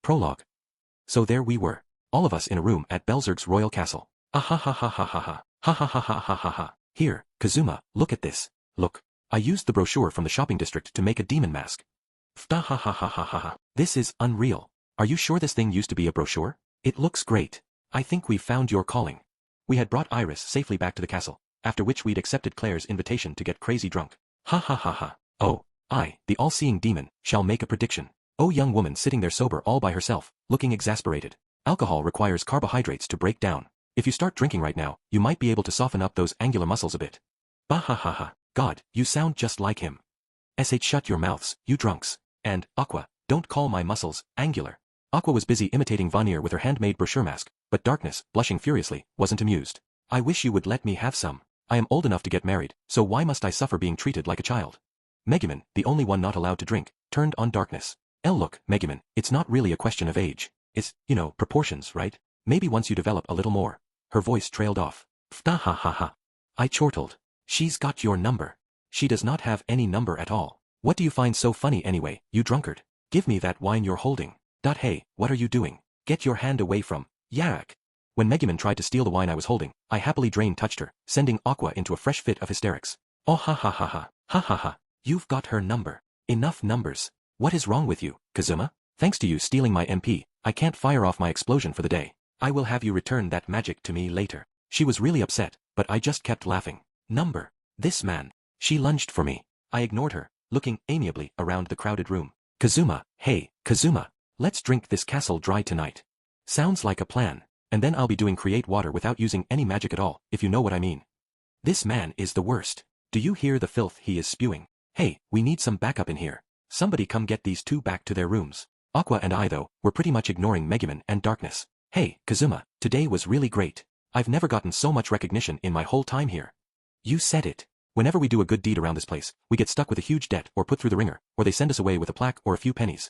Prologue. So there we were, all of us in a room at Belzerg's royal castle. Ah ha ha ha ha ha ha, ha ha ha ha ha ha ha. Here, Kazuma, look at this. Look. I used the brochure from the shopping district to make a demon mask. Fta ha ha ha ha ha ha. This is unreal. Are you sure this thing used to be a brochure? It looks great. I think we've found your calling. We had brought Iris safely back to the castle, after which we'd accepted Claire's invitation to get crazy drunk. Ha ha ha ha. Oh, I, the all-seeing demon, shall make a prediction. Oh, young woman sitting there sober all by herself, looking exasperated. Alcohol requires carbohydrates to break down. If you start drinking right now, you might be able to soften up those angular muscles a bit. Bah ha ha ha. God, you sound just like him. Shut your mouths, you drunks. And, Aqua, don't call my muscles angular. Aqua was busy imitating Vanir with her handmade brochure mask, but Darkness, blushing furiously, wasn't amused. I wish you would let me have some. I am old enough to get married, so why must I suffer being treated like a child? Megumin, the only one not allowed to drink, turned on Darkness. Look, Megumin, it's not really a question of age. It's, proportions, right? Maybe once you develop a little more. Her voice trailed off. Fta ha ha ha. I chortled. She's got your number. She does not have any number at all. What do you find so funny anyway, you drunkard? Give me that wine you're holding. Hey, what are you doing? Get your hand away from Yarak. When Megumin tried to steal the wine I was holding, I happily touched her, sending Aqua into a fresh fit of hysterics. Oh ha ha ha ha, ha ha ha. You've got her number. Enough numbers. What is wrong with you, Kazuma? Thanks to you stealing my MP, I can't fire off my explosion for the day. I will have you return that magic to me later. She was really upset, but I just kept laughing. Number. This man. She lunged for me. I ignored her, looking amiably around the crowded room. Kazuma, hey, Kazuma. Let's drink this castle dry tonight. Sounds like a plan. And then I'll be doing create water without using any magic at all, if you know what I mean. This man is the worst. Do you hear the filth he is spewing? Hey, we need some backup in here. Somebody come get these two back to their rooms. Aqua and I, though, were pretty much ignoring Megumin and Darkness. Hey, Kazuma, today was really great. I've never gotten so much recognition in my whole time here. You said it. Whenever we do a good deed around this place, we get stuck with a huge debt or put through the ringer, or they send us away with a plaque or a few pennies.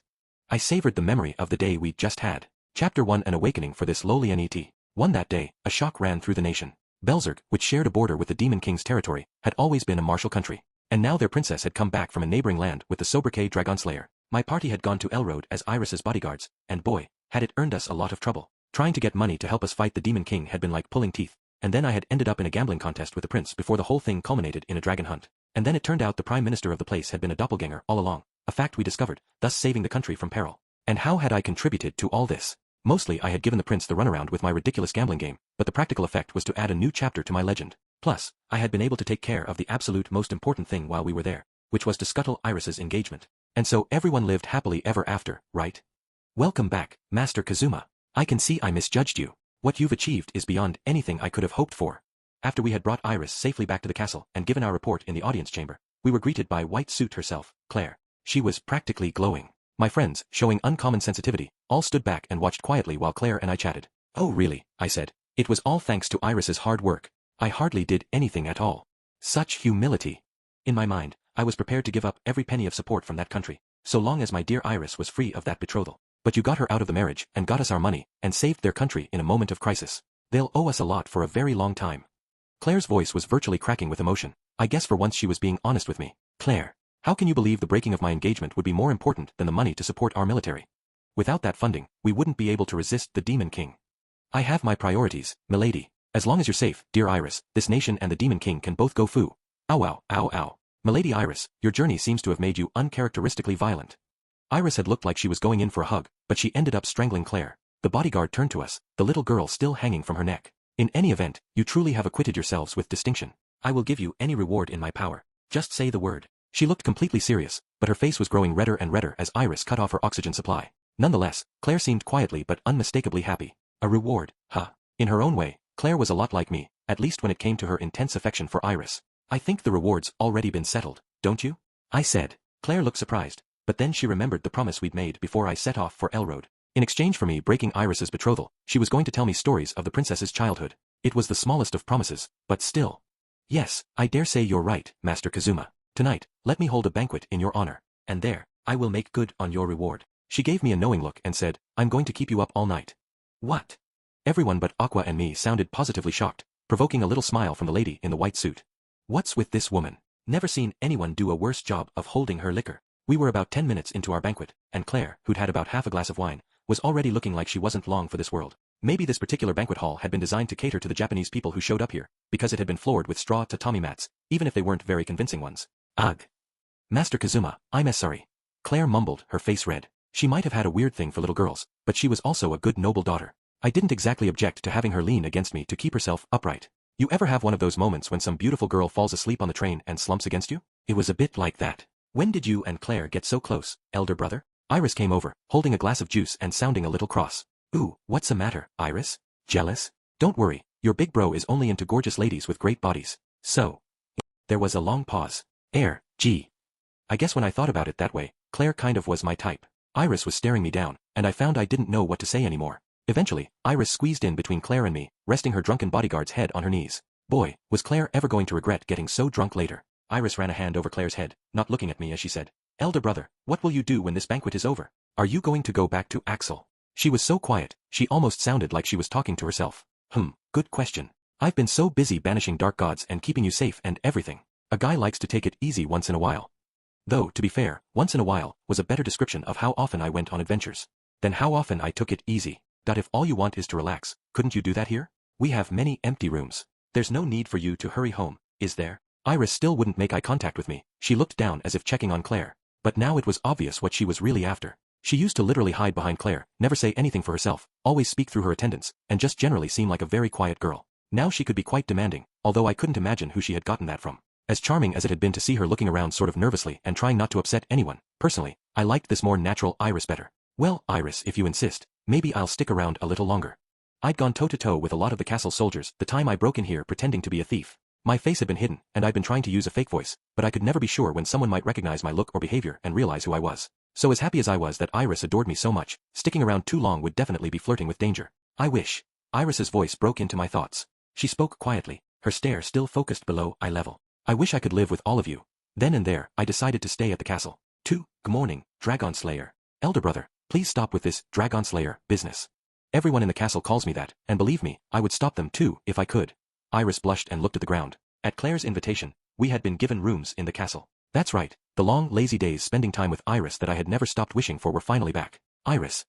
I savored the memory of the day we just had. Chapter 1 An awakening for this lowly NET. That day, a shock ran through the nation. Belzerg, which shared a border with the Demon King's territory, had always been a martial country. And now their princess had come back from a neighboring land with the sobriquet Dragon Slayer. My party had gone to Elrode as Iris's bodyguards, and boy, had it earned us a lot of trouble. Trying to get money to help us fight the Demon King had been like pulling teeth, and then I had ended up in a gambling contest with the prince before the whole thing culminated in a dragon hunt. And then it turned out the prime minister of the place had been a doppelganger all along, a fact we discovered, thus saving the country from peril. And how had I contributed to all this? Mostly I had given the prince the runaround with my ridiculous gambling game, but the practical effect was to add a new chapter to my legend. Plus, I had been able to take care of the absolute most important thing while we were there, which was to scuttle Iris's engagement. And so everyone lived happily ever after, right? Welcome back, Master Kazuma. I can see I misjudged you. What you've achieved is beyond anything I could have hoped for. After we had brought Iris safely back to the castle and given our report in the audience chamber, we were greeted by White Suit herself, Claire. She was practically glowing. My friends, showing uncommon sensitivity, all stood back and watched quietly while Claire and I chatted. Oh really, I said. It was all thanks to Iris's hard work. I hardly did anything at all. Such humility. In my mind, I was prepared to give up every penny of support from that country, so long as my dear Iris was free of that betrothal. But you got her out of the marriage and got us our money and saved their country in a moment of crisis. They'll owe us a lot for a very long time. Claire's voice was virtually cracking with emotion. I guess for once she was being honest with me. Claire, how can you believe the breaking of my engagement would be more important than the money to support our military? Without that funding, we wouldn't be able to resist the Demon King. I have my priorities, milady. As long as you're safe, dear Iris, this nation and the Demon King can both go foo. Ow ow, ow ow. Milady Iris, your journey seems to have made you uncharacteristically violent. Iris had looked like she was going in for a hug, but she ended up strangling Claire. The bodyguard turned to us, the little girl still hanging from her neck. In any event, you truly have acquitted yourselves with distinction. I will give you any reward in my power. Just say the word. She looked completely serious, but her face was growing redder and redder as Iris cut off her oxygen supply. Nonetheless, Claire seemed quietly but unmistakably happy. A reward, huh? In her own way, Claire was a lot like me, at least when it came to her intense affection for Iris. I think the reward's already been settled, don't you? I said. Claire looked surprised, but then she remembered the promise we'd made before I set off for Elrode. In exchange for me breaking Iris's betrothal, she was going to tell me stories of the princess's childhood. It was the smallest of promises, but still. Yes, I dare say you're right, Master Kazuma. Tonight, let me hold a banquet in your honor, and there, I will make good on your reward. She gave me a knowing look and said, I'm going to keep you up all night. What? Everyone but Aqua and me sounded positively shocked, provoking a little smile from the lady in the white suit. What's with this woman? Never seen anyone do a worse job of holding her liquor. We were about 10 minutes into our banquet, and Claire, who'd had about half a glass of wine, was already looking like she wasn't long for this world. Maybe this particular banquet hall had been designed to cater to the Japanese people who showed up here, because it had been floored with straw tatami mats, even if they weren't very convincing ones. Ugh. Master Kazuma, I'm sorry. Claire mumbled, her face red. She might have had a weird thing for little girls, but she was also a good noble daughter. I didn't exactly object to having her lean against me to keep herself upright. You ever have one of those moments when some beautiful girl falls asleep on the train and slumps against you? It was a bit like that. When did you and Claire get so close, elder brother? Iris came over, holding a glass of juice and sounding a little cross. Ooh, what's the matter, Iris? Jealous? Don't worry, your big bro is only into gorgeous ladies with great bodies. So. There was a long pause. Gee. I guess when I thought about it that way, Claire kind of was my type. Iris was staring me down, and I found I didn't know what to say anymore. Eventually, Iris squeezed in between Claire and me, resting her drunken bodyguard's head on her knees. Boy, was Claire ever going to regret getting so drunk later. Iris ran a hand over Claire's head, not looking at me as she said, Elder brother, what will you do when this banquet is over? Are you going to go back to Axel? She was so quiet, she almost sounded like she was talking to herself. Good question. I've been so busy banishing dark gods and keeping you safe and everything. A guy likes to take it easy once in a while. Though, to be fair, once in a while was a better description of how often I went on adventures. Then how often I took it easy. If all you want is to relax, couldn't you do that here? We have many empty rooms. There's no need for you to hurry home, is there? Iris still wouldn't make eye contact with me. She looked down as if checking on Claire. But now it was obvious what she was really after. She used to literally hide behind Claire, never say anything for herself, always speak through her attendants, and just generally seem like a very quiet girl. Now she could be quite demanding, although I couldn't imagine who she had gotten that from. As charming as it had been to see her looking around sort of nervously and trying not to upset anyone, personally, I liked this more natural Iris better. Well, Iris, if you insist, maybe I'll stick around a little longer. I'd gone toe-to-toe with a lot of the castle soldiers the time I broke in here pretending to be a thief. My face had been hidden, and I'd been trying to use a fake voice, but I could never be sure when someone might recognize my look or behavior and realize who I was. So as happy as I was that Iris adored me so much, sticking around too long would definitely be flirting with danger. I wish. Iris's voice broke into my thoughts. She spoke quietly, her stare still focused below eye level. I wish I could live with all of you. Then and there, I decided to stay at the castle. Good morning, Dragon Slayer. Elder brother, please stop with this Dragon Slayer business. Everyone in the castle calls me that, and believe me, I would stop them too if I could. Iris blushed and looked at the ground. At Claire's invitation, we had been given rooms in the castle. That's right, the long, lazy days spending time with Iris that I had never stopped wishing for were finally back. Iris,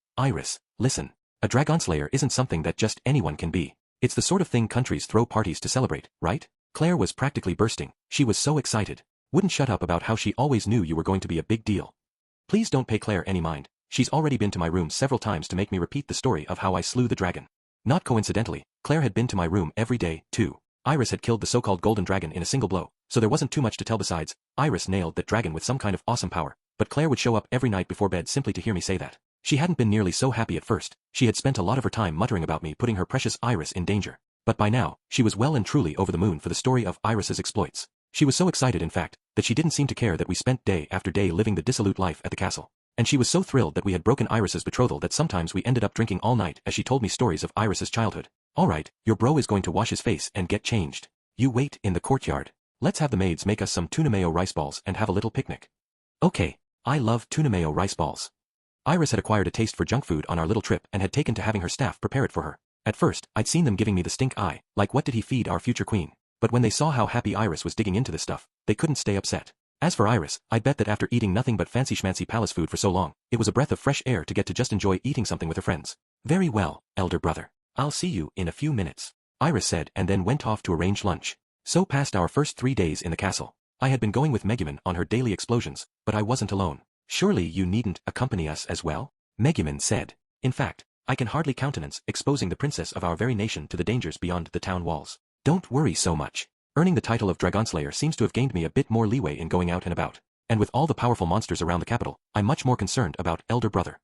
listen. A Dragon Slayer isn't something that just anyone can be. It's the sort of thing countries throw parties to celebrate, right? Claire was practically bursting. She was so excited. Wouldn't shut up about how she always knew you were going to be a big deal. Please don't pay Claire any mind. She's already been to my room several times to make me repeat the story of how I slew the dragon. Not coincidentally, Claire had been to my room every day, too. Iris had killed the so-called golden dragon in a single blow, so there wasn't too much to tell besides, Iris nailed that dragon with some kind of awesome power, but Claire would show up every night before bed simply to hear me say that. She hadn't been nearly so happy at first. She had spent a lot of her time muttering about me putting her precious Iris in danger. But by now, she was well and truly over the moon for the story of Iris's exploits. She was so excited in fact, that she didn't seem to care that we spent day after day living the dissolute life at the castle. And she was so thrilled that we had broken Iris's betrothal that sometimes we ended up drinking all night as she told me stories of Iris's childhood. Alright, your bro is going to wash his face and get changed. You wait in the courtyard. Let's have the maids make us some tuna mayo rice balls and have a little picnic. Okay, I love tuna mayo rice balls. Iris had acquired a taste for junk food on our little trip and had taken to having her staff prepare it for her. At first, I'd seen them giving me the stink eye, like what did he feed our future queen? But when they saw how happy Iris was digging into this stuff, they couldn't stay upset. As for Iris, I'd bet that after eating nothing but fancy schmancy palace food for so long, it was a breath of fresh air to get to just enjoy eating something with her friends. Very well, elder brother. I'll see you in a few minutes, Iris said and then went off to arrange lunch. So passed our first 3 days in the castle. I had been going with Megumin on her daily explosions, but I wasn't alone. Surely you needn't accompany us as well? Megumin said. In fact, I can hardly countenance exposing the princess of our very nation to the dangers beyond the town walls. Don't worry so much. Earning the title of Dragonslayer seems to have gained me a bit more leeway in going out and about. And with all the powerful monsters around the capital, I'm much more concerned about elder brother.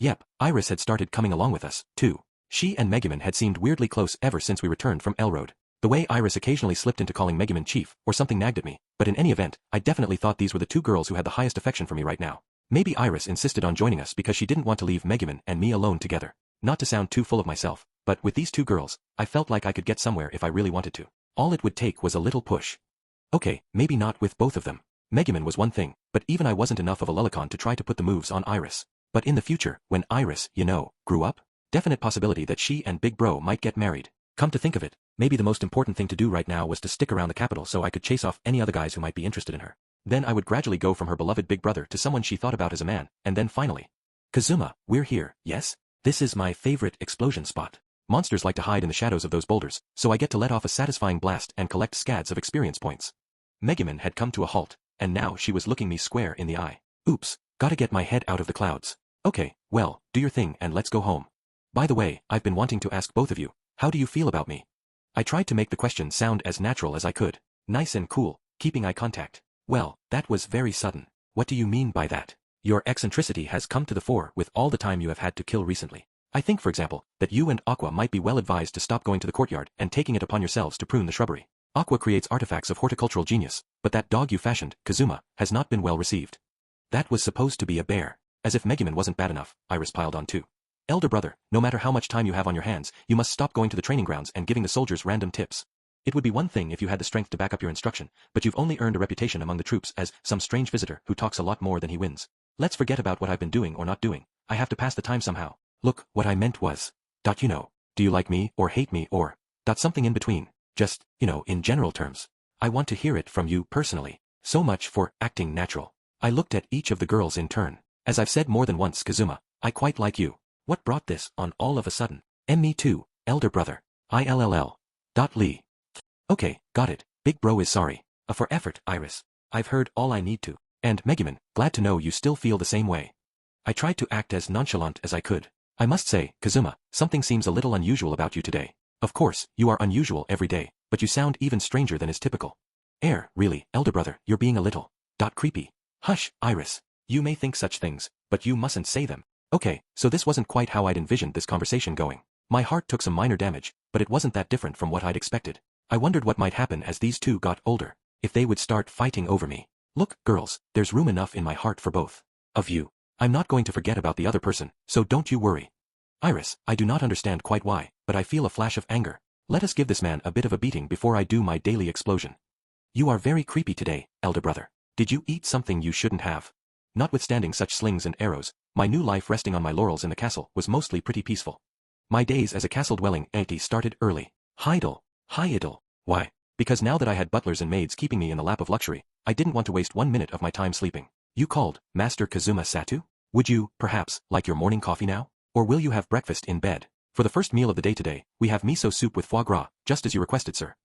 Yep, Iris had started coming along with us, too. She and Megumin had seemed weirdly close ever since we returned from Elroad. The way Iris occasionally slipped into calling Megumin chief, or something nagged at me, but in any event, I definitely thought these were the two girls who had the highest affection for me right now. Maybe Iris insisted on joining us because she didn't want to leave Megumin and me alone together. Not to sound too full of myself, but with these two girls, I felt like I could get somewhere if I really wanted to. All it would take was a little push. Okay, maybe not with both of them. Megumin was one thing, but even I wasn't enough of a lullicon to try to put the moves on Iris. But in the future, when Iris, grew up, definite possibility that she and Big Bro might get married. Come to think of it, maybe the most important thing to do right now was to stick around the capital so I could chase off any other guys who might be interested in her. Then I would gradually go from her beloved big brother to someone she thought about as a man, and then finally. Kazuma, we're here, yes? This is my favorite explosion spot. Monsters like to hide in the shadows of those boulders, so I get to let off a satisfying blast and collect scads of experience points. Megumin had come to a halt, and now she was looking me square in the eye. Oops, gotta get my head out of the clouds. Okay, well, do your thing and let's go home. By the way, I've been wanting to ask both of you, how do you feel about me? I tried to make the question sound as natural as I could. Nice and cool, keeping eye contact. Well, that was very sudden. What do you mean by that? Your eccentricity has come to the fore with all the time you have had to kill recently. I think, for example, that you and Aqua might be well advised to stop going to the courtyard and taking it upon yourselves to prune the shrubbery. Aqua creates artifacts of horticultural genius, but that dog you fashioned, Kazuma, has not been well received. That was supposed to be a bear. As if Megumin wasn't bad enough, Iris piled on too. Elder brother, no matter how much time you have on your hands, you must stop going to the training grounds and giving the soldiers random tips. It would be one thing if you had the strength to back up your instruction, but you've only earned a reputation among the troops as some strange visitor who talks a lot more than he wins. Let's forget about what I've been doing or not doing. I have to pass the time somehow. Look, what I meant was, you know, do you like me or hate me or, something in between, just, in general terms. I want to hear it from you personally. So much for acting natural. I looked at each of the girls in turn. As I've said more than once, Kazuma, I quite like you. What brought this on all of a sudden? Me too, elder brother. ILLL. Lee. Okay, got it. Big bro is sorry. For effort, Iris. I've heard all I need to. And Megumin, glad to know you still feel the same way. I tried to act as nonchalant as I could. I must say, Kazuma, something seems a little unusual about you today. Of course, you are unusual every day, but you sound even stranger than is typical. Really, elder brother, you're being a little, creepy. Hush, Iris. You may think such things, but you mustn't say them. Okay, so this wasn't quite how I'd envisioned this conversation going. My heart took some minor damage, but it wasn't that different from what I'd expected. I wondered what might happen as these two got older, if they would start fighting over me. Look, girls, there's room enough in my heart for both of you. I'm not going to forget about the other person, so don't you worry. Iris, I do not understand quite why, but I feel a flash of anger. Let us give this man a bit of a beating before I do my daily explosion. You are very creepy today, elder brother. Did you eat something you shouldn't have? Notwithstanding such slings and arrows, my new life resting on my laurels in the castle was mostly pretty peaceful. My days as a castle-dwelling entity started early. Heidel. Why? Because now that I had butlers and maids keeping me in the lap of luxury, I didn't want to waste 1 minute of my time sleeping. You called, Master Kazuma Satu? Would you, perhaps, like your morning coffee now? Or will you have breakfast in bed? For the first meal of the day today, we have miso soup with foie gras, just as you requested, sir.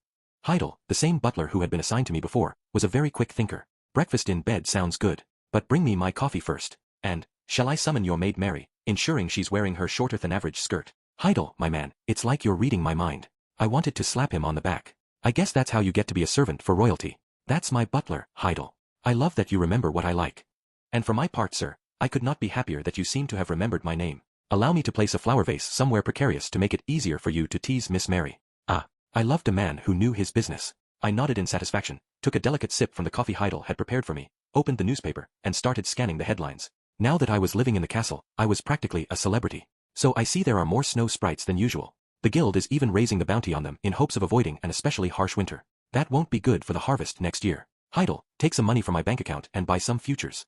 Heidel, the same butler who had been assigned to me before, was a very quick thinker. Breakfast in bed sounds good. But bring me my coffee first. And, shall I summon your maid Mary, ensuring she's wearing her shorter-than-average skirt? Heidel, my man, it's like you're reading my mind. I wanted to slap him on the back. I guess that's how you get to be a servant for royalty. That's my butler, Heidel. I love that you remember what I like. And for my part, sir, I could not be happier that you seem to have remembered my name. Allow me to place a flower vase somewhere precarious to make it easier for you to tease Miss Mary. I loved a man who knew his business. I nodded in satisfaction, took a delicate sip from the coffee Heidel had prepared for me, opened the newspaper, and started scanning the headlines. Now that I was living in the castle, I was practically a celebrity. So I see there are more snow sprites than usual. The guild is even raising the bounty on them in hopes of avoiding an especially harsh winter. That won't be good for the harvest next year. Heidel, take some money from my bank account and buy some futures.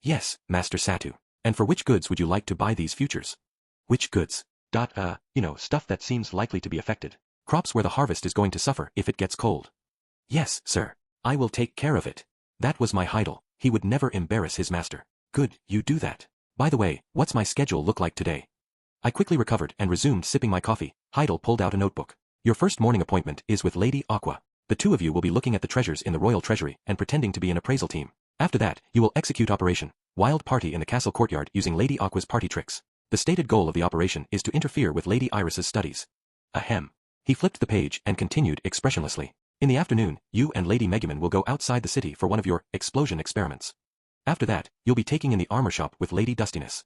Yes, Master Satu. And for which goods would you like to buy these futures? Which goods? Stuff that seems likely to be affected. Crops where the harvest is going to suffer if it gets cold. Yes, sir. I will take care of it. That was my Heidel. He would never embarrass his master. Good, you do that. By the way, what's my schedule look like today? I quickly recovered and resumed sipping my coffee. Heidel pulled out a notebook. Your first morning appointment is with Lady Aqua. The two of you will be looking at the treasures in the royal treasury and pretending to be an appraisal team. After that, you will execute Operation Wild Party in the castle courtyard using Lady Aqua's party tricks. The stated goal of the operation is to interfere with Lady Iris's studies. Ahem. He flipped the page and continued expressionlessly. In the afternoon, you and Lady Megumin will go outside the city for one of your explosion experiments. After that, you'll be taking in the armor shop with Lady Dustiness.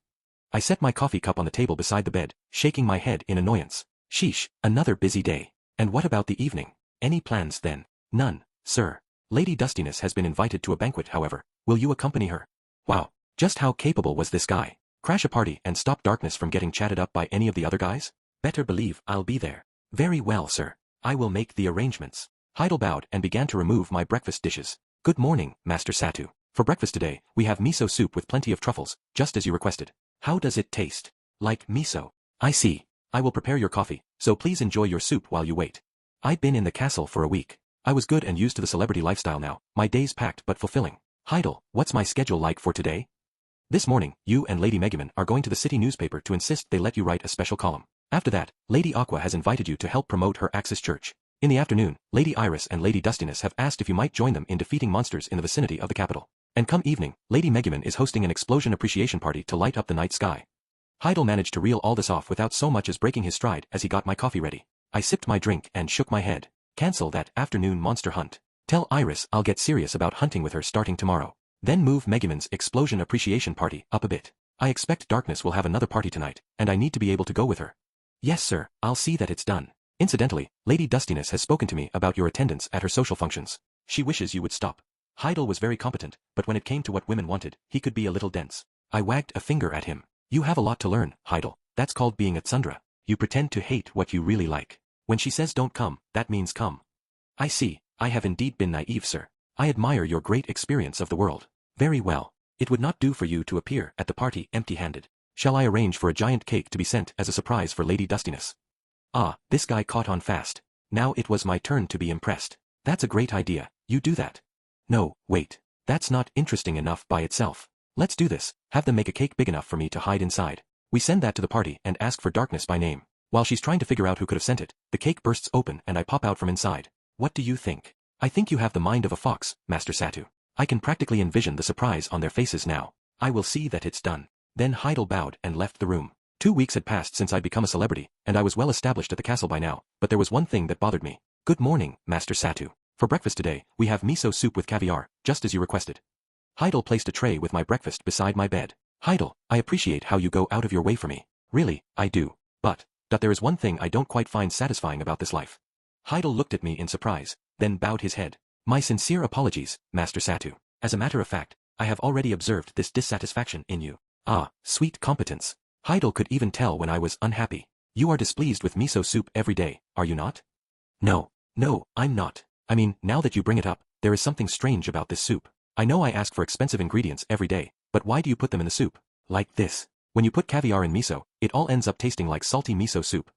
I set my coffee cup on the table beside the bed, shaking my head in annoyance. Sheesh, another busy day. And what about the evening? Any plans then? None, sir. Lady Dustiness has been invited to a banquet, however. Will you accompany her? Wow, just how capable was this guy? Crash a party and stop darkness from getting chatted up by any of the other guys? Better believe I'll be there. Very well, sir. I will make the arrangements. Heidel bowed and began to remove my breakfast dishes. Good morning, Master Satu. For breakfast today, we have miso soup with plenty of truffles, just as you requested. How does it taste? Like miso. I see. I will prepare your coffee, so please enjoy your soup while you wait. I'd been in the castle for a week. I was good and used to the celebrity lifestyle now, my days packed but fulfilling. Heidel, what's my schedule like for today? This morning, you and Lady Megumin are going to the city newspaper to insist they let you write a special column. After that, Lady Aqua has invited you to help promote her Axis Church. In the afternoon, Lady Iris and Lady Dustiness have asked if you might join them in defeating monsters in the vicinity of the capital. And come evening, Lady Megumin is hosting an explosion appreciation party to light up the night sky. Heidel managed to reel all this off without so much as breaking his stride as he got my coffee ready. I sipped my drink and shook my head. Cancel that afternoon monster hunt. Tell Iris I'll get serious about hunting with her starting tomorrow. Then move Megumin's explosion appreciation party up a bit. I expect Darkness will have another party tonight, and I need to be able to go with her. Yes sir, I'll see that it's done. Incidentally, Lady Dustiness has spoken to me about your attendance at her social functions. She wishes you would stop. Heidel was very competent, but when it came to what women wanted, he could be a little dense. I wagged a finger at him. You have a lot to learn, Heidel. That's called being a tsundere. You pretend to hate what you really like. When she says don't come, that means come. I see, I have indeed been naive, sir. I admire your great experience of the world. Very well. It would not do for you to appear at the party empty-handed. Shall I arrange for a giant cake to be sent as a surprise for Lady Dustiness? Ah, this guy caught on fast. Now it was my turn to be impressed. That's a great idea, you do that. No, wait. That's not interesting enough by itself. Let's do this, have them make a cake big enough for me to hide inside. We send that to the party and ask for Darkness by name. While she's trying to figure out who could have sent it, the cake bursts open and I pop out from inside. What do you think? I think you have the mind of a fox, Master Satu. I can practically envision the surprise on their faces now. I will see that it's done. Then Heidel bowed and left the room. 2 weeks had passed since I'd become a celebrity, and I was well established at the castle by now, but there was one thing that bothered me. Good morning, Master Satu. For breakfast today, we have miso soup with caviar, just as you requested. Heidel placed a tray with my breakfast beside my bed. Heidel, I appreciate how you go out of your way for me. Really, I do. But there is one thing I don't quite find satisfying about this life. Heidel looked at me in surprise, then bowed his head. My sincere apologies, Master Satu. As a matter of fact, I have already observed this dissatisfaction in you. Ah, sweet competence. Heidel could even tell when I was unhappy. You are displeased with miso soup every day, are you not? No, I'm not. I mean, now that you bring it up, there is something strange about this soup. I know I ask for expensive ingredients every day, but why do you put them in the soup? Like this. When you put caviar in miso, it all ends up tasting like salty miso soup.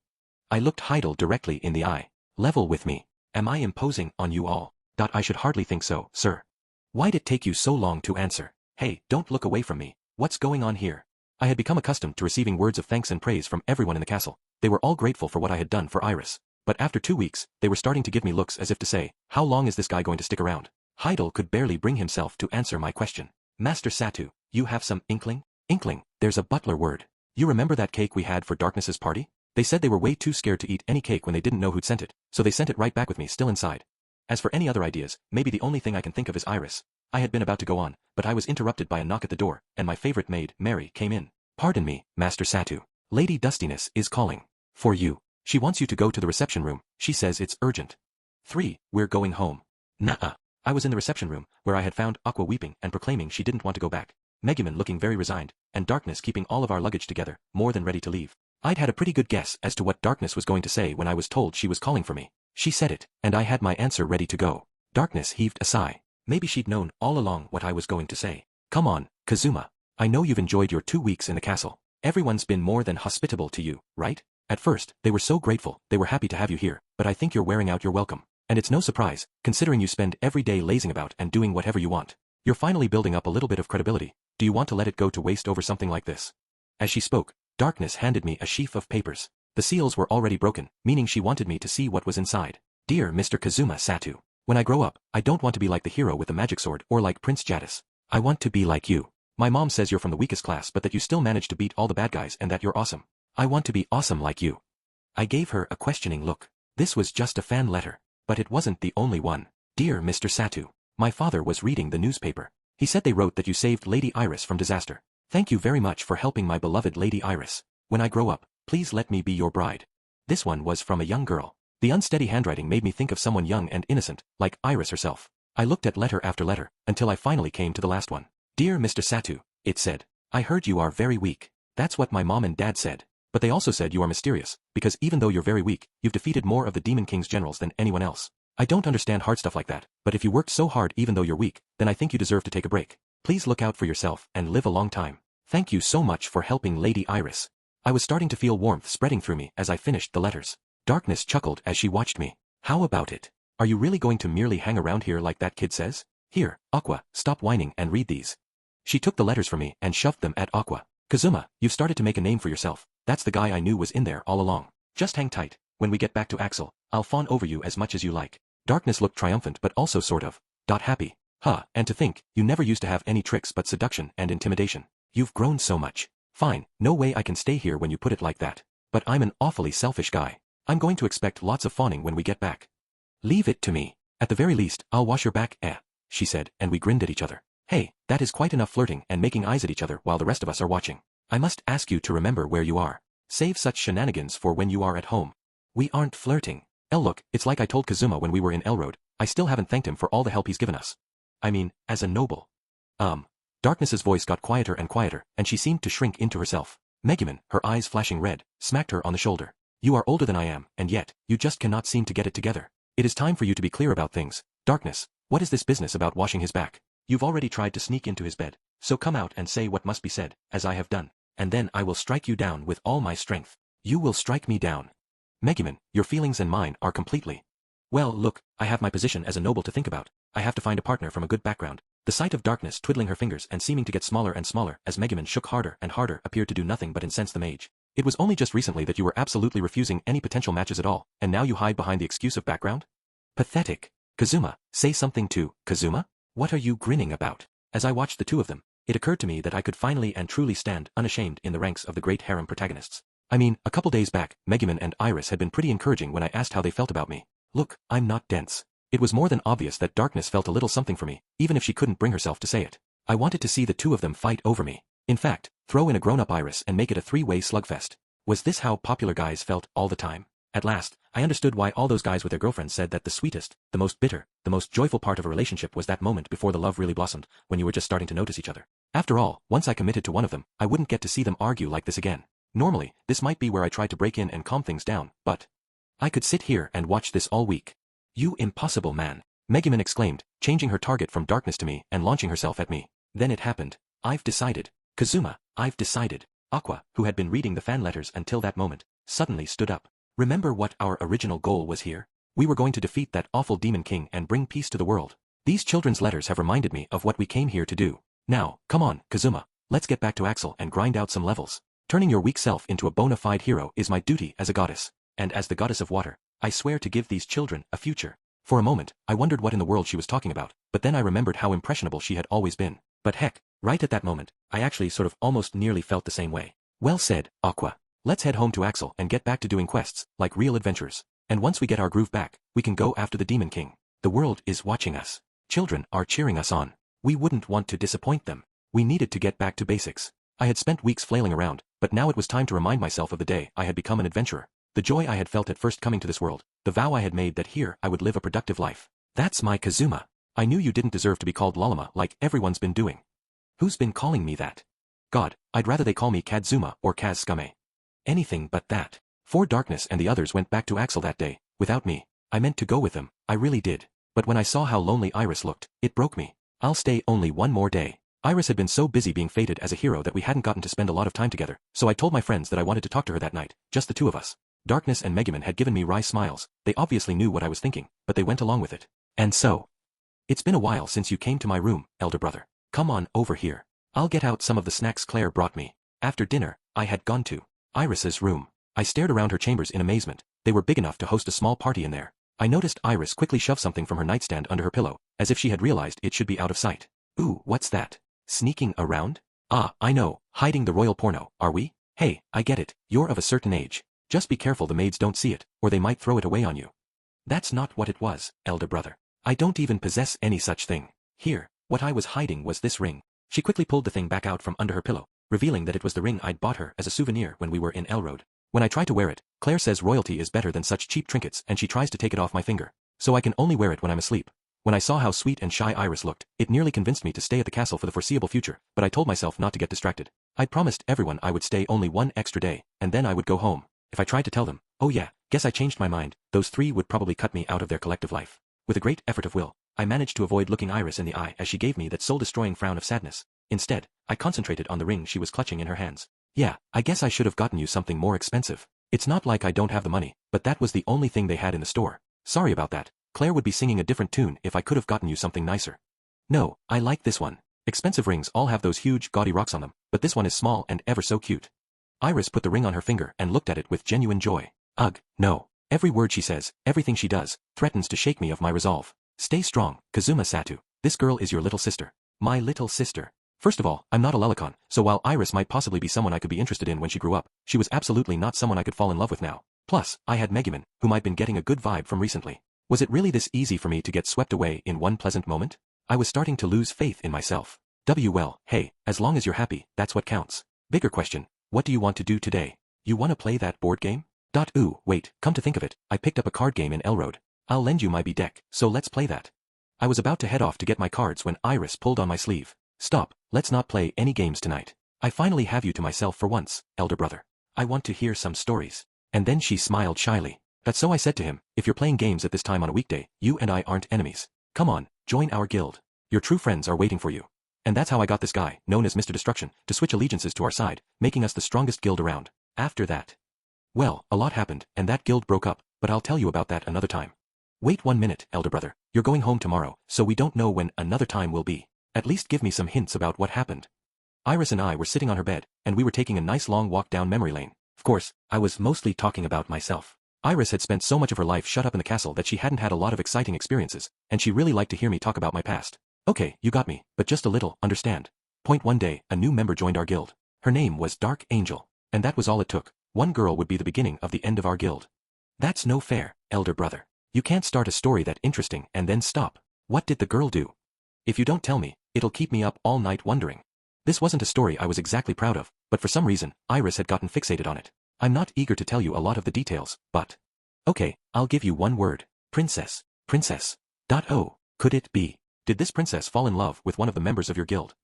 I looked Heidel directly in the eye. Level with me. Am I imposing on you all? I should hardly think so, sir. Why'd it take you so long to answer? Hey, don't look away from me. What's going on here? I had become accustomed to receiving words of thanks and praise from everyone in the castle. They were all grateful for what I had done for Iris. But after 2 weeks, they were starting to give me looks as if to say, how long is this guy going to stick around? Heidel could barely bring himself to answer my question. Master Satu, you have some inkling? Inkling, there's a butler word. You remember that cake we had for Darkness's party? They said they were way too scared to eat any cake when they didn't know who'd sent it, so they sent it right back with me still inside. As for any other ideas, maybe the only thing I can think of is Iris. I had been about to go on, but I was interrupted by a knock at the door, and my favorite maid, Mary, came in. Pardon me, Master Satu. Lady Dustiness is calling. For you. She wants you to go to the reception room. She says it's urgent. 3. We're going home. Nuh-uh. I was in the reception room, where I had found Aqua weeping and proclaiming she didn't want to go back. Megumin looking very resigned, and Darkness keeping all of our luggage together, more than ready to leave. I'd had a pretty good guess as to what Darkness was going to say when I was told she was calling for me. She said it, and I had my answer ready to go. Darkness heaved a sigh. Maybe she'd known all along what I was going to say. Come on, Kazuma. I know you've enjoyed your 2 weeks in the castle. Everyone's been more than hospitable to you, right? At first, they were so grateful, they were happy to have you here, but I think you're wearing out your welcome. And it's no surprise, considering you spend every day lazing about and doing whatever you want. You're finally building up a little bit of credibility. Do you want to let it go to waste over something like this? As she spoke, Darkness handed me a sheaf of papers. The seals were already broken, meaning she wanted me to see what was inside. Dear Mr. Kazuma Satu, when I grow up, I don't want to be like the hero with the magic sword or like Prince Jadis. I want to be like you. My mom says you're from the weakest class but that you still manage to beat all the bad guys and that you're awesome. I want to be awesome like you. I gave her a questioning look. This was just a fan letter. But it wasn't the only one. Dear Mr. Satu, my father was reading the newspaper. He said they wrote that you saved Lady Iris from disaster. Thank you very much for helping my beloved Lady Iris. When I grow up, please let me be your bride. This one was from a young girl. The unsteady handwriting made me think of someone young and innocent, like Iris herself. I looked at letter after letter, until I finally came to the last one. Dear Mr. Satu, it said. I heard you are very weak. That's what my mom and dad said. But they also said you are mysterious, because even though you're very weak, you've defeated more of the Demon King's generals than anyone else. I don't understand hard stuff like that, but if you worked so hard even though you're weak, then I think you deserve to take a break. Please look out for yourself and live a long time. Thank you so much for helping Lady Iris. I was starting to feel warmth spreading through me as I finished the letters. Darkness chuckled as she watched me. How about it? Are you really going to merely hang around here like that kid says? Here, Aqua, stop whining and read these. She took the letters from me and shoved them at Aqua. Kazuma, you've started to make a name for yourself. That's the guy I knew was in there all along. Just hang tight. When we get back to Axel, I'll fawn over you as much as you like. Darkness looked triumphant but also sort of happy. Huh, and to think, you never used to have any tricks but seduction and intimidation. You've grown so much. Fine, no way I can stay here when you put it like that. But I'm an awfully selfish guy. I'm going to expect lots of fawning when we get back. Leave it to me. At the very least, I'll wash your back, she said, and we grinned at each other. Hey, that is quite enough flirting and making eyes at each other while the rest of us are watching. I must ask you to remember where you are. Save such shenanigans for when you are at home. We aren't flirting. Look, it's like I told Kazuma when we were in Elroad, I still haven't thanked him for all the help he's given us. I mean, as a noble. Darkness's voice got quieter and quieter, and she seemed to shrink into herself. Megumin, her eyes flashing red, smacked her on the shoulder. You are older than I am, and yet, you just cannot seem to get it together. It is time for you to be clear about things. Darkness, what is this business about washing his back? You've already tried to sneak into his bed, so come out and say what must be said, as I have done, and then I will strike you down with all my strength. You will strike me down. Megumin, your feelings and mine are completely. Well, look, I have my position as a noble to think about. I have to find a partner from a good background. The sight of Darkness twiddling her fingers and seeming to get smaller and smaller as Megumin shook harder and harder appeared to do nothing but incense the mage. It was only just recently that you were absolutely refusing any potential matches at all, and now you hide behind the excuse of background? Pathetic. Kazuma, say something too. Kazuma? What are you grinning about? As I watched the two of them, it occurred to me that I could finally and truly stand unashamed in the ranks of the great harem protagonists. I mean, a couple days back, Megumin and Iris had been pretty encouraging when I asked how they felt about me. Look, I'm not dense. It was more than obvious that Darkness felt a little something for me, even if she couldn't bring herself to say it. I wanted to see the two of them fight over me. In fact, throw in a grown-up Iris and make it a three-way slugfest. Was this how popular guys felt all the time? At last, I understood why all those guys with their girlfriends said that the sweetest, the most bitter, the most joyful part of a relationship was that moment before the love really blossomed, when you were just starting to notice each other. After all, once I committed to one of them, I wouldn't get to see them argue like this again. Normally, this might be where I tried to break in and calm things down, but I could sit here and watch this all week. You impossible man. Megumin exclaimed, changing her target from Darkness to me and launching herself at me. Then it happened. I've decided. Kazuma, I've decided. Aqua, who had been reading the fan letters until that moment, suddenly stood up. Remember what our original goal was here? We were going to defeat that awful demon king and bring peace to the world. These children's letters have reminded me of what we came here to do. Now, come on, Kazuma, let's get back to Axel and grind out some levels. Turning your weak self into a bona fide hero is my duty as a goddess. And as the goddess of water, I swear to give these children a future. For a moment, I wondered what in the world she was talking about, but then I remembered how impressionable she had always been. But heck, right at that moment, I actually sort of almost nearly felt the same way. Well said, Aqua. Let's head home to Axel and get back to doing quests, like real adventurers. And once we get our groove back, we can go after the Demon King. The world is watching us. Children are cheering us on. We wouldn't want to disappoint them. We needed to get back to basics. I had spent weeks flailing around, but now it was time to remind myself of the day I had become an adventurer. The joy I had felt at first coming to this world, the vow I had made that here I would live a productive life. That's my Kazuma. I knew you didn't deserve to be called Lalama like everyone's been doing. Who's been calling me that? God, I'd rather they call me Kadzuma or Kaz Skame. Anything but that. For Darkness and the others went back to Axel that day, without me. I meant to go with them, I really did. But when I saw how lonely Iris looked, it broke me. I'll stay only one more day. Iris had been so busy being fated as a hero that we hadn't gotten to spend a lot of time together, so I told my friends that I wanted to talk to her that night, just the two of us. Darkness and Megumin had given me wry smiles. They obviously knew what I was thinking, but they went along with it. And so, it's been a while since you came to my room, elder brother. Come on over here. I'll get out some of the snacks Claire brought me. After dinner, I had gone to Iris's room. I stared around her chambers in amazement. They were big enough to host a small party in there. I noticed Iris quickly shove something from her nightstand under her pillow, as if she had realized it should be out of sight. Ooh, what's that? Sneaking around? Ah, I know, hiding the royal porno, are we? Hey, I get it, you're of a certain age. Just be careful the maids don't see it, or they might throw it away on you. That's not what it was, elder brother. I don't even possess any such thing. Here, what I was hiding was this ring. She quickly pulled the thing back out from under her pillow, revealing that it was the ring I'd bought her as a souvenir when we were in Elroad. When I try to wear it, Claire says royalty is better than such cheap trinkets and she tries to take it off my finger. So I can only wear it when I'm asleep. When I saw how sweet and shy Iris looked, it nearly convinced me to stay at the castle for the foreseeable future, but I told myself not to get distracted. I'd promised everyone I would stay only one extra day, and then I would go home. If I tried to tell them, oh yeah, guess I changed my mind, those three would probably cut me out of their collective life. With a great effort of will, I managed to avoid looking Iris in the eye as she gave me that soul-destroying frown of sadness. Instead, I concentrated on the ring she was clutching in her hands. Yeah, I guess I should have gotten you something more expensive. It's not like I don't have the money, but that was the only thing they had in the store. Sorry about that. Claire would be singing a different tune if I could have gotten you something nicer. No, I like this one. Expensive rings all have those huge, gaudy rocks on them, but this one is small and ever so cute. Iris put the ring on her finger and looked at it with genuine joy. Ugh, no. Every word she says, everything she does, threatens to shake me of my resolve. Stay strong, Kazuma-Satu. This girl is your little sister. My little sister. First of all, I'm not a lolicon, so while Iris might possibly be someone I could be interested in when she grew up, she was absolutely not someone I could fall in love with now. Plus, I had Megumin, whom I'd been getting a good vibe from recently. Was it really this easy for me to get swept away in one pleasant moment? I was starting to lose faith in myself. Well, hey, as long as you're happy, that's what counts. Bigger question, what do you want to do today? You want to play that board game? Ooh, wait, come to think of it, I picked up a card game in Elroad. I'll lend you my B deck, so let's play that. I was about to head off to get my cards when Iris pulled on my sleeve. Stop, let's not play any games tonight. I finally have you to myself for once, elder brother. I want to hear some stories. And then she smiled shyly. That's so I said to him, if you're playing games at this time on a weekday, you and I aren't enemies. Come on, join our guild. Your true friends are waiting for you. And that's how I got this guy, known as Mr. Destruction, to switch allegiances to our side, making us the strongest guild around. After that. Well, a lot happened, and that guild broke up, but I'll tell you about that another time. Wait 1 minute, elder brother, you're going home tomorrow, so we don't know when another time will be. At least give me some hints about what happened. Iris and I were sitting on her bed, and we were taking a nice long walk down memory lane. Of course, I was mostly talking about myself. Iris had spent so much of her life shut up in the castle that she hadn't had a lot of exciting experiences, and she really liked to hear me talk about my past. Okay, you got me, but just a little, understand. One day, a new member joined our guild. Her name was Dark Angel, and that was all it took. One girl would be the beginning of the end of our guild. That's no fair, elder brother. You can't start a story that interesting and then stop. What did the girl do? If you don't tell me, it'll keep me up all night wondering. This wasn't a story I was exactly proud of, but for some reason, Iris had gotten fixated on it. I'm not eager to tell you a lot of the details, but... Okay, I'll give you one word. Princess. Princess. Oh, could it be? Did this princess fall in love with one of the members of your guild?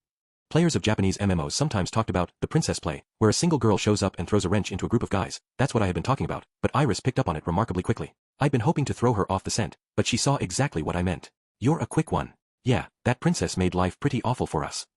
Players of Japanese MMOs sometimes talked about the princess play, where a single girl shows up and throws a wrench into a group of guys. That's what I had been talking about, but Iris picked up on it remarkably quickly. I'd been hoping to throw her off the scent, but she saw exactly what I meant. You're a quick one. Yeah, that princess made life pretty awful for us.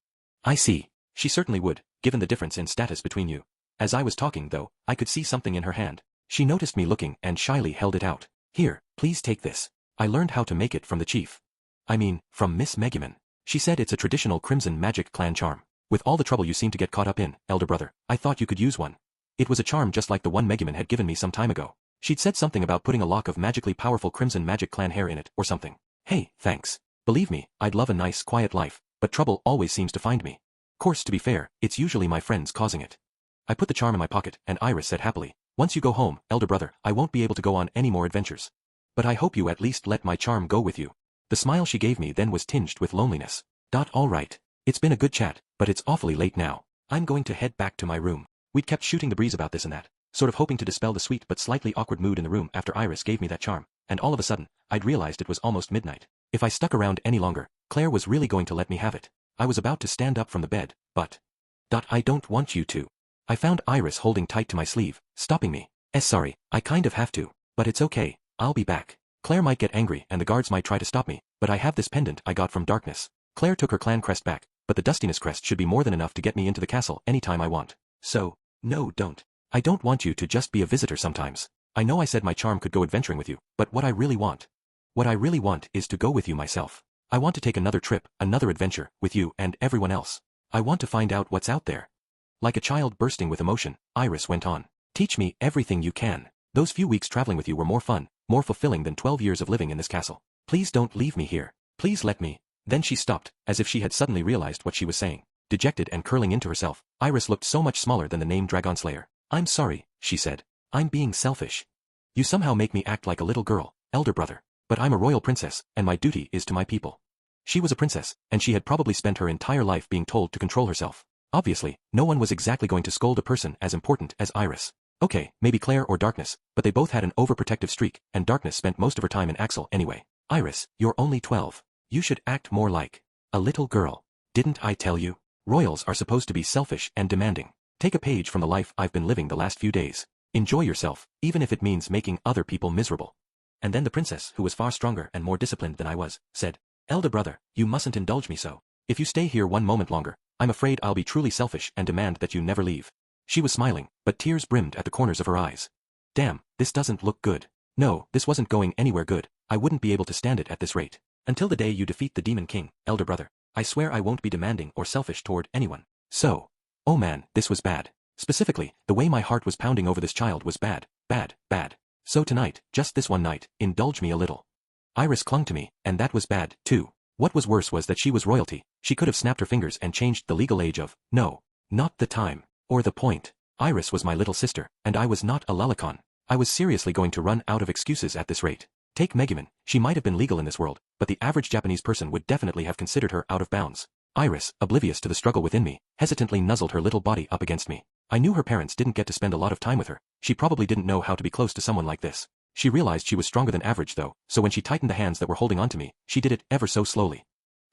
I see. She certainly would, given the difference in status between you. As I was talking, though, I could see something in her hand. She noticed me looking and shyly held it out. Here, please take this. I learned how to make it from the chief. I mean, from Miss Megumin. She said it's a traditional Crimson Magic clan charm. With all the trouble you seem to get caught up in, elder brother, I thought you could use one. It was a charm just like the one Megumin had given me some time ago. She'd said something about putting a lock of magically powerful Crimson Magic clan hair in it, or something. Hey, thanks. Believe me, I'd love a nice, quiet life, but trouble always seems to find me. Course, to be fair, it's usually my friends causing it. I put the charm in my pocket, and Iris said happily, once you go home, elder brother, I won't be able to go on any more adventures. But I hope you at least let my charm go with you. The smile she gave me then was tinged with loneliness. All right. It's been a good chat, but it's awfully late now. I'm going to head back to my room. We'd kept shooting the breeze about this and that, sort of hoping to dispel the sweet but slightly awkward mood in the room after Iris gave me that charm, and all of a sudden, I'd realized it was almost midnight. If I stuck around any longer, Claire was really going to let me have it. I was about to stand up from the bed, but... I don't want you to. I found Iris holding tight to my sleeve, stopping me. Sorry, I kind of have to, but it's okay, I'll be back. Claire might get angry and the guards might try to stop me, but I have this pendant I got from Darkness. Claire took her clan crest back, but the dustiness crest should be more than enough to get me into the castle anytime I want. So, no, don't. I don't want you to just be a visitor sometimes. I know I said my charm could go adventuring with you, but what I really want is to go with you myself. I want to take another trip, another adventure, with you and everyone else. I want to find out what's out there. Like a child bursting with emotion, Iris went on. Teach me everything you can. Those few weeks traveling with you were more fun, more fulfilling than 12 years of living in this castle. Please don't leave me here. Please let me. Then she stopped, as if she had suddenly realized what she was saying. Dejected and curling into herself, Iris looked so much smaller than the name Dragon Slayer. I'm sorry, she said. I'm being selfish. You somehow make me act like a little girl, elder brother. But I'm a royal princess, and my duty is to my people. She was a princess, and she had probably spent her entire life being told to control herself. Obviously, no one was exactly going to scold a person as important as Iris. Okay, maybe Claire or Darkness, but they both had an overprotective streak, and Darkness spent most of her time in Axel anyway. Iris, you're only 12. You should act more like a little girl. Didn't I tell you? Royals are supposed to be selfish and demanding. Take a page from the life I've been living the last few days. Enjoy yourself, even if it means making other people miserable. And then the princess, who was far stronger and more disciplined than I was, said, Elder brother, you mustn't indulge me so. If you stay here one moment longer, I'm afraid I'll be truly selfish and demand that you never leave. She was smiling, but tears brimmed at the corners of her eyes. Damn, this doesn't look good. No, this wasn't going anywhere good. I wouldn't be able to stand it at this rate. Until the day you defeat the Demon King, elder brother. I swear I won't be demanding or selfish toward anyone. So. Oh man, this was bad. Specifically, the way my heart was pounding over this child was bad, bad, bad. So tonight, just this one night, indulge me a little. Iris clung to me, and that was bad, too. What was worse was that she was royalty. She could have snapped her fingers and changed the legal age of, no, not the time, or the point. Iris was my little sister, and I was not a lolicon. I was seriously going to run out of excuses at this rate. Take Megumin, she might have been legal in this world, but the average Japanese person would definitely have considered her out of bounds. Iris, oblivious to the struggle within me, hesitantly nuzzled her little body up against me. I knew her parents didn't get to spend a lot of time with her. She probably didn't know how to be close to someone like this. She realized she was stronger than average though, so when she tightened the hands that were holding onto me, she did it ever so slowly.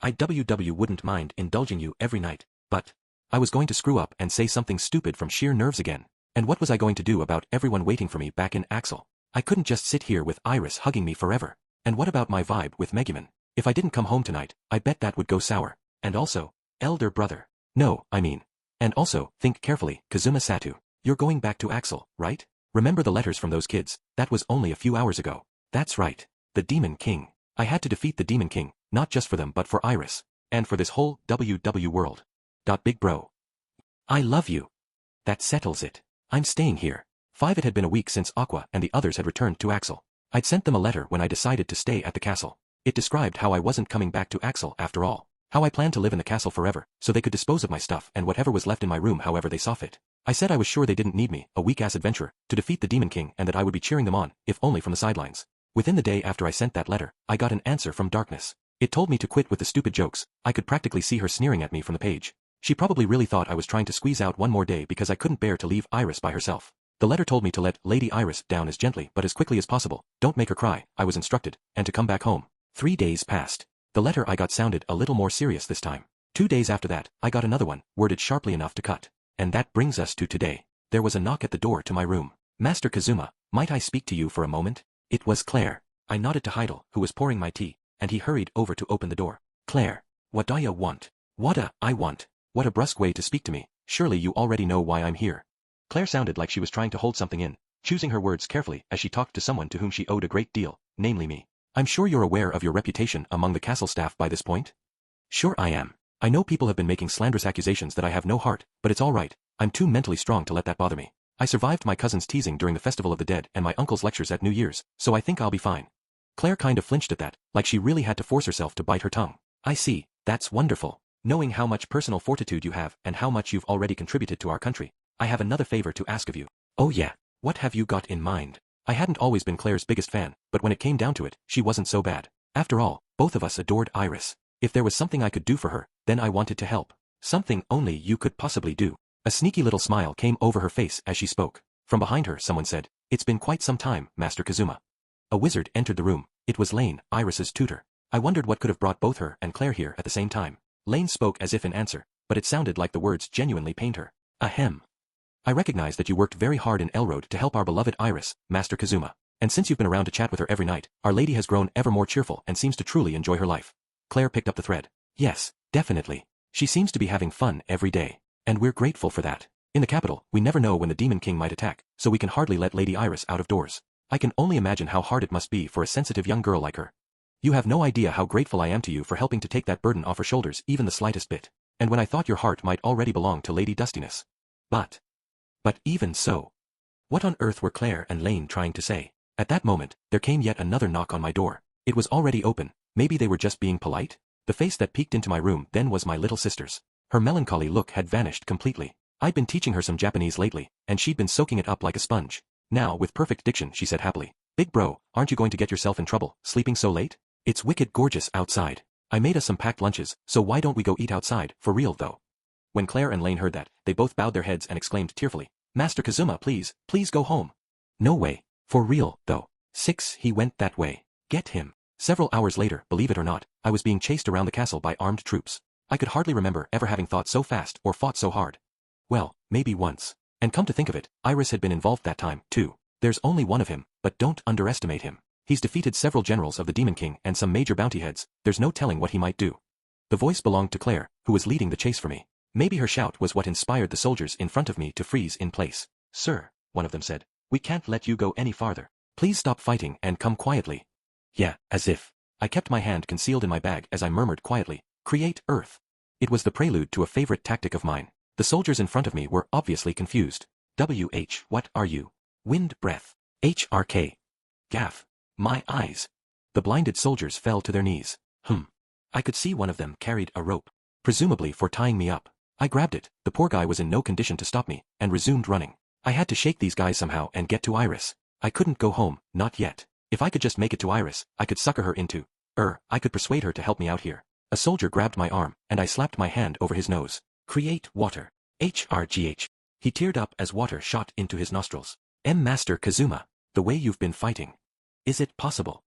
I wouldn't mind indulging you every night, but I was going to screw up and say something stupid from sheer nerves again. And what was I going to do about everyone waiting for me back in Axel? I couldn't just sit here with Iris hugging me forever. And what about my vibe with Megumin? If I didn't come home tonight, I bet that would go sour. And also, elder brother. No, I mean. And also, think carefully, Kazuma Satu. You're going back to Axel, right? Remember the letters from those kids? That was only a few hours ago. That's right. The Demon King. I had to defeat the Demon King, not just for them but for Iris. And for this whole WW world. Big bro. I love you. That settles it. I'm staying here. It had been a week since Aqua and the others had returned to Axel. I'd sent them a letter when I decided to stay at the castle. It described how I wasn't coming back to Axel after all. How I planned to live in the castle forever, so they could dispose of my stuff and whatever was left in my room however they saw fit. I said I was sure they didn't need me, a weak-ass adventurer, to defeat the Demon King and that I would be cheering them on, if only from the sidelines. Within the day after I sent that letter, I got an answer from Darkness. It told me to quit with the stupid jokes. I could practically see her sneering at me from the page. She probably really thought I was trying to squeeze out one more day because I couldn't bear to leave Iris by herself. The letter told me to let Lady Iris down as gently but as quickly as possible, don't make her cry, I was instructed, and to come back home. 3 days passed. The letter I got sounded a little more serious this time. 2 days after that, I got another one, worded sharply enough to cut. And that brings us to today. There was a knock at the door to my room. Master Kazuma, might I speak to you for a moment? It was Claire. I nodded to Heidel, who was pouring my tea, and he hurried over to open the door. Claire. What do you want? I want. What a brusque way to speak to me. Surely you already know why I'm here. Claire sounded like she was trying to hold something in, choosing her words carefully as she talked to someone to whom she owed a great deal, namely me. I'm sure you're aware of your reputation among the castle staff by this point? Sure I am. I know people have been making slanderous accusations that I have no heart, but it's all right. I'm too mentally strong to let that bother me. I survived my cousin's teasing during the Festival of the Dead and my uncle's lectures at New Year's, so I think I'll be fine. Claire kind of flinched at that, like she really had to force herself to bite her tongue. I see, that's wonderful. Knowing how much personal fortitude you have and how much you've already contributed to our country, I have another favor to ask of you. Oh yeah, what have you got in mind? I hadn't always been Claire's biggest fan, but when it came down to it, she wasn't so bad. After all, both of us adored Iris. If there was something I could do for her, then I wanted to help. Something only you could possibly do. A sneaky little smile came over her face as she spoke. From behind her someone said, It's been quite some time, Master Kazuma. A wizard entered the room. It was Lane, Iris's tutor. I wondered what could have brought both her and Claire here at the same time. Lane spoke as if in answer, but it sounded like the words genuinely pained her. Ahem. I recognize that you worked very hard in Elroad to help our beloved Iris, Master Kazuma. And since you've been around to chat with her every night, Our Lady has grown ever more cheerful and seems to truly enjoy her life. Claire picked up the thread. Yes, definitely. She seems to be having fun every day. And we're grateful for that. In the capital, we never know when the Demon King might attack, so we can hardly let Lady Iris out of doors. I can only imagine how hard it must be for a sensitive young girl like her. You have no idea how grateful I am to you for helping to take that burden off her shoulders even the slightest bit. And when I thought your heart might already belong to Lady Dustiness. But even so. What on earth were Claire and Lane trying to say? At that moment, there came yet another knock on my door. It was already open. Maybe they were just being polite? The face that peeked into my room then was my little sister's. Her melancholy look had vanished completely. I'd been teaching her some Japanese lately, and she'd been soaking it up like a sponge. Now, with perfect diction, she said happily, Big bro, aren't you going to get yourself in trouble, sleeping so late? It's wicked gorgeous outside. I made us some packed lunches, so why don't we go eat outside, for real though? When Claire and Lane heard that, they both bowed their heads and exclaimed tearfully, Master Kazuma, please go home. No way. For real, though. 6 He went that way. Get him. Several hours later, believe it or not, I was being chased around the castle by armed troops. I could hardly remember ever having thought so fast or fought so hard. Well, maybe once. And come to think of it, Iris had been involved that time, too. There's only one of him, but don't underestimate him. He's defeated several generals of the Demon King and some major bounty heads. There's no telling what he might do. The voice belonged to Claire, who was leading the chase for me. Maybe her shout was what inspired the soldiers in front of me to freeze in place. Sir, one of them said, we can't let you go any farther. Please stop fighting and come quietly. Yeah, as if. I kept my hand concealed in my bag as I murmured quietly, Create Earth. It was the prelude to a favorite tactic of mine. The soldiers in front of me were obviously confused. What are you? Wind breath. HRK. Gaff. My eyes. The blinded soldiers fell to their knees. I could see one of them carried a rope. Presumably for tying me up. I grabbed it, the poor guy was in no condition to stop me, and resumed running. I had to shake these guys somehow and get to Iris. I couldn't go home, not yet. If I could just make it to Iris, I could sucker her into. I could persuade her to help me out here. A soldier grabbed my arm, and I slapped my hand over his nose. Create water. HRGH. He teared up as water shot into his nostrils. Master Kazuma, the way you've been fighting. Is it possible?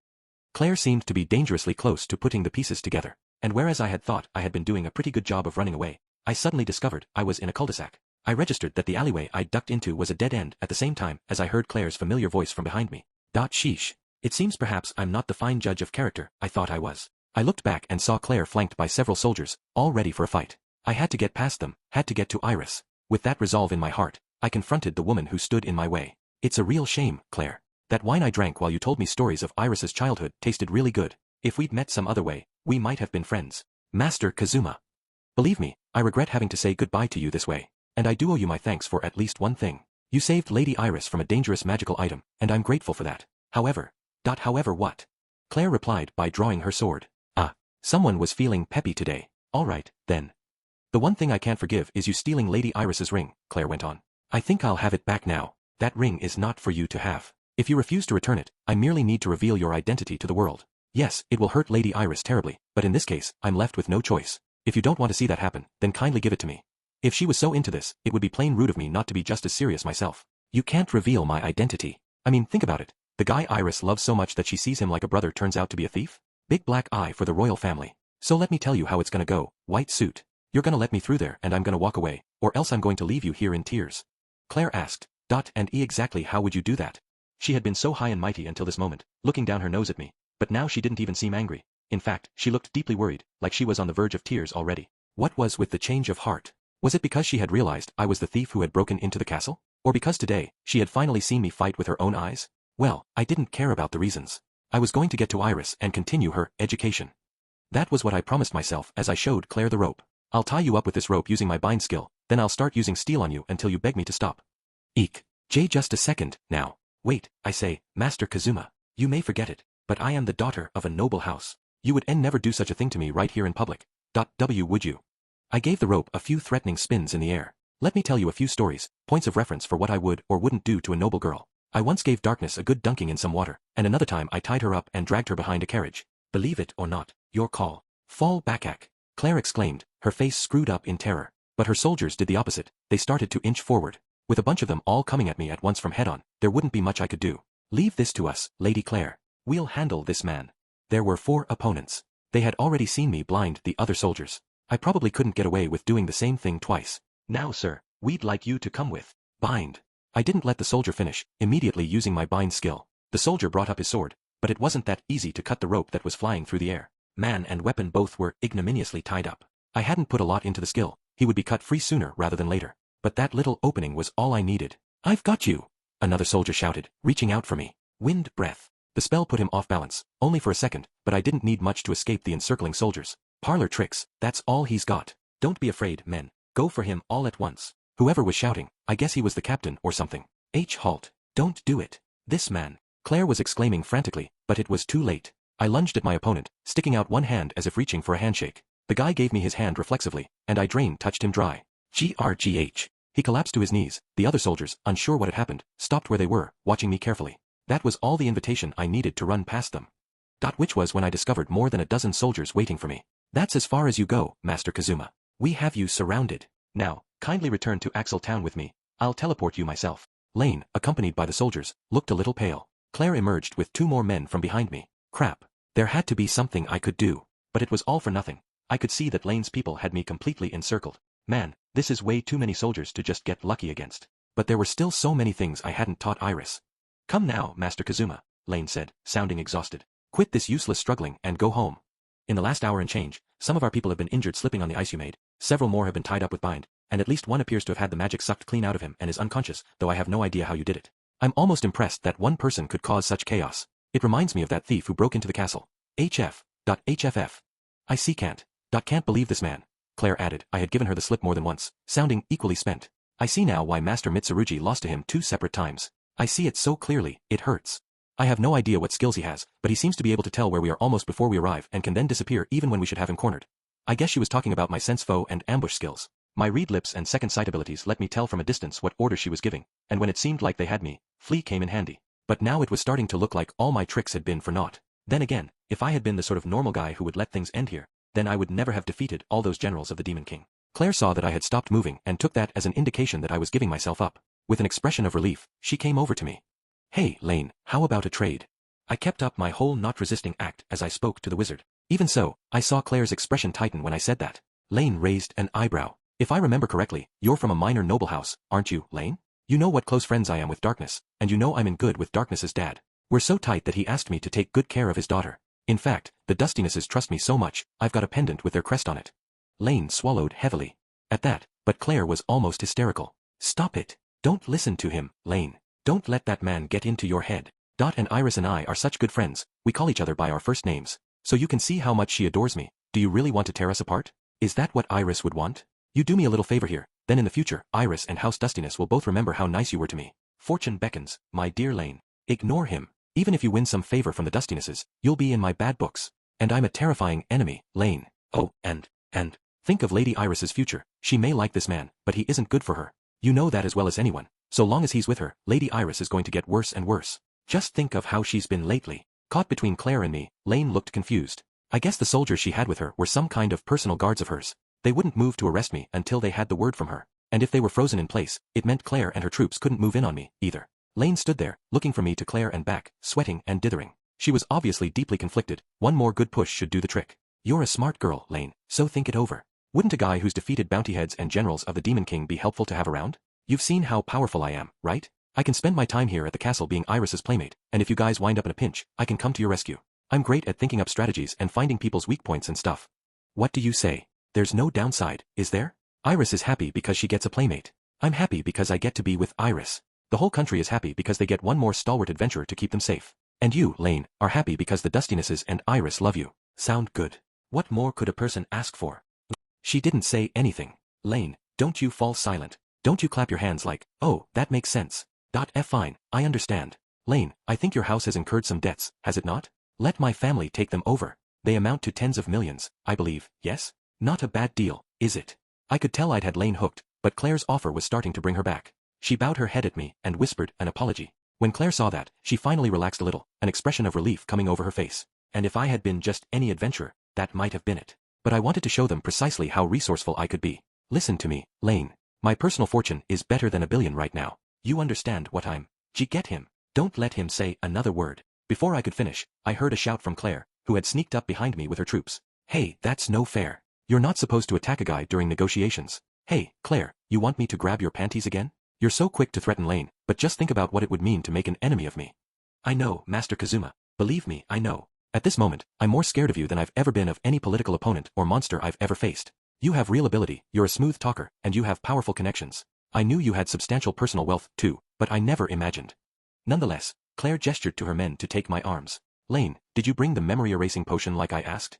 Claire seemed to be dangerously close to putting the pieces together, and whereas I had thought I had been doing a pretty good job of running away, I suddenly discovered I was in a cul-de-sac. I registered that the alleyway I ducked into was a dead end at the same time as I heard Claire's familiar voice from behind me. Sheesh. It seems perhaps I'm not the fine judge of character I thought I was. I looked back and saw Claire flanked by several soldiers, all ready for a fight. I had to get past them, had to get to Iris. With that resolve in my heart, I confronted the woman who stood in my way. It's a real shame, Claire. That wine I drank while you told me stories of Iris's childhood tasted really good. If we'd met some other way, we might have been friends. Master Kazuma. Believe me, I regret having to say goodbye to you this way. And I do owe you my thanks for at least one thing. You saved Lady Iris from a dangerous magical item, and I'm grateful for that. However what? Claire replied by drawing her sword. Someone was feeling peppy today. All right, then. The one thing I can't forgive is you stealing Lady Iris's ring, Claire went on. I think I'll have it back now. That ring is not for you to have. If you refuse to return it, I merely need to reveal your identity to the world. Yes, it will hurt Lady Iris terribly, but in this case, I'm left with no choice. If you don't want to see that happen, then kindly give it to me. If she was so into this, it would be plain rude of me not to be just as serious myself. You can't reveal my identity. I mean, think about it. The guy Iris loves so much that she sees him like a brother turns out to be a thief? Big black eye for the royal family. So let me tell you how it's gonna go, white suit. You're gonna let me through there and I'm gonna walk away, or else I'm going to leave you here in tears. Claire asked. And exactly how would you do that? She had been so high and mighty until this moment, looking down her nose at me, but now she didn't even seem angry. In fact, she looked deeply worried, like she was on the verge of tears already. What was with the change of heart? Was it because she had realized I was the thief who had broken into the castle? Or because today, she had finally seen me fight with her own eyes? Well, I didn't care about the reasons. I was going to get to Iris and continue her education. That was what I promised myself as I showed Claire the rope. I'll tie you up with this rope using my bind skill, then I'll start using steel on you until you beg me to stop. Eek. Just a second, now. Wait, I say, Master Kazuma. You may forget it, but I am the daughter of a noble house. You would never do such a thing to me right here in public. Would you? I gave the rope a few threatening spins in the air. Let me tell you a few stories, points of reference for what I would or wouldn't do to a noble girl. I once gave Darkness a good dunking in some water, and another time I tied her up and dragged her behind a carriage. Believe it or not, your call. Fall back, Claire exclaimed, her face screwed up in terror. But her soldiers did the opposite, they started to inch forward. With a bunch of them all coming at me at once from head-on, there wouldn't be much I could do. Leave this to us, Lady Claire. We'll handle this man. There were 4 opponents. They had already seen me blind the other soldiers. I probably couldn't get away with doing the same thing twice. Now, sir, we'd like you to come with. Bind. I didn't let the soldier finish, immediately using my bind skill. The soldier brought up his sword, but it wasn't that easy to cut the rope that was flying through the air. Man and weapon both were ignominiously tied up. I hadn't put a lot into the skill, he would be cut free sooner rather than later. But that little opening was all I needed. I've got you! Another soldier shouted, reaching out for me. Wind breath. The spell put him off balance, only for a second, but I didn't need much to escape the encircling soldiers. Parlor tricks, that's all he's got. Don't be afraid, men. Go for him all at once. Whoever was shouting, I guess he was the captain or something. Halt. Don't do it. This man. Claire was exclaiming frantically, but it was too late. I lunged at my opponent, sticking out one hand as if reaching for a handshake. The guy gave me his hand reflexively, and I touched him dry. GRGH. He collapsed to his knees. The other soldiers, unsure what had happened, stopped where they were, watching me carefully. That was all the invitation I needed to run past them. Which was when I discovered more than a dozen soldiers waiting for me. That's as far as you go, Master Kazuma. We have you surrounded. Now, kindly return to Axel Town with me. I'll teleport you myself. Lane, accompanied by the soldiers, looked a little pale. Claire emerged with 2 more men from behind me. Crap. There had to be something I could do. But it was all for nothing. I could see that Lane's people had me completely encircled. Man, this is way too many soldiers to just get lucky against. But there were still so many things I hadn't taught Iris. Come now, Master Kazuma, Lane said, sounding exhausted. Quit this useless struggling and go home. In the last hour and change, some of our people have been injured slipping on the ice you made, several more have been tied up with bind, and at least one appears to have had the magic sucked clean out of him and is unconscious, though I have no idea how you did it. I'm almost impressed that one person could cause such chaos. It reminds me of that thief who broke into the castle. HF. I see can't. Can't believe this man. Claire added. I had given her the slip more than once, sounding equally spent. I see now why Master Mitsurugi lost to him 2 separate times. I see it so clearly, it hurts. I have no idea what skills he has, but he seems to be able to tell where we are almost before we arrive and can then disappear even when we should have him cornered. I guess she was talking about my sense foe and ambush skills. My read lips and second sight abilities let me tell from a distance what orders she was giving, and when it seemed like they had me, flee came in handy. But now it was starting to look like all my tricks had been for naught. Then again, if I had been the sort of normal guy who would let things end here, then I would never have defeated all those generals of the Demon King. Claire saw that I had stopped moving and took that as an indication that I was giving myself up. With an expression of relief, she came over to me. Hey, Lane, how about a trade? I kept up my whole not resisting act as I spoke to the wizard. Even so, I saw Claire's expression tighten when I said that. Lane raised an eyebrow. If I remember correctly, you're from a minor noble house, aren't you, Lane? You know what close friends I am with Darkness, and you know I'm in good with Darkness's dad. We're so tight that he asked me to take good care of his daughter. In fact, the Dustinesses trust me so much, I've got a pendant with their crest on it. Lane swallowed heavily. At that, but Claire was almost hysterical. Stop it. Don't listen to him, Lane. Don't let that man get into your head. Dot and Iris and I are such good friends, we call each other by our first names. So you can see how much she adores me. Do you really want to tear us apart? Is that what Iris would want? You do me a little favor here, then in the future, Iris and House Dustiness will both remember how nice you were to me. Fortune beckons, my dear Lane. Ignore him. Even if you win some favor from the Dustinesses, you'll be in my bad books. And I'm a terrifying enemy, Lane. Oh, and, think of Lady Iris's future. She may like this man, but he isn't good for her. You know that as well as anyone. So long as he's with her, Lady Iris is going to get worse and worse. Just think of how she's been lately. Caught between Claire and me, Lane looked confused. I guess the soldiers she had with her were some kind of personal guards of hers. They wouldn't move to arrest me until they had the word from her. And if they were frozen in place, it meant Claire and her troops couldn't move in on me, either. Lane stood there, looking from me to Claire and back, sweating and dithering. She was obviously deeply conflicted. One more good push should do the trick. You're a smart girl, Lane, so think it over. Wouldn't a guy who's defeated bounty heads and generals of the Demon King be helpful to have around? You've seen how powerful I am, right? I can spend my time here at the castle being Iris's playmate, and if you guys wind up in a pinch, I can come to your rescue. I'm great at thinking up strategies and finding people's weak points and stuff. What do you say? There's no downside, is there? Iris is happy because she gets a playmate. I'm happy because I get to be with Iris. The whole country is happy because they get one more stalwart adventurer to keep them safe. And you, Lane, are happy because the Dustinesses and Iris love you. Sound good? What more could a person ask for? She didn't say anything. Lane, don't you fall silent. Don't you clap your hands like, oh, that makes sense. Fine, I understand. Lane, I think your house has incurred some debts, has it not? Let my family take them over. They amount to tens of millions, I believe, yes? Not a bad deal, is it? I could tell I'd had Lane hooked, but Claire's offer was starting to bring her back. She bowed her head at me and whispered an apology. When Claire saw that, she finally relaxed a little, an expression of relief coming over her face. And if I had been just any adventurer, that might have been it. But I wanted to show them precisely how resourceful I could be. Listen to me, Lane. My personal fortune is better than $1 billion right now. You understand what I'm... Get him. Don't let him say another word. Before I could finish, I heard a shout from Claire, who had sneaked up behind me with her troops. Hey, that's no fair. You're not supposed to attack a guy during negotiations. Hey, Claire, you want me to grab your panties again? You're so quick to threaten Lane, but just think about what it would mean to make an enemy of me. I know, Master Kazuma. Believe me, I know. At this moment, I'm more scared of you than I've ever been of any political opponent or monster I've ever faced. You have real ability, you're a smooth talker, and you have powerful connections. I knew you had substantial personal wealth, too, but I never imagined. Nonetheless, Claire gestured to her men to take my arms. Lane, did you bring the memory erasing potion like I asked?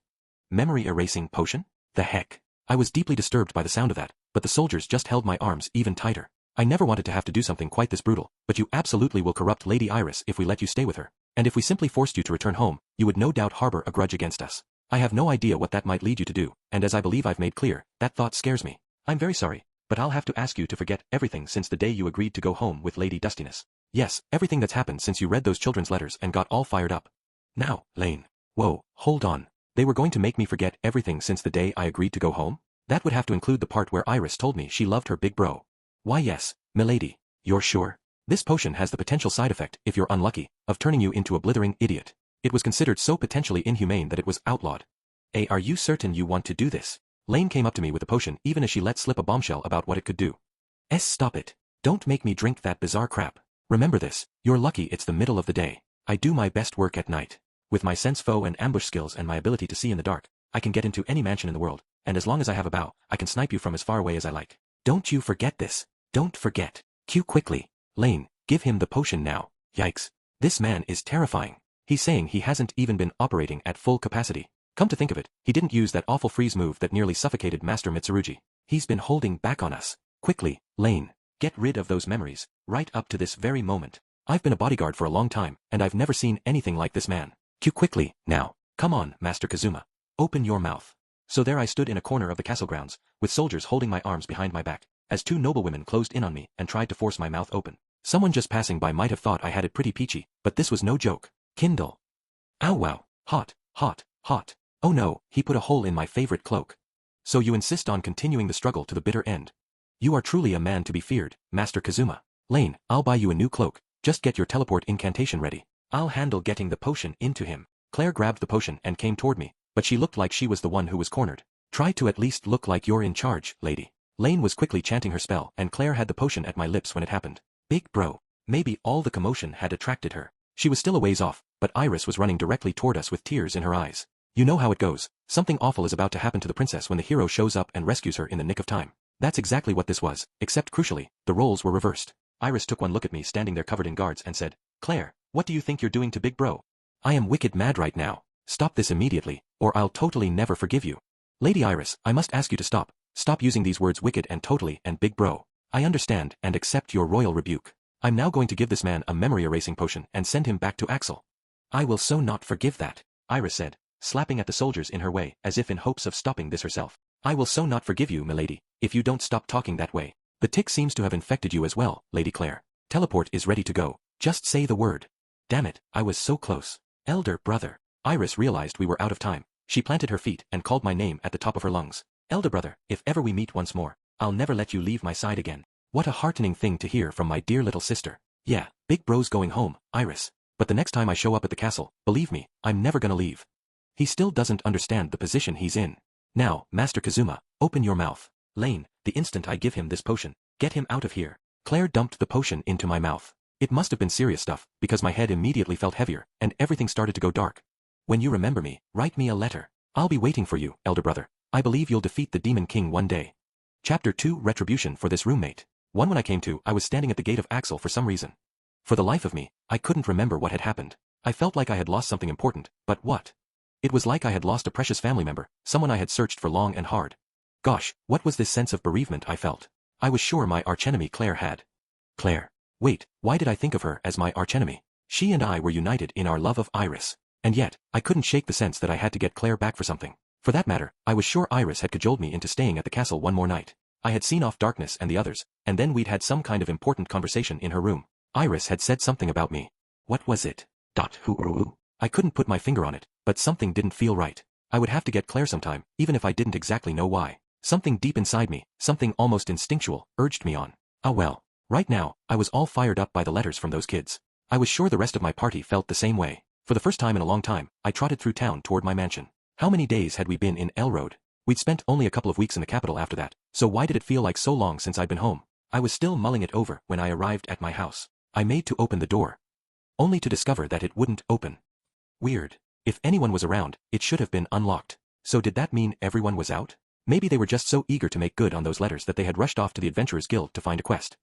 Memory erasing potion? The heck? I was deeply disturbed by the sound of that, but the soldiers just held my arms even tighter. I never wanted to have to do something quite this brutal, but you absolutely will corrupt Lady Iris if we let you stay with her. And if we simply forced you to return home, you would no doubt harbor a grudge against us. I have no idea what that might lead you to do, and as I believe I've made clear, that thought scares me. I'm very sorry, but I'll have to ask you to forget everything since the day you agreed to go home with Lady Dustiness. Yes, everything that's happened since you read those children's letters and got all fired up. Now, Lane. Whoa, hold on. They were going to make me forget everything since the day I agreed to go home? That would have to include the part where Iris told me she loved her big bro. Why yes, milady. You're sure? This potion has the potential side effect, if you're unlucky, of turning you into a blithering idiot. It was considered so potentially inhumane that it was outlawed. Are you certain you want to do this? Lane came up to me with the potion even as she let slip a bombshell about what it could do. Stop it. Don't make me drink that bizarre crap. Remember this, you're lucky it's the middle of the day. I do my best work at night. With my sense foe and ambush skills and my ability to see in the dark, I can get into any mansion in the world, and as long as I have a bow, I can snipe you from as far away as I like. Don't you forget this. Don't forget. Cue quickly. Lane, give him the potion now. Yikes. This man is terrifying. He's saying he hasn't even been operating at full capacity. Come to think of it, he didn't use that awful freeze move that nearly suffocated Master Mitsurugi. He's been holding back on us. Quickly, Lane. Get rid of those memories, right up to this very moment. I've been a bodyguard for a long time, and I've never seen anything like this man. Cue quickly, now. Come on, Master Kazuma. Open your mouth. So there I stood in a corner of the castle grounds, with soldiers holding my arms behind my back, as two noblewomen closed in on me and tried to force my mouth open. Someone just passing by might have thought I had it pretty peachy, but this was no joke. Kindle. Ow wow, hot, hot, hot. Oh no, he put a hole in my favorite cloak. So you insist on continuing the struggle to the bitter end. You are truly a man to be feared, Master Kazuma. Lane, I'll buy you a new cloak, just get your teleport incantation ready. I'll handle getting the potion into him. Claire grabbed the potion and came toward me, but she looked like she was the one who was cornered. Try to at least look like you're in charge, lady. Lane was quickly chanting her spell and Claire had the potion at my lips when it happened. Big bro. Maybe all the commotion had attracted her. She was still a ways off, but Iris was running directly toward us with tears in her eyes. You know how it goes. Something awful is about to happen to the princess when the hero shows up and rescues her in the nick of time. That's exactly what this was, except crucially, the roles were reversed. Iris took one look at me standing there covered in guards and said, Claire, what do you think you're doing to Big Bro? I am wicked mad right now. Stop this immediately, or I'll totally never forgive you. Lady Iris, I must ask you to stop. Stop using these words wicked and totally and Big Bro. I understand and accept your royal rebuke. I'm now going to give this man a memory erasing potion and send him back to Axel. I will so not forgive that, Iris said, slapping at the soldiers in her way as if in hopes of stopping this herself. I will so not forgive you, milady, if you don't stop talking that way. The tick seems to have infected you as well, Lady Claire. Teleport is ready to go. Just say the word. Damn it, I was so close. Elder brother. Iris realized we were out of time. She planted her feet and called my name at the top of her lungs. Elder brother, if ever we meet once more, I'll never let you leave my side again. What a heartening thing to hear from my dear little sister. Yeah, Big Bro's going home, Iris. But the next time I show up at the castle, believe me, I'm never gonna leave. He still doesn't understand the position he's in. Now, Master Kazuma, open your mouth. Lane, the instant I give him this potion, get him out of here. Claire dumped the potion into my mouth. It must have been serious stuff, because my head immediately felt heavier, and everything started to go dark. When you remember me, write me a letter. I'll be waiting for you, elder brother. I believe you'll defeat the Demon King one day. Chapter 2 Retribution for this roommate. When I came to, I was standing at the gate of Axel for some reason. For the life of me, I couldn't remember what had happened. I felt like I had lost something important, but what? It was like I had lost a precious family member, someone I had searched for long and hard. Gosh, what was this sense of bereavement I felt? I was sure my archenemy Claire had. Claire. Wait, why did I think of her as my archenemy? She and I were united in our love of Iris. And yet, I couldn't shake the sense that I had to get Claire back for something. For that matter, I was sure Iris had cajoled me into staying at the castle one more night. I had seen off Darkness and the others, and then we'd had some kind of important conversation in her room. Iris had said something about me. What was it? I couldn't put my finger on it, but something didn't feel right. I would have to get Claire sometime, even if I didn't exactly know why. Something deep inside me, something almost instinctual, urged me on. Ah well. Right now, I was all fired up by the letters from those kids. I was sure the rest of my party felt the same way. For the first time in a long time, I trotted through town toward my mansion. How many days had we been in Elroad? We'd spent only a couple of weeks in the capital after that, so why did it feel like so long since I'd been home? I was still mulling it over when I arrived at my house. I made to open the door, only to discover that it wouldn't open. Weird. If anyone was around, it should have been unlocked. So did that mean everyone was out? Maybe they were just so eager to make good on those letters that they had rushed off to the Adventurers Guild to find a quest.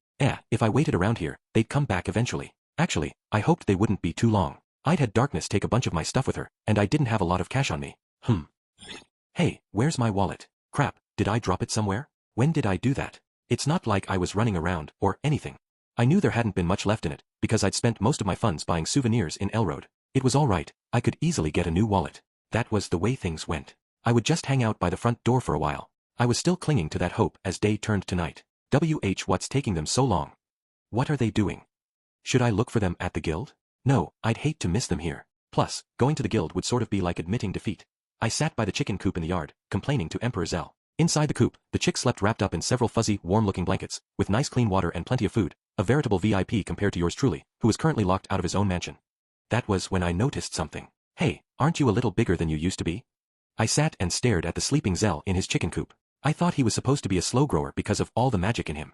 If I waited around here, they'd come back eventually. Actually, I hoped they wouldn't be too long. I'd had Darkness take a bunch of my stuff with her, and I didn't have a lot of cash on me. Hey, where's my wallet? Crap, did I drop it somewhere? When did I do that? It's not like I was running around, or anything. I knew there hadn't been much left in it, because I'd spent most of my funds buying souvenirs in Elroad. It was alright, I could easily get a new wallet. That was the way things went. I would just hang out by the front door for a while. I was still clinging to that hope as day turned to night. What's taking them so long? What are they doing? Should I look for them at the guild? No, I'd hate to miss them here. Plus, going to the guild would sort of be like admitting defeat. I sat by the chicken coop in the yard, complaining to Emperor Zell. Inside the coop, the chick slept wrapped up in several fuzzy, warm-looking blankets, with nice clean water and plenty of food, a veritable VIP compared to yours truly, who was currently locked out of his own mansion. That was when I noticed something. Hey, aren't you a little bigger than you used to be? I sat and stared at the sleeping Zell in his chicken coop. I thought he was supposed to be a slow grower because of all the magic in him.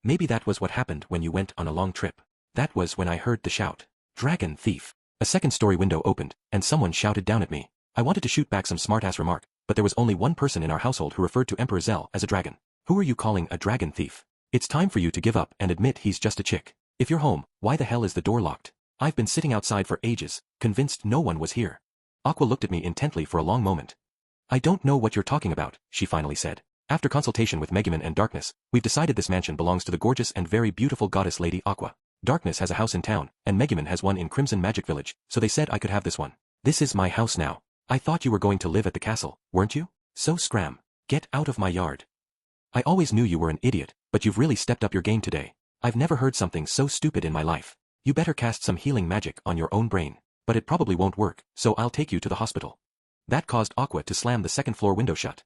Maybe that was what happened when you went on a long trip. That was when I heard the shout. Dragon thief. A second-story window opened, and someone shouted down at me. I wanted to shoot back some smart-ass remark, but there was only one person in our household who referred to Emperor Zell as a dragon. Who are you calling a dragon thief? It's time for you to give up and admit he's just a chick. If you're home, why the hell is the door locked? I've been sitting outside for ages, convinced no one was here. Aqua looked at me intently for a long moment. I don't know what you're talking about, she finally said. After consultation with Megumin and Darkness, we've decided this mansion belongs to the gorgeous and very beautiful goddess Lady Aqua. Darkness has a house in town, and Megumin has one in Crimson Magic Village, so they said I could have this one. This is my house now. I thought you were going to live at the castle, weren't you? So scram. Get out of my yard. I always knew you were an idiot, but you've really stepped up your game today. I've never heard something so stupid in my life. You better cast some healing magic on your own brain. But it probably won't work, so I'll take you to the hospital. That caused Aqua to slam the second-floor window shut.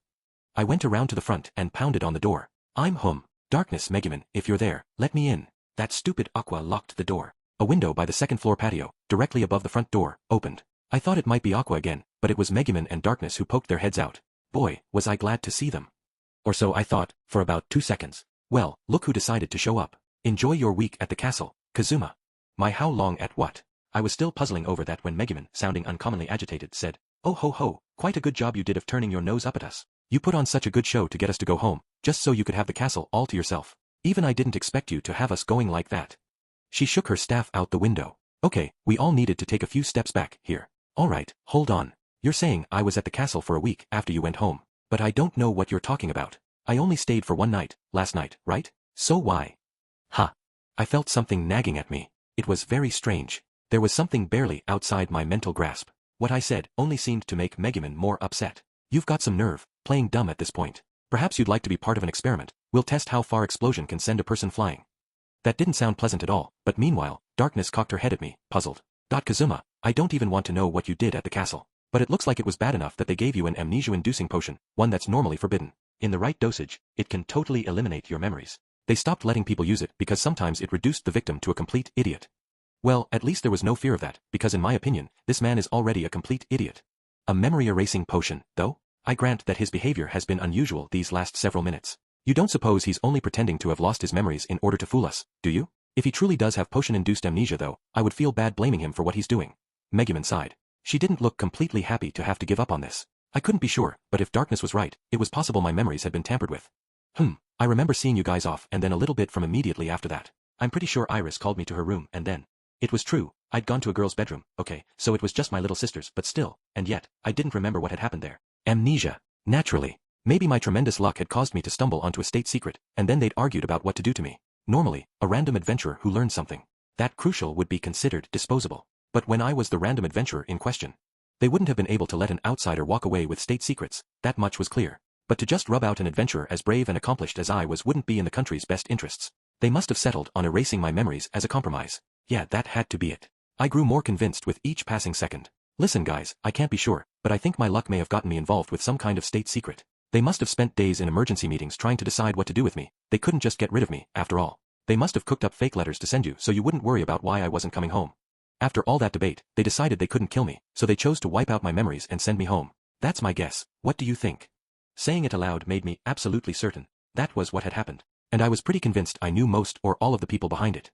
I went around to the front and pounded on the door. I'm home. Darkness, Megumin, if you're there, let me in. That stupid Aqua locked the door. A window by the second-floor patio, directly above the front door, opened. I thought it might be Aqua again, but it was Megumin and Darkness who poked their heads out. Boy, was I glad to see them. Or so I thought, for about 2 seconds. Well, look who decided to show up. Enjoy your week at the castle, Kazuma. My how long at what? I was still puzzling over that when Megumin, sounding uncommonly agitated, said, Oh ho ho, quite a good job you did of turning your nose up at us. You put on such a good show to get us to go home, just so you could have the castle all to yourself. Even I didn't expect you to have us going like that. She shook her staff out the window. Okay, we all needed to take a few steps back here. Alright, hold on. You're saying I was at the castle for a week after you went home. But I don't know what you're talking about. I only stayed for one night, last night, right? So why? Ha. I felt something nagging at me. It was very strange. There was something barely outside my mental grasp. What I said only seemed to make Megumin more upset. You've got some nerve, playing dumb at this point. Perhaps you'd like to be part of an experiment. We'll test how far explosion can send a person flying. That didn't sound pleasant at all, but meanwhile, Darkness cocked her head at me, puzzled. Kazuma, I don't even want to know what you did at the castle. But it looks like it was bad enough that they gave you an amnesia-inducing potion, one that's normally forbidden. In the right dosage, it can totally eliminate your memories. They stopped letting people use it because sometimes it reduced the victim to a complete idiot. Well, at least there was no fear of that, because in my opinion, this man is already a complete idiot. A memory-erasing potion, though? I grant that his behavior has been unusual these last several minutes. You don't suppose he's only pretending to have lost his memories in order to fool us, do you? If he truly does have potion-induced amnesia though, I would feel bad blaming him for what he's doing. Megumin sighed. She didn't look completely happy to have to give up on this. I couldn't be sure, but if Darkness was right, it was possible my memories had been tampered with. I remember seeing you guys off and then a little bit from immediately after that. I'm pretty sure Iris called me to her room and then. It was true, I'd gone to a girl's bedroom, okay, so it was just my little sister's, but still, and yet, I didn't remember what had happened there. Amnesia. Naturally. Maybe my tremendous luck had caused me to stumble onto a state secret, and then they'd argued about what to do to me. Normally, a random adventurer who learned something that crucial would be considered disposable. But when I was the random adventurer in question, they wouldn't have been able to let an outsider walk away with state secrets, that much was clear. But to just rub out an adventurer as brave and accomplished as I was wouldn't be in the country's best interests. They must have settled on erasing my memories as a compromise. Yeah, that had to be it. I grew more convinced with each passing second. Listen guys, I can't be sure, but I think my luck may have gotten me involved with some kind of state secret. They must have spent days in emergency meetings trying to decide what to do with me. They couldn't just get rid of me, after all. They must have cooked up fake letters to send you so you wouldn't worry about why I wasn't coming home. After all that debate, they decided they couldn't kill me, so they chose to wipe out my memories and send me home. That's my guess. What do you think? Saying it aloud made me absolutely certain. That was what had happened. And I was pretty convinced I knew most or all of the people behind it.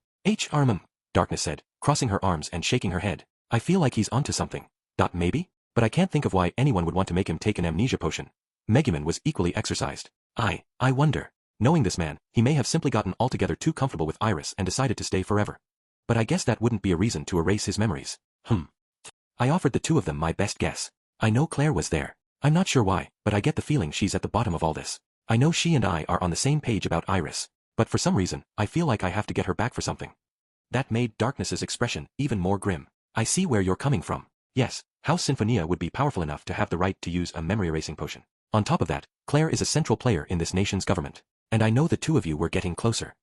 Darkness said, crossing her arms and shaking her head. I feel like he's onto something. Maybe? But I can't think of why anyone would want to make him take an amnesia potion. Megumin was equally exercised. I wonder. Knowing this man, he may have simply gotten altogether too comfortable with Iris and decided to stay forever. But I guess that wouldn't be a reason to erase his memories. I offered the two of them my best guess. I know Claire was there. I'm not sure why, but I get the feeling she's at the bottom of all this. I know she and I are on the same page about Iris. But for some reason, I feel like I have to get her back for something. That made Darkness's expression even more grim. I see where you're coming from. Yes, House Sinfonia would be powerful enough to have the right to use a memory-erasing potion. On top of that, Claire is a central player in this nation's government. And I know the two of you were getting closer.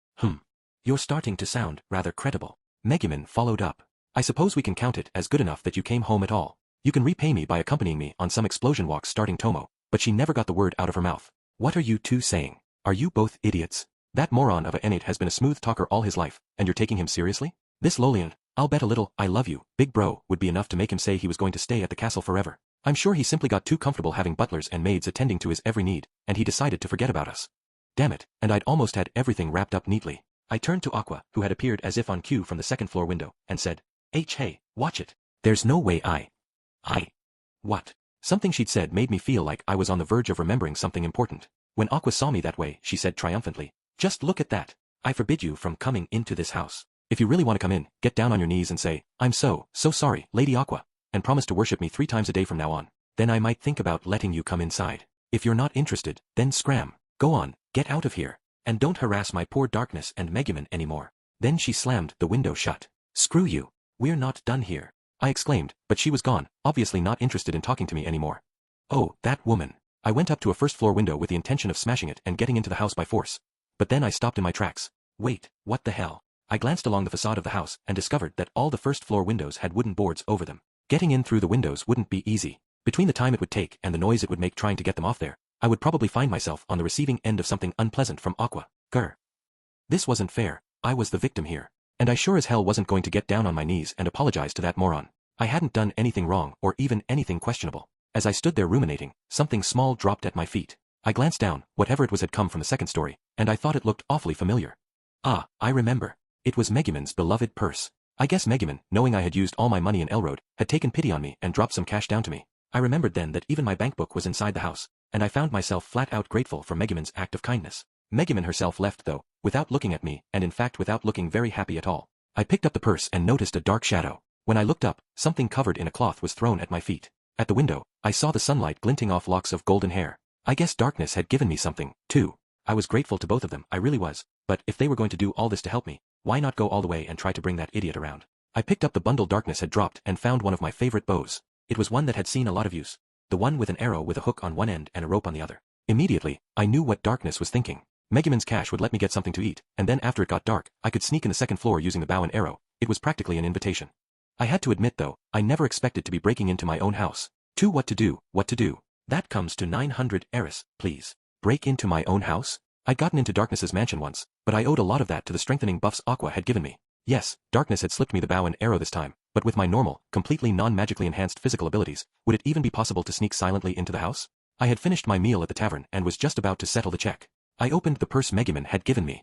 You're starting to sound rather credible. Megumin followed up. I suppose we can count it as good enough that you came home at all. You can repay me by accompanying me on some explosion walks starting Tomo, but she never got the word out of her mouth. What are you two saying? Are you both idiots? That moron of a N8 has been a smooth talker all his life, and you're taking him seriously? This Lolian, I'll bet a little, I love you, big bro, would be enough to make him say he was going to stay at the castle forever. I'm sure he simply got too comfortable having butlers and maids attending to his every need, and he decided to forget about us. Damn it, and I'd almost had everything wrapped up neatly. I turned to Aqua, who had appeared as if on cue from the second-floor window, and said, Hey, watch it. There's no way What? Something she'd said made me feel like I was on the verge of remembering something important. When Aqua saw me that way, she said triumphantly, Just look at that. I forbid you from coming into this house. If you really want to come in, get down on your knees and say, I'm so sorry, Lady Aqua. and promise to worship me 3 times a day from now on. Then I might think about letting you come inside. If you're not interested, then scram. Go on, get out of here. And don't harass my poor Darkness and Megumin anymore. Then she slammed the window shut. Screw you. We're not done here, I exclaimed, but she was gone, obviously not interested in talking to me anymore. Oh, that woman. I went up to a first-floor window with the intention of smashing it and getting into the house by force. But then I stopped in my tracks. Wait, what the hell? I glanced along the facade of the house and discovered that all the first-floor windows had wooden boards over them. Getting in through the windows wouldn't be easy. Between the time it would take and the noise it would make trying to get them off there, I would probably find myself on the receiving end of something unpleasant from Aqua. Grr. This wasn't fair. I was the victim here. And I sure as hell wasn't going to get down on my knees and apologize to that moron. I hadn't done anything wrong or even anything questionable. As I stood there ruminating, something small dropped at my feet. I glanced down, whatever it was had come from the second story, and I thought it looked awfully familiar. Ah, I remember. It was Megumin's beloved purse. I guess Megumin, knowing I had used all my money in Elroad, had taken pity on me and dropped some cash down to me. I remembered then that even my bank book was inside the house, and I found myself flat out grateful for Megumin's act of kindness. Megumin herself left though, without looking at me, and in fact without looking very happy at all. I picked up the purse and noticed a dark shadow. When I looked up, something covered in a cloth was thrown at my feet. At the window, I saw the sunlight glinting off locks of golden hair. I guess Darkness had given me something, too. I was grateful to both of them, I really was, but if they were going to do all this to help me, why not go all the way and try to bring that idiot around? I picked up the bundle Darkness had dropped and found one of my favorite bows. It was one that had seen a lot of use. The one with an arrow with a hook on one end and a rope on the other. Immediately, I knew what Darkness was thinking. Megumin's cash would let me get something to eat, and then after it got dark, I could sneak in the second floor using the bow and arrow. It was practically an invitation. I had to admit though, I never expected to be breaking into my own house. What to do. That comes to 900 Eris, please. Break into my own house? I'd gotten into Darkness's mansion once, but I owed a lot of that to the strengthening buffs Aqua had given me. Yes, Darkness had slipped me the bow and arrow this time, but with my normal, completely non-magically enhanced physical abilities, would it even be possible to sneak silently into the house? I had finished my meal at the tavern and was just about to settle the check. I opened the purse Megumin had given me.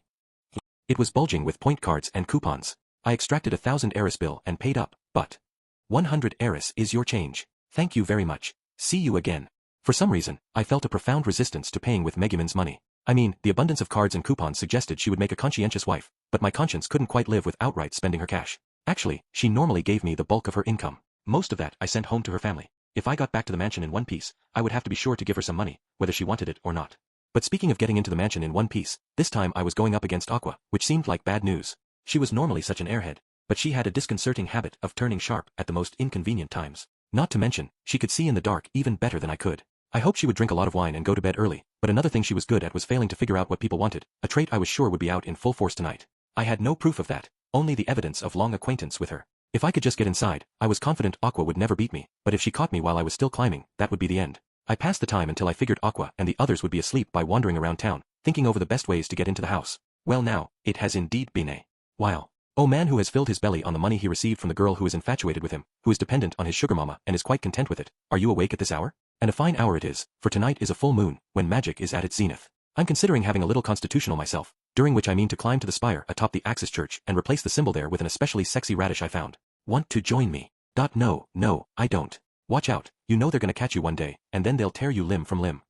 It was bulging with point cards and coupons. I extracted 1,000 Eris bill and paid up, but 100 Eris is your change. Thank you very much. See you again. For some reason, I felt a profound resistance to paying with Megumin's money. I mean, the abundance of cards and coupons suggested she would make a conscientious wife, but my conscience couldn't quite live with outright spending her cash. Actually, she normally gave me the bulk of her income. Most of that I sent home to her family. If I got back to the mansion in one piece, I would have to be sure to give her some money, whether she wanted it or not. But speaking of getting into the mansion in one piece, this time I was going up against Aqua, which seemed like bad news. She was normally such an airhead, but she had a disconcerting habit of turning sharp at the most inconvenient times. Not to mention, she could see in the dark even better than I could. I hoped she would drink a lot of wine and go to bed early, but another thing she was good at was failing to figure out what people wanted, a trait I was sure would be out in full force tonight. I had no proof of that, only the evidence of long acquaintance with her. If I could just get inside, I was confident Aqua would never beat me, but if she caught me while I was still climbing, that would be the end. I passed the time until I figured Aqua and the others would be asleep by wandering around town, thinking over the best ways to get into the house. Well now, it has indeed been a while. Oh, man who has filled his belly on the money he received from the girl who is infatuated with him, who is dependent on his sugar mama and is quite content with it. Are you awake at this hour? And a fine hour it is, for tonight is a full moon, when magic is at its zenith. I'm considering having a little constitutional myself, during which I mean to climb to the spire atop the Axis Church and replace the symbol there with an especially sexy radish I found. Want to join me? No, I don't. Watch out, you know they're gonna catch you one day, and then they'll tear you limb from limb.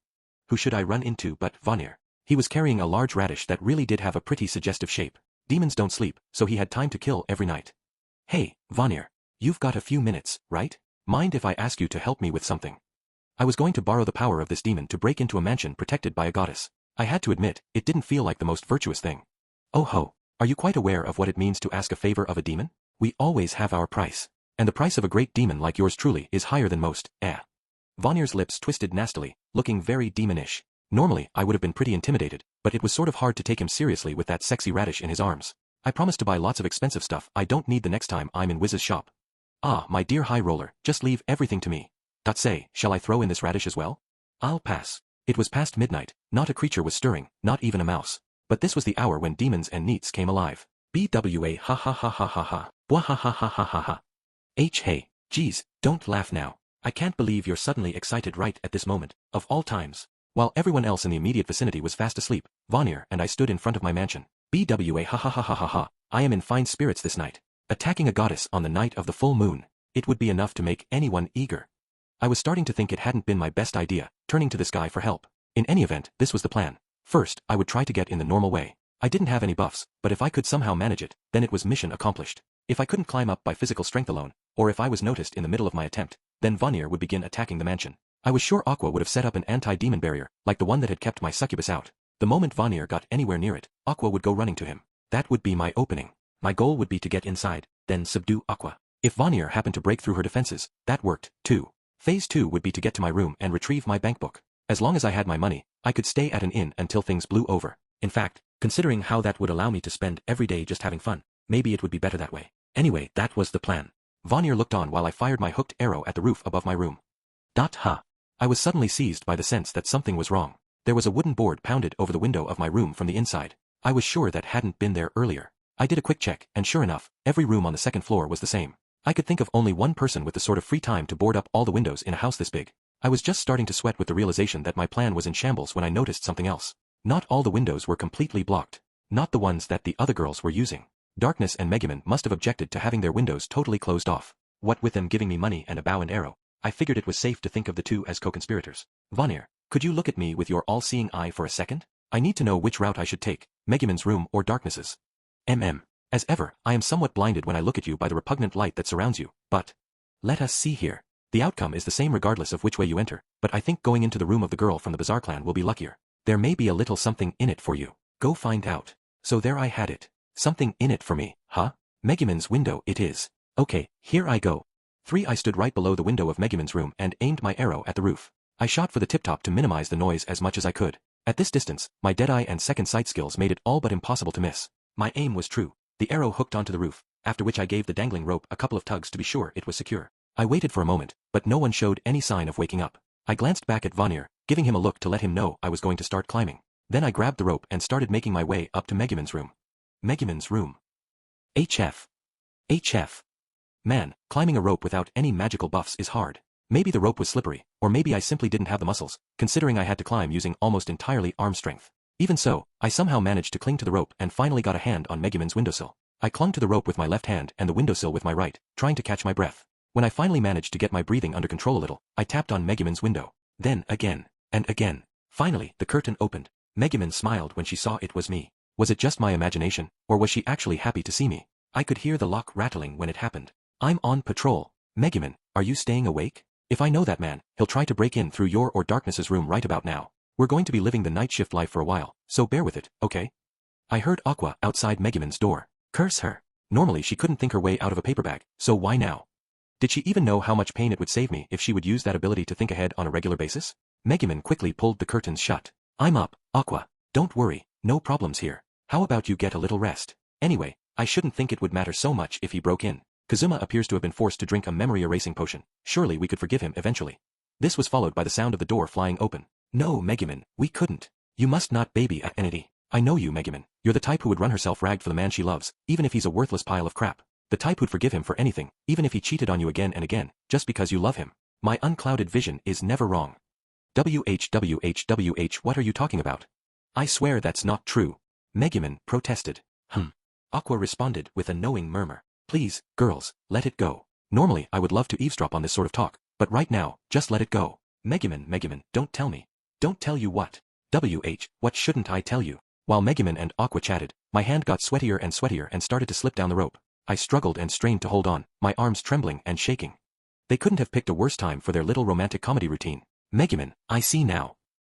Who should I run into but Vanir? He was carrying a large radish that really did have a pretty suggestive shape. Demons don't sleep, so he had time to kill every night. Hey, Vanir. You've got a few minutes, right? Mind if I ask you to help me with something? I was going to borrow the power of this demon to break into a mansion protected by a goddess. I had to admit, it didn't feel like the most virtuous thing. Oh ho, are you quite aware of what it means to ask a favor of a demon? We always have our price. And the price of a great demon like yours truly is higher than most, Vanir's lips twisted nastily, looking very demonish. Normally, I would have been pretty intimidated, but it was sort of hard to take him seriously with that sexy radish in his arms. I promised to buy lots of expensive stuff I don't need the next time I'm in Wiz's shop. Ah, my dear high roller, just leave everything to me. Say, shall I throw in this radish as well? I'll pass. It was past midnight, not a creature was stirring, not even a mouse. But this was the hour when demons and neats came alive. BWA ha ha ha ha ha ha, bwah ha ha ha ha ha ha. Hey, geez, don't laugh now. I can't believe you're suddenly excited right at this moment, of all times. While everyone else in the immediate vicinity was fast asleep, Vanir and I stood in front of my mansion. BWA ha ha ha ha ha ha, I am in fine spirits this night. Attacking a goddess on the night of the full moon. It would be enough to make anyone eager. I was starting to think it hadn't been my best idea, turning to this guy for help. In any event, this was the plan. First, I would try to get in the normal way. I didn't have any buffs, but if I could somehow manage it, then it was mission accomplished. If I couldn't climb up by physical strength alone, or if I was noticed in the middle of my attempt, then Vanir would begin attacking the mansion. I was sure Aqua would have set up an anti-demon barrier, like the one that had kept my succubus out. The moment Vanir got anywhere near it, Aqua would go running to him. That would be my opening. My goal would be to get inside, then subdue Aqua. If Vanir happened to break through her defenses, that worked, too. Phase 2 would be to get to my room and retrieve my bankbook. As long as I had my money, I could stay at an inn until things blew over. In fact, considering how that would allow me to spend every day just having fun, maybe it would be better that way. Anyway, that was the plan. Vanir looked on while I fired my hooked arrow at the roof above my room. I was suddenly seized by the sense that something was wrong. There was a wooden board pounded over the window of my room from the inside. I was sure that hadn't been there earlier. I did a quick check, and sure enough, every room on the second floor was the same. I could think of only one person with the sort of free time to board up all the windows in a house this big. I was just starting to sweat with the realization that my plan was in shambles when I noticed something else. Not all the windows were completely blocked. Not the ones that the other girls were using. Darkness and Megumin must have objected to having their windows totally closed off. What with them giving me money and a bow and arrow, I figured it was safe to think of the two as co-conspirators. Vanir, could you look at me with your all-seeing eye for a second? I need to know which route I should take, Megumin's room or Darkness's. As ever, I am somewhat blinded when I look at you by the repugnant light that surrounds you, but let us see here. The outcome is the same regardless of which way you enter, but I think going into the room of the girl from the Bazaar clan will be luckier. There may be a little something in it for you. Go find out. So there I had it. Something in it for me, huh? Megumin's window it is. Okay, here I go. 3. I stood right below the window of Megumin's room and aimed my arrow at the roof. I shot for the tip-top to minimize the noise as much as I could. At this distance, my dead-eye and second sight skills made it all but impossible to miss. My aim was true. The arrow hooked onto the roof, after which I gave the dangling rope a couple of tugs to be sure it was secure. I waited for a moment, but no one showed any sign of waking up. I glanced back at Vanir, giving him a look to let him know I was going to start climbing. Then I grabbed the rope and started making my way up to Megumin's room. Megumin's room. HF. Man, climbing a rope without any magical buffs is hard. Maybe the rope was slippery, or maybe I simply didn't have the muscles, considering I had to climb using almost entirely arm strength. Even so, I somehow managed to cling to the rope and finally got a hand on Megumin's windowsill. I clung to the rope with my left hand and the windowsill with my right, trying to catch my breath. When I finally managed to get my breathing under control a little, I tapped on Megumin's window. Then again, and again. Finally, the curtain opened. Megumin smiled when she saw it was me. Was it just my imagination, or was she actually happy to see me? I could hear the lock rattling when it happened. I'm on patrol. Megumin, are you staying awake? If I know that man, he'll try to break in through your or Darkness's room right about now. We're going to be living the night shift life for a while, so bear with it, okay? I heard Aqua outside Megumin's door. Curse her. Normally she couldn't think her way out of a paper bag, so why now? Did she even know how much pain it would save me if she would use that ability to think ahead on a regular basis? Megumin quickly pulled the curtains shut. I'm up, Aqua. Don't worry, no problems here. How about you get a little rest? Anyway, I shouldn't think it would matter so much if he broke in. Kazuma appears to have been forced to drink a memory-erasing potion. Surely we could forgive him eventually. This was followed by the sound of the door flying open. No, Megumin, we couldn't. You must not baby a entity. I know you, Megumin. You're the type who would run herself ragged for the man she loves, even if he's a worthless pile of crap. The type who'd forgive him for anything, even if he cheated on you again and again, just because you love him. My unclouded vision is never wrong. WH, what are you talking about? I swear that's not true. Megumin protested. Aqua responded with a knowing murmur. Please, girls, let it go. Normally I would love to eavesdrop on this sort of talk, but right now, just let it go. Megumin, don't tell me. Don't tell you what? WH, what shouldn't I tell you? While Megumin and Aqua chatted, my hand got sweatier and started to slip down the rope. I struggled and strained to hold on, my arms trembling and shaking. They couldn't have picked a worse time for their little romantic comedy routine. Megumin, I see now.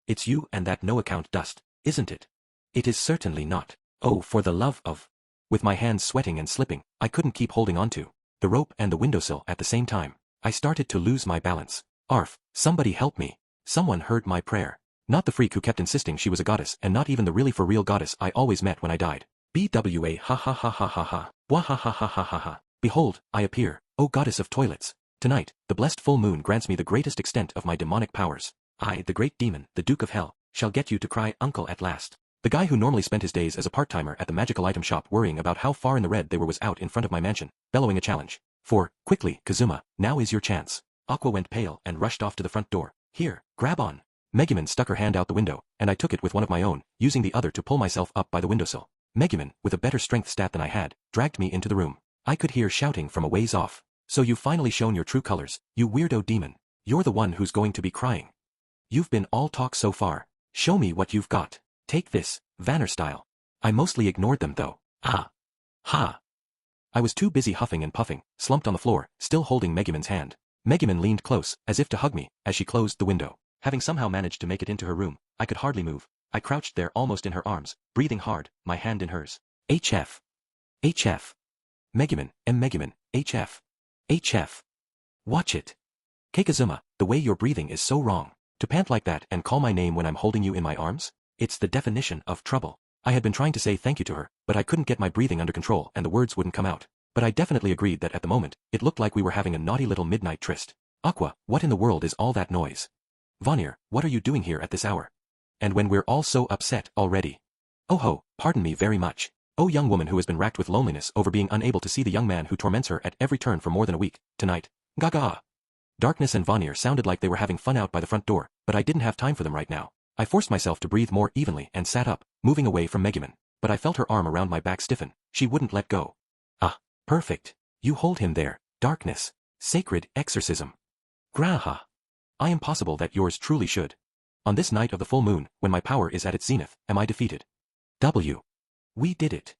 It's you and that no-account dust, isn't it? It is certainly not. Oh, for the love of... With my hands sweating and slipping, I couldn't keep holding on to the rope and the windowsill at the same time. I started to lose my balance. Arf, somebody help me. Someone heard my prayer. Not the freak who kept insisting she was a goddess and not even the really for real goddess I always met when I died. BWA ha ha ha ha ha ha. Wah ha ha ha ha ha ha. Behold, I appear, O goddess of toilets. Tonight, the blessed full moon grants me the greatest extent of my demonic powers. I, the great demon, the Duke of Hell, shall get you to cry uncle at last. The guy who normally spent his days as a part-timer at the magical item shop worrying about how far in the red they were was out in front of my mansion, bellowing a challenge. Quickly, Kazuma, now is your chance. Aqua went pale and rushed off to the front door. Here, grab on. Megumin stuck her hand out the window, and I took it with one of my own, using the other to pull myself up by the windowsill. Megumin, with a better strength stat than I had, dragged me into the room. I could hear shouting from a ways off. So you've finally shown your true colors, you weirdo demon. You're the one who's going to be crying. You've been all talk so far. Show me what you've got. Take this, Vanner style. I mostly ignored them though. Ha. I was too busy huffing and puffing, slumped on the floor, still holding Megumin's hand. Megumin leaned close, as if to hug me, as she closed the window. Having somehow managed to make it into her room, I could hardly move. I crouched there almost in her arms, breathing hard, my hand in hers. HF. HF. Megumin, Megumin, HF. HF. Watch it. Kazuma, the way you're breathing is so wrong. To pant like that and call my name when I'm holding you in my arms? It's the definition of trouble. I had been trying to say thank you to her, but I couldn't get my breathing under control and the words wouldn't come out. But I definitely agreed that at the moment, it looked like we were having a naughty little midnight tryst. Aqua, what in the world is all that noise? Vanir, what are you doing here at this hour? And when we're all so upset already? Oh ho, pardon me very much. Oh young woman who has been racked with loneliness over being unable to see the young man who torments her at every turn for more than a week, tonight. Gaga. Darkness and Vanir sounded like they were having fun out by the front door, but I didn't have time for them right now. I forced myself to breathe more evenly and sat up, moving away from Megumin. But I felt her arm around my back stiffen. She wouldn't let go. Ah, perfect. You hold him there. Darkness. Sacred exorcism. Graha. I am possible that yours truly should. On this night of the full moon, when my power is at its zenith, am I defeated? W. We did it.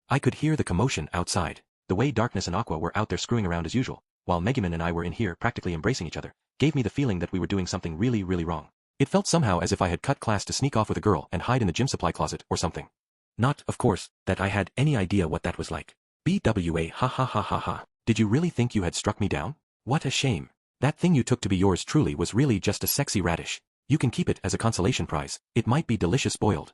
I could hear the commotion outside. The way Darkness and Aqua were out there screwing around as usual, while Megumin and I were in here practically embracing each other, gave me the feeling that we were doing something really, really wrong. It felt somehow as if I had cut class to sneak off with a girl and hide in the gym supply closet or something. Not, of course, that I had any idea what that was like. BWA ha ha ha ha ha. Did you really think you had struck me down? What a shame. That thing you took to be yours truly was really just a sexy radish. You can keep it as a consolation prize. It might be delicious boiled.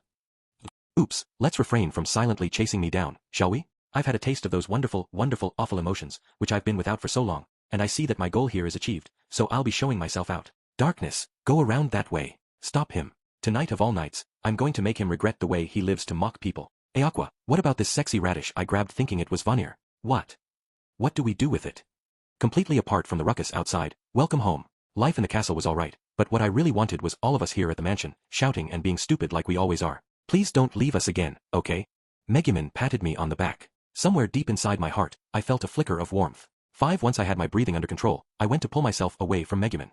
Oops, let's refrain from silently chasing me down, shall we? I've had a taste of those wonderful, wonderful, awful emotions, which I've been without for so long, and I see that my goal here is achieved, so I'll be showing myself out. Darkness, go around that way. Stop him. Tonight of all nights, I'm going to make him regret the way he lives to mock people. Hey Aqua, what about this sexy radish I grabbed thinking it was Vanir? What? What do we do with it? Completely apart from the ruckus outside, welcome home. Life in the castle was alright, but what I really wanted was all of us here at the mansion, shouting and being stupid like we always are. Please don't leave us again, okay? Megumin patted me on the back. Somewhere deep inside my heart, I felt a flicker of warmth. Once I had my breathing under control, I went to pull myself away from Megumin.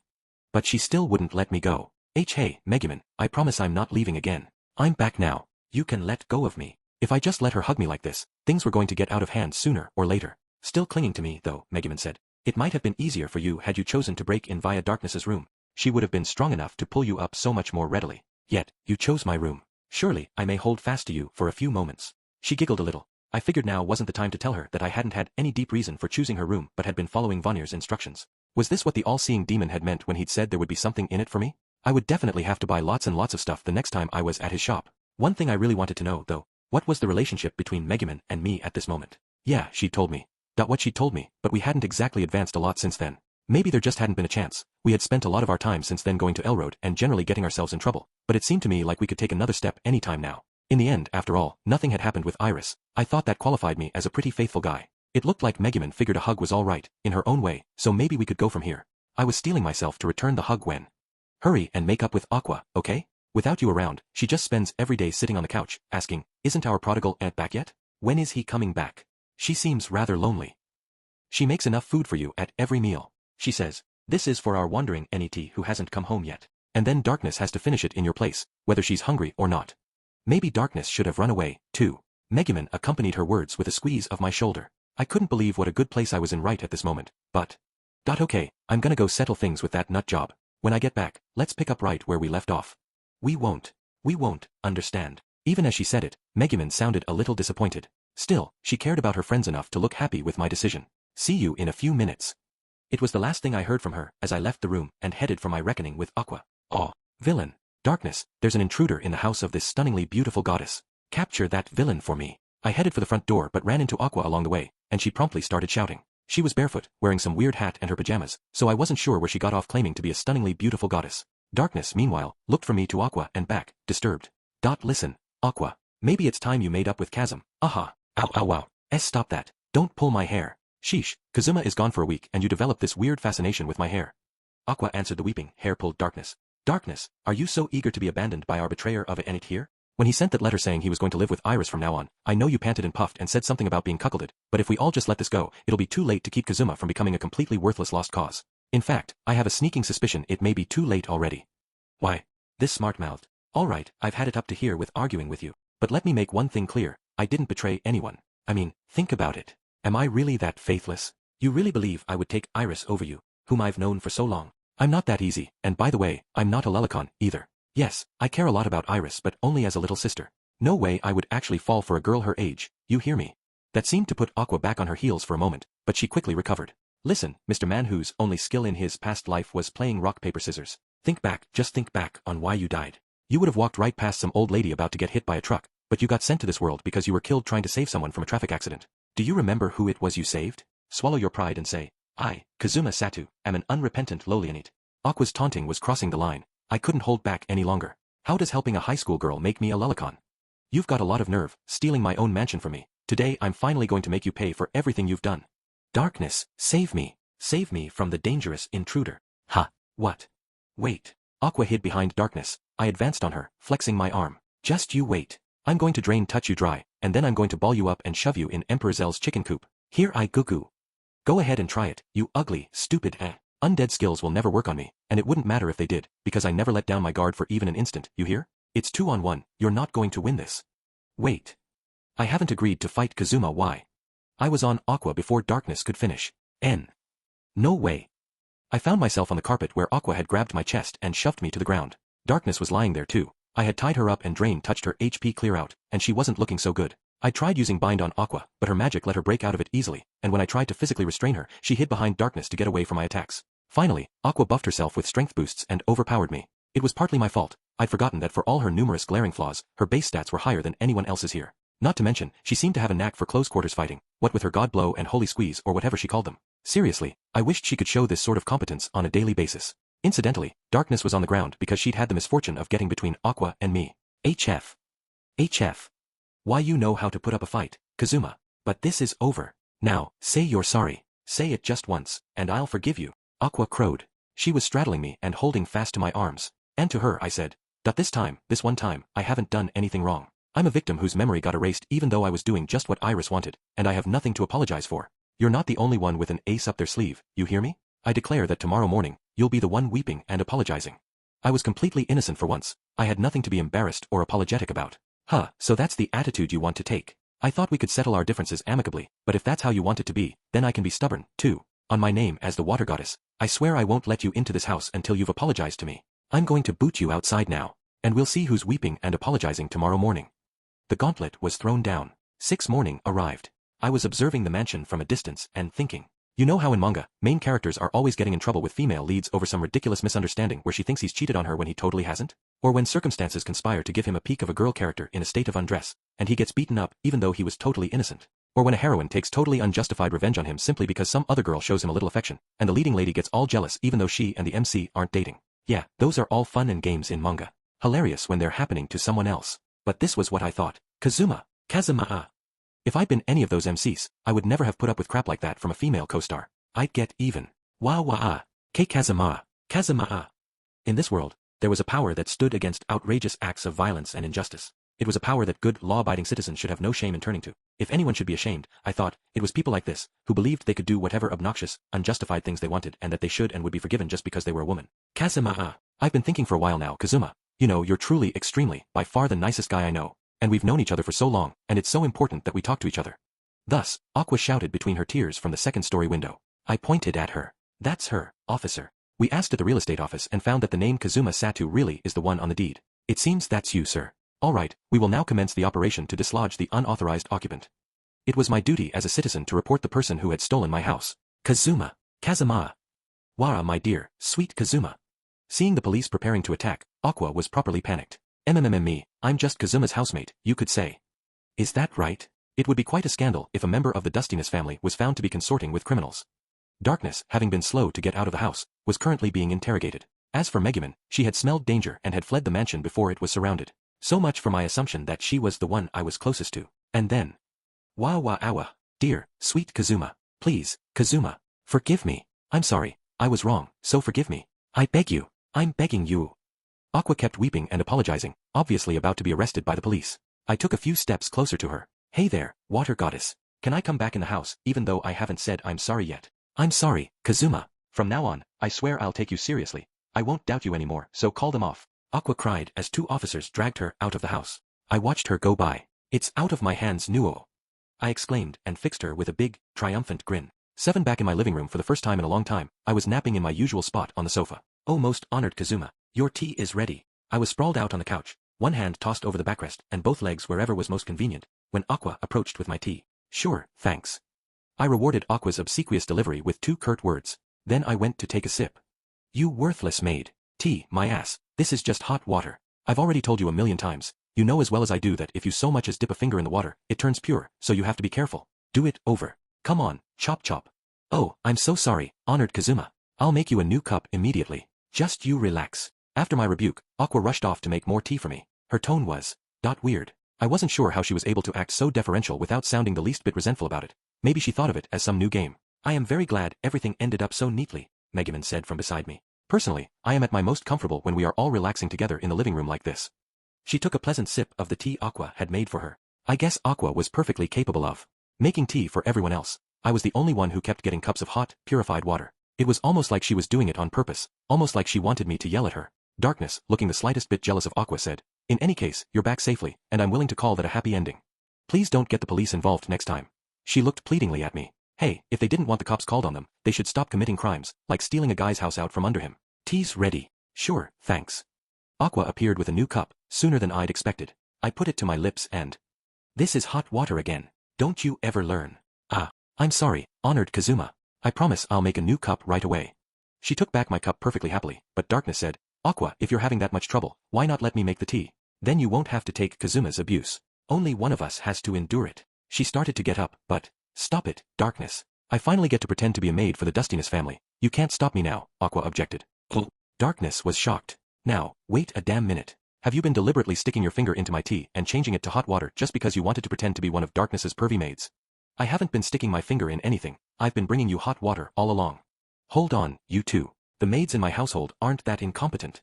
But she still wouldn't let me go. Hey, Megumin, I promise I'm not leaving again. I'm back now. You can let go of me. If I just let her hug me like this, things were going to get out of hand sooner or later. Still clinging to me, though, Megumin said. It might have been easier for you had you chosen to break in via Darkness's room. She would have been strong enough to pull you up so much more readily. Yet, you chose my room. Surely, I may hold fast to you for a few moments. She giggled a little. I figured now wasn't the time to tell her that I hadn't had any deep reason for choosing her room but had been following Vanir's instructions. Was this what the all-seeing demon had meant when he'd said there would be something in it for me? I would definitely have to buy lots and lots of stuff the next time I was at his shop. One thing I really wanted to know, though, what was the relationship between Megumin and me at this moment? Yeah, she'd told me. What she'd told me, but we hadn't exactly advanced a lot since then. Maybe there just hadn't been a chance. We had spent a lot of our time since then going to Elroad and generally getting ourselves in trouble, but it seemed to me like we could take another step any time now. In the end, after all, nothing had happened with Iris. I thought that qualified me as a pretty faithful guy. It looked like Megumin figured a hug was all right, in her own way, so maybe we could go from here. I was steeling myself to return the hug when... Hurry and make up with Aqua, okay? Without you around, she just spends every day sitting on the couch, asking, isn't our prodigal aunt back yet? When is he coming back? She seems rather lonely. She makes enough food for you at every meal. She says, this is for our wandering NET who hasn't come home yet. And then Darkness has to finish it in your place, whether she's hungry or not. Maybe Darkness should have run away, too. Megumin accompanied her words with a squeeze of my shoulder. I couldn't believe what a good place I was in right at this moment, but... Okay, I'm gonna go settle things with that nut job. When I get back, let's pick up right where we left off. We won't understand. Even as she said it, Megumin sounded a little disappointed. Still, she cared about her friends enough to look happy with my decision. See you in a few minutes. It was the last thing I heard from her as I left the room and headed for my reckoning with Aqua. Oh, villain. Darkness, there's an intruder in the house of this stunningly beautiful goddess. Capture that villain for me. I headed for the front door but ran into Aqua along the way, and she promptly started shouting. She was barefoot, wearing some weird hat and her pajamas, so I wasn't sure where she got off claiming to be a stunningly beautiful goddess. Darkness, meanwhile, looked from me to Aqua and back, disturbed. Listen, Aqua. Maybe it's time you made up with Chasm. Aha. Ow ow wow. Stop that. Don't pull my hair. Sheesh, Kazuma is gone for a week and you developed this weird fascination with my hair. Aqua answered the weeping, hair-pulled Darkness. Darkness, are you so eager to be abandoned by our betrayer of it here? When he sent that letter saying he was going to live with Iris from now on, I know you panted and puffed and said something about being cuckolded, but if we all just let this go, it'll be too late to keep Kazuma from becoming a completely worthless lost cause. In fact, I have a sneaking suspicion it may be too late already. Why? This smart-mouthed. Alright, I've had it up to here with arguing with you, but let me make one thing clear, I didn't betray anyone. I mean, think about it. Am I really that faithless? You really believe I would take Iris over you, whom I've known for so long? I'm not that easy, and by the way, I'm not a lolicon, either. Yes, I care a lot about Iris but only as a little sister. No way I would actually fall for a girl her age, you hear me? That seemed to put Aqua back on her heels for a moment, but she quickly recovered. Listen, Mr. Man whose only skill in his past life was playing rock paper scissors. Think back, just think back on why you died. You would have walked right past some old lady about to get hit by a truck, but you got sent to this world because you were killed trying to save someone from a traffic accident. Do you remember who it was you saved? Swallow your pride and say, I, Kazuma Satu, am an unrepentant lowlianite. Aqua's taunting was crossing the line. I couldn't hold back any longer. How does helping a high school girl make me a lolicon? You've got a lot of nerve, stealing my own mansion from me. Today I'm finally going to make you pay for everything you've done. Darkness, save me. Save me from the dangerous intruder. Ha. What? Wait. Aqua hid behind Darkness. I advanced on her, flexing my arm. Just you wait. I'm going to drain touch you dry, and then I'm going to ball you up and shove you in Emperor Zell's chicken coop. Here I goo. Go ahead and try it, you ugly, stupid Undead skills will never work on me, and it wouldn't matter if they did, because I never let down my guard for even an instant, you hear? It's 2-on-1, you're not going to win this. Wait. I haven't agreed to fight Kazuma, why? I was on Aqua before Darkness could finish. No way. I found myself on the carpet where Aqua had grabbed my chest and shoved me to the ground. Darkness was lying there too. I had tied her up and drain touched her HP clear out, and she wasn't looking so good. I tried using bind on Aqua, but her magic let her break out of it easily, and when I tried to physically restrain her, she hid behind Darkness to get away from my attacks. Finally, Aqua buffed herself with strength boosts and overpowered me. It was partly my fault. I'd forgotten that for all her numerous glaring flaws, her base stats were higher than anyone else's here. Not to mention, she seemed to have a knack for close quarters fighting, what with her God Blow and Holy Squeeze or whatever she called them. Seriously, I wished she could show this sort of competence on a daily basis. Incidentally, Darkness was on the ground because she'd had the misfortune of getting between Aqua and me. HF. Why, you know how to put up a fight, Kazuma. But this is over. Now, say you're sorry. Say it just once, and I'll forgive you. Aqua crowed. She was straddling me and holding fast to my arms. And to her I said, this one time, I haven't done anything wrong. I'm a victim whose memory got erased even though I was doing just what Iris wanted, and I have nothing to apologize for. You're not the only one with an ace up their sleeve, you hear me? I declare that tomorrow morning, you'll be the one weeping and apologizing. I was completely innocent for once. I had nothing to be embarrassed or apologetic about. So that's the attitude you want to take. I thought we could settle our differences amicably, but if that's how you want it to be, then I can be stubborn, too. On my name as the water goddess, I swear I won't let you into this house until you've apologized to me. I'm going to boot you outside now, and we'll see who's weeping and apologizing tomorrow morning. The gauntlet was thrown down. 6 morning arrived. I was observing the mansion from a distance and thinking. You know how in manga, main characters are always getting in trouble with female leads over some ridiculous misunderstanding where she thinks he's cheated on her when he totally hasn't? Or when circumstances conspire to give him a peek of a girl character in a state of undress, and he gets beaten up even though he was totally innocent? Or when a heroine takes totally unjustified revenge on him simply because some other girl shows him a little affection, and the leading lady gets all jealous even though she and the MC aren't dating? Yeah, those are all fun and games in manga. Hilarious when they're happening to someone else. But this was what I thought. Kazuma. If I'd been any of those MCs, I would never have put up with crap like that from a female co-star. I'd get even. Kazuma. In this world, there was a power that stood against outrageous acts of violence and injustice. It was a power that good, law-abiding citizens should have no shame in turning to. If anyone should be ashamed, I thought, it was people like this, who believed they could do whatever obnoxious, unjustified things they wanted and that they should and would be forgiven just because they were a woman. I've been thinking for a while now, Kazuma. You know, you're truly, extremely, by far the nicest guy I know. And we've known each other for so long, and it's so important that we talk to each other. Thus, Aqua shouted between her tears from the second-story window. I pointed at her. That's her, officer. We asked at the real estate office and found that the name Kazuma Satu really is the one on the deed. It seems that's you, sir. All right, we will now commence the operation to dislodge the unauthorized occupant. It was my duty as a citizen to report the person who had stolen my house. Kazuma. Wara, my dear, sweet Kazuma. Seeing the police preparing to attack, Aqua was properly panicked. Me, I'm just Kazuma's housemate, you could say. Is that right? It would be quite a scandal if a member of the Dustiness family was found to be consorting with criminals. Darkness, having been slow to get out of the house, was currently being interrogated. As for Megumin, she had smelled danger and had fled the mansion before it was surrounded. So much for my assumption that she was the one I was closest to. And then. Awa. Dear, sweet Kazuma. Please, Kazuma. Forgive me. I'm sorry. I was wrong, so forgive me. I beg you. I'm begging you. Aqua kept weeping and apologizing, obviously about to be arrested by the police. I took a few steps closer to her. Hey there, water goddess. Can I come back in the house, even though I haven't said I'm sorry yet? I'm sorry, Kazuma. From now on, I swear I'll take you seriously. I won't doubt you anymore, so call them off. Aqua cried as 2 officers dragged her out of the house. I watched her go by. It's out of my hands, Nuo. I exclaimed and fixed her with a big, triumphant grin. 7 Back in my living room for the first time in a long time, I was napping in my usual spot on the sofa. Oh, most honored Kazuma, your tea is ready. I was sprawled out on the couch, one hand tossed over the backrest and both legs wherever was most convenient, when Aqua approached with my tea. Sure, thanks. I rewarded Aqua's obsequious delivery with 2 curt words. Then I went to take a sip. You worthless maid. Tea, my ass, this is just hot water. I've already told you a million times. You know as well as I do that if you so much as dip a finger in the water, it turns pure, so you have to be careful. Do it over. Come on, chop chop. Oh, I'm so sorry, honored Kazuma. I'll make you a new cup immediately. Just you relax. After my rebuke, Aqua rushed off to make more tea for me. Her tone was weird. I wasn't sure how she was able to act so deferential without sounding the least bit resentful about it. Maybe she thought of it as some new game. I am very glad everything ended up so neatly, Megumin said from beside me. Personally, I am at my most comfortable when we are all relaxing together in the living room like this. She took a pleasant sip of the tea Aqua had made for her. I guess Aqua was perfectly capable of making tea for everyone else. I was the only one who kept getting cups of hot, purified water. It was almost like she was doing it on purpose, almost like she wanted me to yell at her. Darkness, looking the slightest bit jealous of Aqua, said, in any case, you're back safely, and I'm willing to call that a happy ending. Please don't get the police involved next time. She looked pleadingly at me. Hey, if they didn't want the cops called on them, they should stop committing crimes, like stealing a guy's house out from under him. Tea's ready. Sure, thanks. Aqua appeared with a new cup, sooner than I'd expected. I put it to my lips and... This is hot water again. Don't you ever learn. Ah, I'm sorry, honored Kazuma. I promise I'll make a new cup right away. She took back my cup perfectly happily, but Darkness said, Aqua, if you're having that much trouble, why not let me make the tea? Then you won't have to take Kazuma's abuse. Only one of us has to endure it. She started to get up, but... Stop it, Darkness. I finally get to pretend to be a maid for the Dustiness family. You can't stop me now, Aqua objected. Darkness was shocked. Now, wait a damn minute. Have you been deliberately sticking your finger into my tea and changing it to hot water just because you wanted to pretend to be one of Darkness's pervy maids? I haven't been sticking my finger in anything. I've been bringing you hot water all along. Hold on, you two. The maids in my household aren't that incompetent.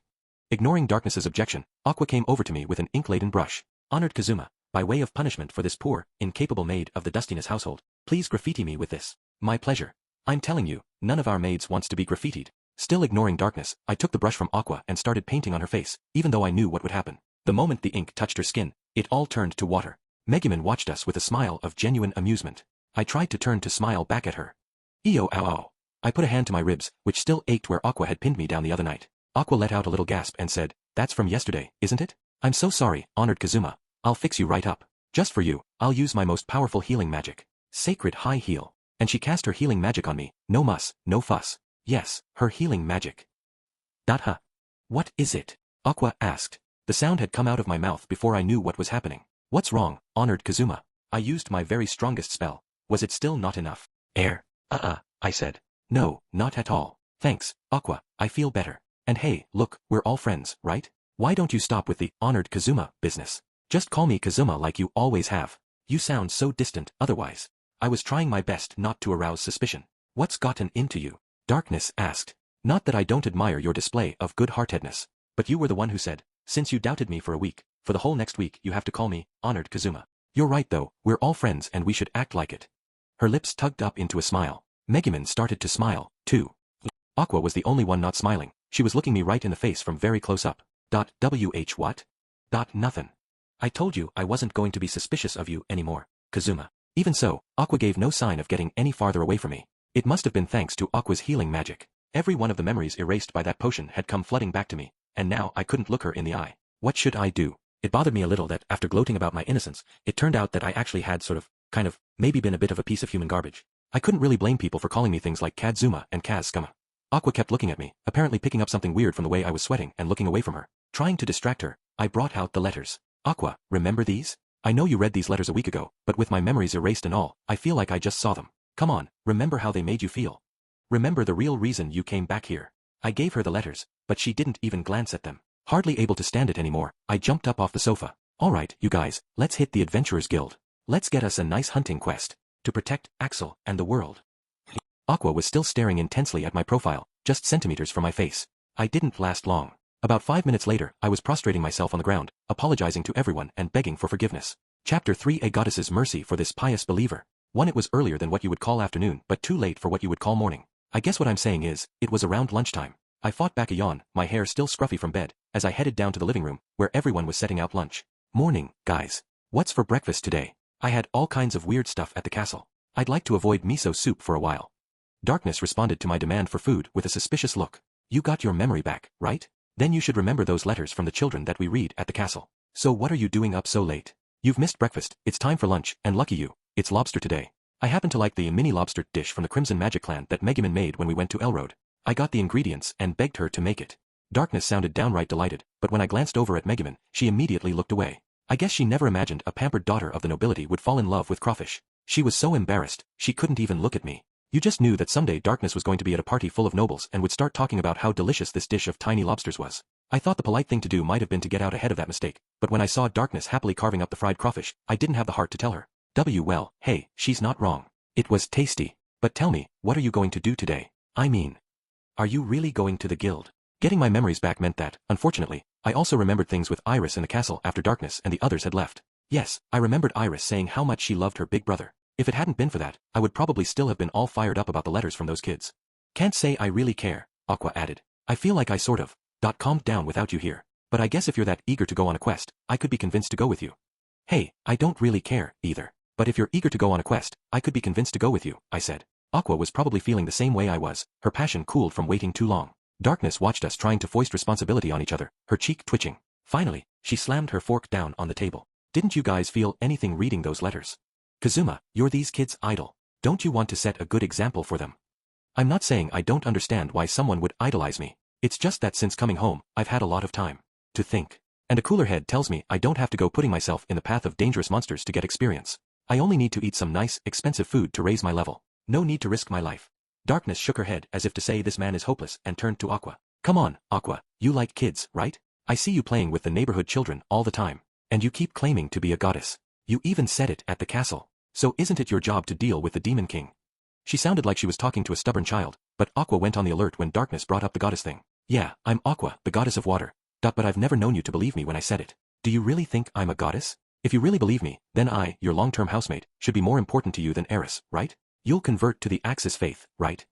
Ignoring Darkness's objection, Aqua came over to me with an ink-laden brush. Honored Kazuma, by way of punishment for this poor, incapable maid of the Dustiness household, please graffiti me with this. My pleasure. I'm telling you, none of our maids wants to be graffitied. Still ignoring Darkness, I took the brush from Aqua and started painting on her face, even though I knew what would happen. The moment the ink touched her skin, it all turned to water. Megumin watched us with a smile of genuine amusement. I tried to turn to smile back at her. Ew, ow, ow. I put a hand to my ribs, which still ached where Aqua had pinned me down the other night. Aqua let out a little gasp and said, That's from yesterday, isn't it? I'm so sorry, honored Kazuma. I'll fix you right up. Just for you, I'll use my most powerful healing magic. Sacred High Heal. And she cast her healing magic on me. No muss, no fuss. Yes, her healing magic. Huh. What is it? Aqua asked. The sound had come out of my mouth before I knew what was happening. What's wrong, honored Kazuma? I used my very strongest spell. Was it still not enough? Air. I said. No, not at all. Thanks, Aqua, I feel better. And hey, look, we're all friends, right? Why don't you stop with the honored Kazuma business? Just call me Kazuma like you always have. You sound so distant otherwise. I was trying my best not to arouse suspicion. What's gotten into you? Darkness asked. Not that I don't admire your display of good-heartedness, but you were the one who said, since you doubted me for a week, for the whole next week you have to call me honored Kazuma. You're right though, we're all friends and we should act like it. Her lips tugged up into a smile. Megumin started to smile, too. Aqua was the only one not smiling. She was looking me right in the face from very close up. What? Nothing. I told you I wasn't going to be suspicious of you anymore, Kazuma. Even so, Aqua gave no sign of getting any farther away from me. It must have been thanks to Aqua's healing magic. Every one of the memories erased by that potion had come flooding back to me, and now I couldn't look her in the eye. What should I do? It bothered me a little that after gloating about my innocence, it turned out that I actually had maybe been a bit of a piece of human garbage. I couldn't really blame people for calling me things like Kazuma and Kazskuma. Aqua kept looking at me, apparently picking up something weird from the way I was sweating and looking away from her. Trying to distract her, I brought out the letters. Aqua, remember these? I know you read these letters a week ago, but with my memories erased and all, I feel like I just saw them. Come on, remember how they made you feel. Remember the real reason you came back here. I gave her the letters, but she didn't even glance at them. Hardly able to stand it anymore, I jumped up off the sofa. Alright, you guys, let's hit the Adventurers Guild. Let's get us a nice hunting quest. To protect Axel and the world. Aqua was still staring intensely at my profile, just centimeters from my face. I didn't last long. About 5 minutes later, I was prostrating myself on the ground, apologizing to everyone and begging for forgiveness. Chapter 3: A Goddess's Mercy for This Pious Believer. 1. It was earlier than what you would call afternoon, but too late for what you would call morning. I guess what I'm saying is, it was around lunchtime. I fought back a yawn, my hair still scruffy from bed, as I headed down to the living room, where everyone was setting out lunch. Morning, guys. What's for breakfast today? I had all kinds of weird stuff at the castle. I'd like to avoid miso soup for a while. Darkness responded to my demand for food with a suspicious look. You got your memory back, right? Then you should remember those letters from the children that we read at the castle. So what are you doing up so late? You've missed breakfast, it's time for lunch, and lucky you, it's lobster today. I happen to like the mini lobster dish from the Crimson Magic Clan that Megumin made when we went to Elroad. I got the ingredients and begged her to make it. Darkness sounded downright delighted, but when I glanced over at Megumin, she immediately looked away. I guess she never imagined a pampered daughter of the nobility would fall in love with crawfish. She was so embarrassed, she couldn't even look at me. You just knew that someday Darkness was going to be at a party full of nobles and would start talking about how delicious this dish of tiny lobsters was. I thought the polite thing to do might have been to get out ahead of that mistake, but when I saw Darkness happily carving up the fried crawfish, I didn't have the heart to tell her. Well, hey, she's not wrong. It was tasty. But tell me, what are you going to do today? I mean, are you really going to the guild? Getting my memories back meant that, unfortunately, I also remembered things with Iris in the castle after Darkness and the others had left. Yes, I remembered Iris saying how much she loved her big brother. If it hadn't been for that, I would probably still have been all fired up about the letters from those kids. Can't say I really care, Aqua added. I feel like I sort of calmed down without you here. But I guess if you're that eager to go on a quest, I could be convinced to go with you. Hey, I don't really care, either. But if you're eager to go on a quest, I could be convinced to go with you, I said. Aqua was probably feeling the same way I was, her passion cooled from waiting too long. Darkness watched us trying to foist responsibility on each other, her cheek twitching. Finally, she slammed her fork down on the table. Didn't you guys feel anything reading those letters? Kazuma, you're these kids' idol. Don't you want to set a good example for them? I'm not saying I don't understand why someone would idolize me. It's just that since coming home, I've had a lot of time to think. And a cooler head tells me I don't have to go putting myself in the path of dangerous monsters to get experience. I only need to eat some nice, expensive food to raise my level. No need to risk my life. Darkness shook her head as if to say this man is hopeless and turned to Aqua. Come on, Aqua, you like kids, right? I see you playing with the neighborhood children all the time. And you keep claiming to be a goddess. You even said it at the castle. So isn't it your job to deal with the Demon King? She sounded like she was talking to a stubborn child, but Aqua went on the alert when Darkness brought up the goddess thing. Yeah, I'm Aqua, the goddess of water. But I've never known you to believe me when I said it. Do you really think I'm a goddess? If you really believe me, then I, your long-term housemate, should be more important to you than Eris, right? You'll convert to the Axis faith, right?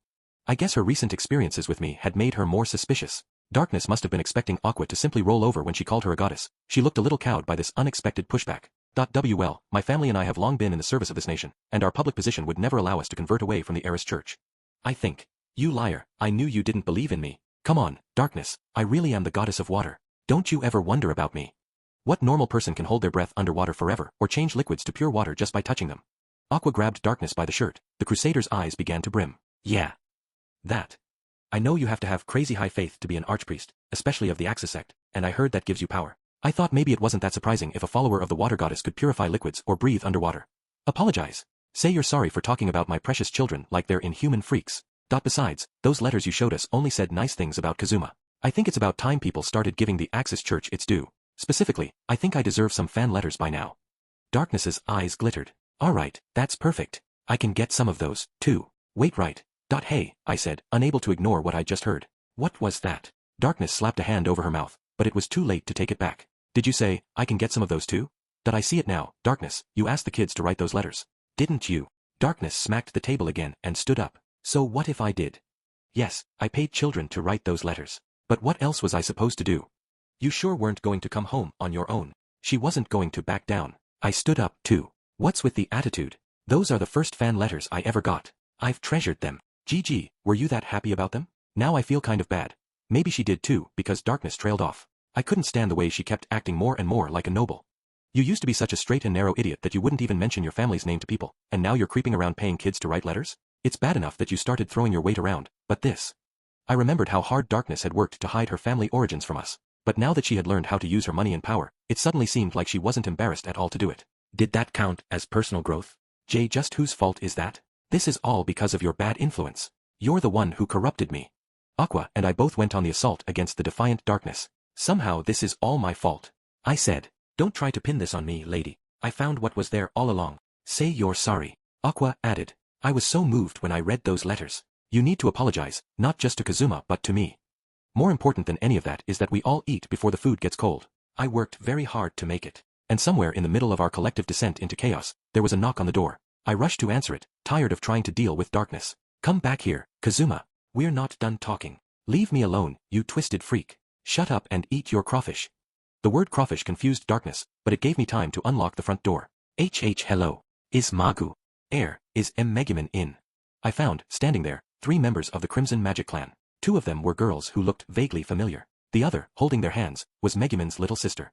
I guess her recent experiences with me had made her more suspicious. Darkness must have been expecting Aqua to simply roll over when she called her a goddess. She looked a little cowed by this unexpected pushback. Well, my family and I have long been in the service of this nation, and our public position would never allow us to convert away from the Eris Church. I think. You liar, I knew you didn't believe in me. Come on, Darkness, I really am the goddess of water. Don't you ever wonder about me? What normal person can hold their breath underwater forever or change liquids to pure water just by touching them? Aqua grabbed Darkness by the shirt. The Crusader's eyes began to brim. Yeah. That. I know you have to have crazy high faith to be an archpriest, especially of the Axis sect, and I heard that gives you power. I thought maybe it wasn't that surprising if a follower of the water goddess could purify liquids or breathe underwater. Apologize. Say you're sorry for talking about my precious children like they're inhuman freaks. Besides, those letters you showed us only said nice things about Kazuma. I think it's about time people started giving the Axis Church its due. Specifically, I think I deserve some fan letters by now. Darkness's eyes glittered. Alright, that's perfect. I can get some of those, too. Wait, right. Hey, I said, unable to ignore what I just heard. What was that? Darkness slapped a hand over her mouth, but it was too late to take it back. Did you say, I can get some of those too? I see it now, Darkness, you asked the kids to write those letters. Didn't you? Darkness smacked the table again and stood up. So what if I did? Yes, I paid children to write those letters. But what else was I supposed to do? You sure weren't going to come home on your own. She wasn't going to back down. I stood up too. What's with the attitude? Those are the first fan letters I ever got. I've treasured them. GG, were you that happy about them? Now I feel kind of bad. Maybe she did too, because Darkness trailed off. I couldn't stand the way she kept acting more and more like a noble. You used to be such a straight and narrow idiot that you wouldn't even mention your family's name to people, and now you're creeping around paying kids to write letters? It's bad enough that you started throwing your weight around, but this. I remembered how hard Darkness had worked to hide her family origins from us. But now that she had learned how to use her money and power, it suddenly seemed like she wasn't embarrassed at all to do it. Did that count as personal growth? Jay, just whose fault is that? This is all because of your bad influence. You're the one who corrupted me. Aqua and I both went on the assault against the defiant Darkness. Somehow this is all my fault. I said. Don't try to pin this on me, lady. I found what was there all along. Say you're sorry. Aqua added. I was so moved when I read those letters. You need to apologize, not just to Kazuma but to me. More important than any of that is that we all eat before the food gets cold. I worked very hard to make it. And somewhere in the middle of our collective descent into chaos, there was a knock on the door. I rushed to answer it, tired of trying to deal with Darkness. Come back here, Kazuma. We're not done talking. Leave me alone, you twisted freak. Shut up and eat your crawfish. The word crawfish confused Darkness, but it gave me time to unlock the front door. Hello. Is Magu. Is Megumin in? I found, standing there, 3 members of the Crimson Magic Clan. 2 of them were girls who looked vaguely familiar. The other, holding their hands, was Megumin's little sister.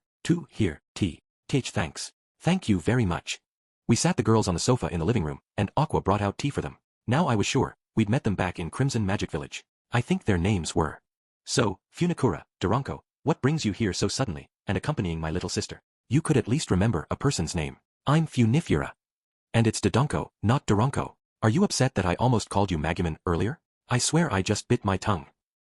Here, tea. Thanks. Thank you very much. We sat the girls on the sofa in the living room, and Aqua brought out tea for them. Now I was sure, we'd met them back in Crimson Magic Village. I think their names were. So, Funikura, Duranko, what brings you here so suddenly, and accompanying my little sister? You could at least remember a person's name. I'm Funifura. And it's Dodonko, not Duranko. Are you upset that I almost called you Megumin earlier? I swear I just bit my tongue.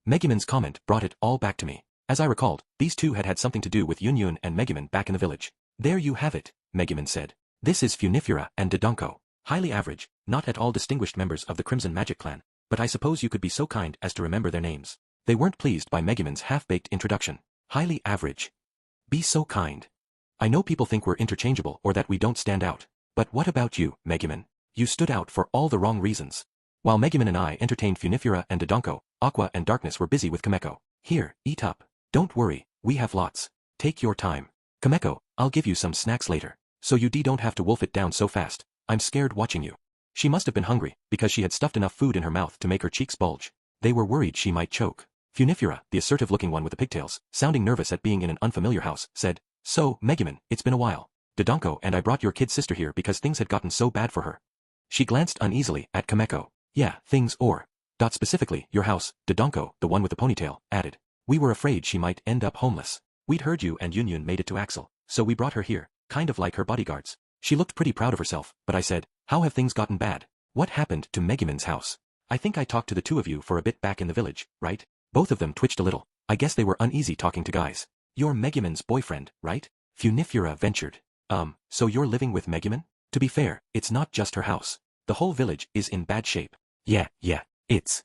Megumin's comment brought it all back to me. As I recalled, these 2 had something to do with Yunyun and Megumin back in the village. There you have it, Megumin said. This is Funifura and Dodonko. Highly average, not at all distinguished members of the Crimson Magic Clan, but I suppose you could be so kind as to remember their names. They weren't pleased by Megumin's half-baked introduction. Highly average. Be so kind. I know people think we're interchangeable or that we don't stand out. But what about you, Megumin? You stood out for all the wrong reasons. While Megumin and I entertained Funifura and Dodonko, Aqua and Darkness were busy with Kameko. Here, eat up. Don't worry, we have lots. Take your time. Kameko, I'll give you some snacks later. So you don't have to wolf it down so fast. I'm scared watching you. She must have been hungry, because she had stuffed enough food in her mouth to make her cheeks bulge. They were worried she might choke. Funifura, the assertive-looking one with the pigtails, sounding nervous at being in an unfamiliar house, said, So, Megumin, it's been a while. Dodonko and I brought your kid sister here because things had gotten so bad for her. She glanced uneasily at Kameko. Yeah, things or. Specifically, your house, Dodonko, the one with the ponytail, added. We were afraid she might end up homeless. We'd heard you and Yunyun made it to Axel, so we brought her here, kind of like her bodyguards. She looked pretty proud of herself, but I said, how have things gotten bad? What happened to Megumin's house? I think I talked to the 2 of you for a bit back in the village, right? Both of them twitched a little. I guess they were uneasy talking to guys. You're Megumin's boyfriend, right? Funifura ventured. So you're living with Megumin? To be fair, it's not just her house. The whole village is in bad shape. Yeah, it's.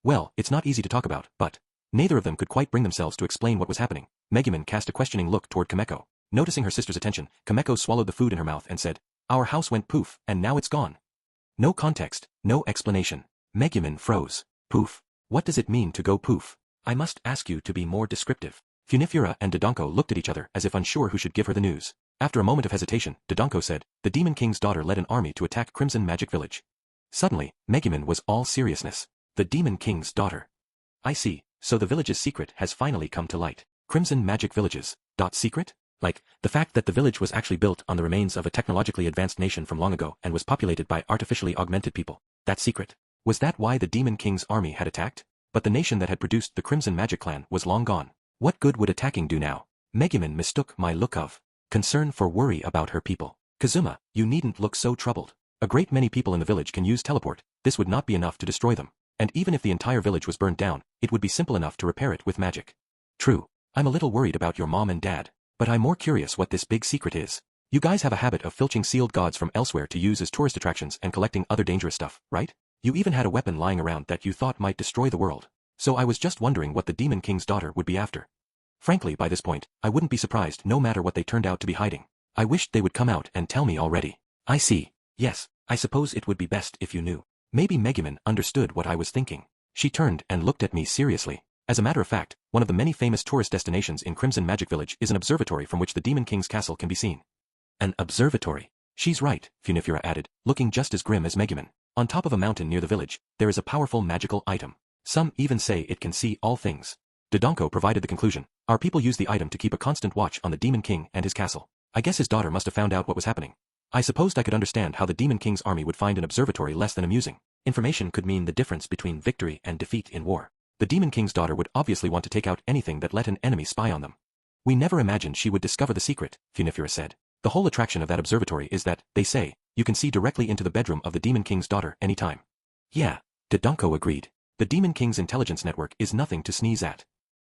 Well, it's not easy to talk about, but. Neither of them could quite bring themselves to explain what was happening. Megumin cast a questioning look toward Kameko. Noticing her sister's attention, Kameko swallowed the food in her mouth and said, Our house went poof, and now it's gone. No context, no explanation. Megumin froze. Poof. What does it mean to go poof? I must ask you to be more descriptive. Funifura and Dodonko looked at each other as if unsure who should give her the news. After a moment of hesitation, Dodonko said, The Demon King's daughter led an army to attack Crimson Magic Village. Suddenly, Megumin was all seriousness. The Demon King's daughter. I see, so the village's secret has finally come to light. Crimson Magic Villages. Secret? Like, the fact that the village was actually built on the remains of a technologically advanced nation from long ago and was populated by artificially augmented people. That secret? Was that why the Demon King's army had attacked? But the nation that had produced the Crimson Magic Clan was long gone. What good would attacking do now? Megumin mistook my look of concern for worry about her people. Kazuma, you needn't look so troubled. A great many people in the village can use teleport. This would not be enough to destroy them. And even if the entire village was burned down, it would be simple enough to repair it with magic. True. I'm a little worried about your mom and dad. But I'm more curious what this big secret is. You guys have a habit of filching sealed gods from elsewhere to use as tourist attractions and collecting other dangerous stuff, right? You even had a weapon lying around that you thought might destroy the world. So I was just wondering what the Demon King's daughter would be after. Frankly, by this point, I wouldn't be surprised no matter what they turned out to be hiding. I wished they would come out and tell me already. I see. Yes, I suppose it would be best if you knew. Maybe Megumin understood what I was thinking. She turned and looked at me seriously. As a matter of fact, one of the many famous tourist destinations in Crimson Magic Village is an observatory from which the Demon King's castle can be seen. An observatory? She's right, Funifura added, looking just as grim as Megumin. On top of a mountain near the village, there is a powerful magical item. Some even say it can see all things. Dodonko provided the conclusion. Our people use the item to keep a constant watch on the Demon King and his castle. I guess his daughter must have found out what was happening. I supposed I could understand how the Demon King's army would find an observatory less than amusing. Information could mean the difference between victory and defeat in war. The Demon King's daughter would obviously want to take out anything that let an enemy spy on them. We never imagined she would discover the secret, Funifura said. The whole attraction of that observatory is that, they say, you can see directly into the bedroom of the Demon King's daughter anytime. Yeah, Dodonko agreed. The Demon King's intelligence network is nothing to sneeze at.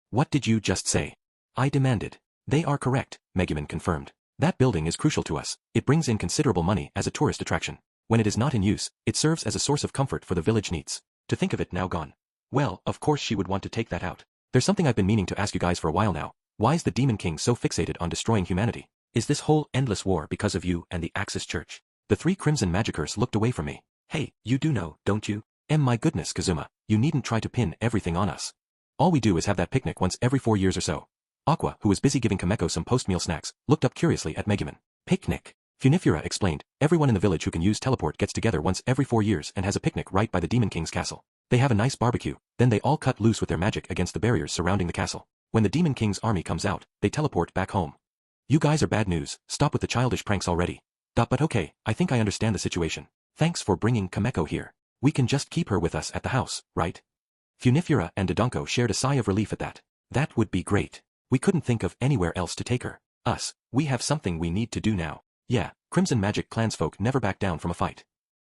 What did you just say? I demanded. They are correct, Megumin confirmed. That building is crucial to us. It brings in considerable money as a tourist attraction. When it is not in use, it serves as a source of comfort for the village needs. To think of it now gone. Well, of course she would want to take that out. There's something I've been meaning to ask you guys for a while now. Why is the Demon King so fixated on destroying humanity? Is this whole endless war because of you and the Axis Church? The 3 Crimson Magikers looked away from me. Hey, you do know, don't you? My goodness, Kazuma, you needn't try to pin everything on us. All we do is have that picnic once every 4 years or so. Aqua, who was busy giving Kameko some post-meal snacks, looked up curiously at Megumin. Picnic? Funifera explained, everyone in the village who can use teleport gets together once every 4 years and has a picnic right by the Demon King's castle. They have a nice barbecue, then they all cut loose with their magic against the barriers surrounding the castle. When the Demon King's army comes out, they teleport back home. You guys are bad news, stop with the childish pranks already. But okay, I think I understand the situation. Thanks for bringing Kameko here. We can just keep her with us at the house, right? Funifera and Dodonko shared a sigh of relief at that. That would be great. We couldn't think of anywhere else to take her. We have something we need to do now. Yeah, Crimson Magic clansfolk never back down from a fight.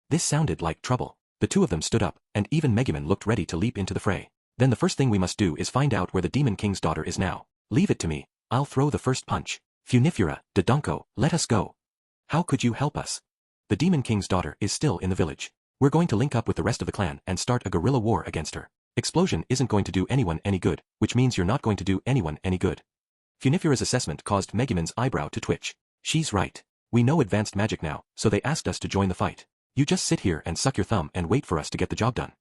This sounded like trouble. The two of them stood up, and even Megumin looked ready to leap into the fray. Then the first thing we must do is find out where the Demon King's daughter is now. Leave it to me. I'll throw the first punch. Funifera, Dodonko, let us go. How could you help us? The Demon King's daughter is still in the village. We're going to link up with the rest of the clan and start a guerrilla war against her. Explosion isn't going to do anyone any good, which means you're not going to do anyone any good. Funifera's assessment caused Megumin's eyebrow to twitch. She's right. We know advanced magic now, so they asked us to join the fight. You just sit here and suck your thumb and wait for us to get the job done.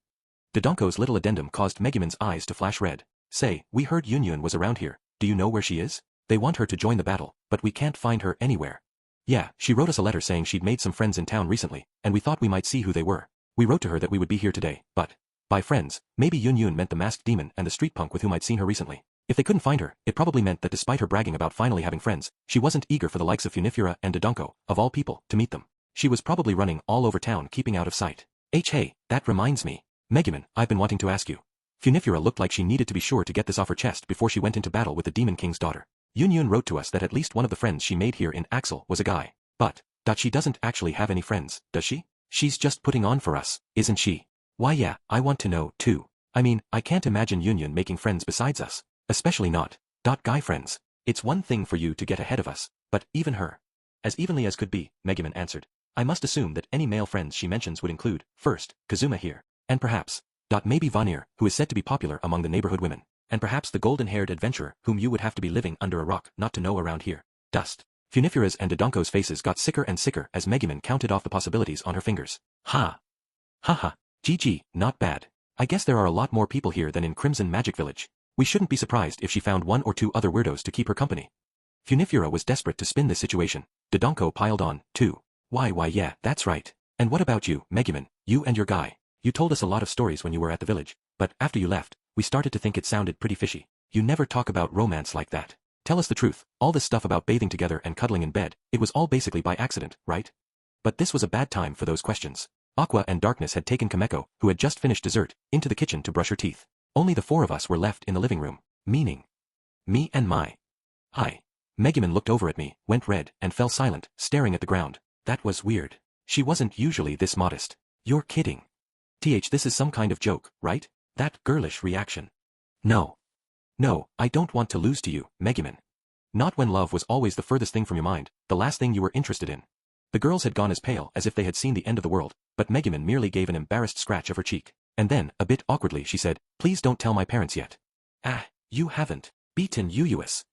Dodonko's little addendum caused Megumin's eyes to flash red. Say, we heard Yunyun was around here. Do you know where she is? They want her to join the battle, but we can't find her anywhere. Yeah, she wrote us a letter saying she'd made some friends in town recently, and we thought we might see who they were. We wrote to her that we would be here today, but by friends, maybe Yunyun meant the masked demon and the street punk with whom I'd seen her recently. If they couldn't find her, it probably meant that despite her bragging about finally having friends, she wasn't eager for the likes of Funifera and Dodonko, of all people, to meet them. She was probably running all over town keeping out of sight. Hey, that reminds me. Megumin, I've been wanting to ask you. Funifera looked like she needed to be sure to get this off her chest before she went into battle with the Demon King's daughter. Yunyun wrote to us that at least one of the friends she made here in Axel was a guy. But she doesn't actually have any friends, does she? She's just putting on for us, isn't she? Why yeah, I want to know, too. I mean, I can't imagine Yunyun making friends besides us. Especially not. Guy friends. It's one thing for you to get ahead of us, but even her. As evenly as could be, Megumin answered. I must assume that any male friends she mentions would include, first, Kazuma here, and perhaps, maybe Vanir, who is said to be popular among the neighborhood women, and perhaps the golden-haired adventurer whom you would have to be living under a rock not to know around here. Dust. Funifera's and Dodonko's faces got sicker and sicker as Megumin counted off the possibilities on her fingers. Ha. GG, not bad. I guess there are a lot more people here than in Crimson Magic Village. We shouldn't be surprised if she found 1 or 2 other weirdos to keep her company. Funifera was desperate to spin this situation. Dodonko piled on, too. Why yeah, that's right. And what about you, Megumin, you and your guy? You told us a lot of stories when you were at the village, but after you left, we started to think it sounded pretty fishy. You never talk about romance like that. Tell us the truth, all this stuff about bathing together and cuddling in bed, it was all basically by accident, right? But this was a bad time for those questions. Aqua and Darkness had taken Kameko, who had just finished dessert, into the kitchen to brush her teeth. Only the 4 of us were left in the living room, meaning me and my. Hi. Megumin looked over at me, went red, and fell silent, staring at the ground. That was weird. She wasn't usually this modest. You're kidding. This is some kind of joke, right? That girlish reaction. No, I don't want to lose to you, Megumin. Not when love was always the furthest thing from your mind, the last thing you were interested in. The girls had gone as pale as if they had seen the end of the world, but Megumin merely gave an embarrassed scratch of her cheek. And then, a bit awkwardly she said, please don't tell my parents yet. You haven't beaten Uyuis.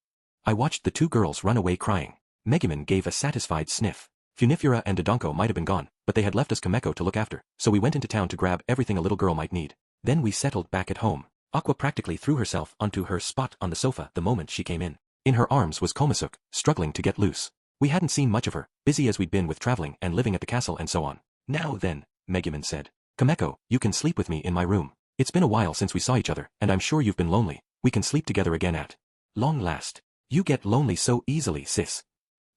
I watched the 2 girls run away crying. Megumin gave a satisfied sniff. Funifera and Dodonko might have been gone, but they had left us Kameko to look after, so we went into town to grab everything a little girl might need. Then we settled back at home. Aqua practically threw herself onto her spot on the sofa the moment she came in. In her arms was Konosuba, struggling to get loose. We hadn't seen much of her, busy as we'd been with traveling and living at the castle and so on. Now then, Megumin said. Kameko, you can sleep with me in my room. It's been a while since we saw each other, and I'm sure you've been lonely. We can sleep together again at long last. You get lonely so easily, sis.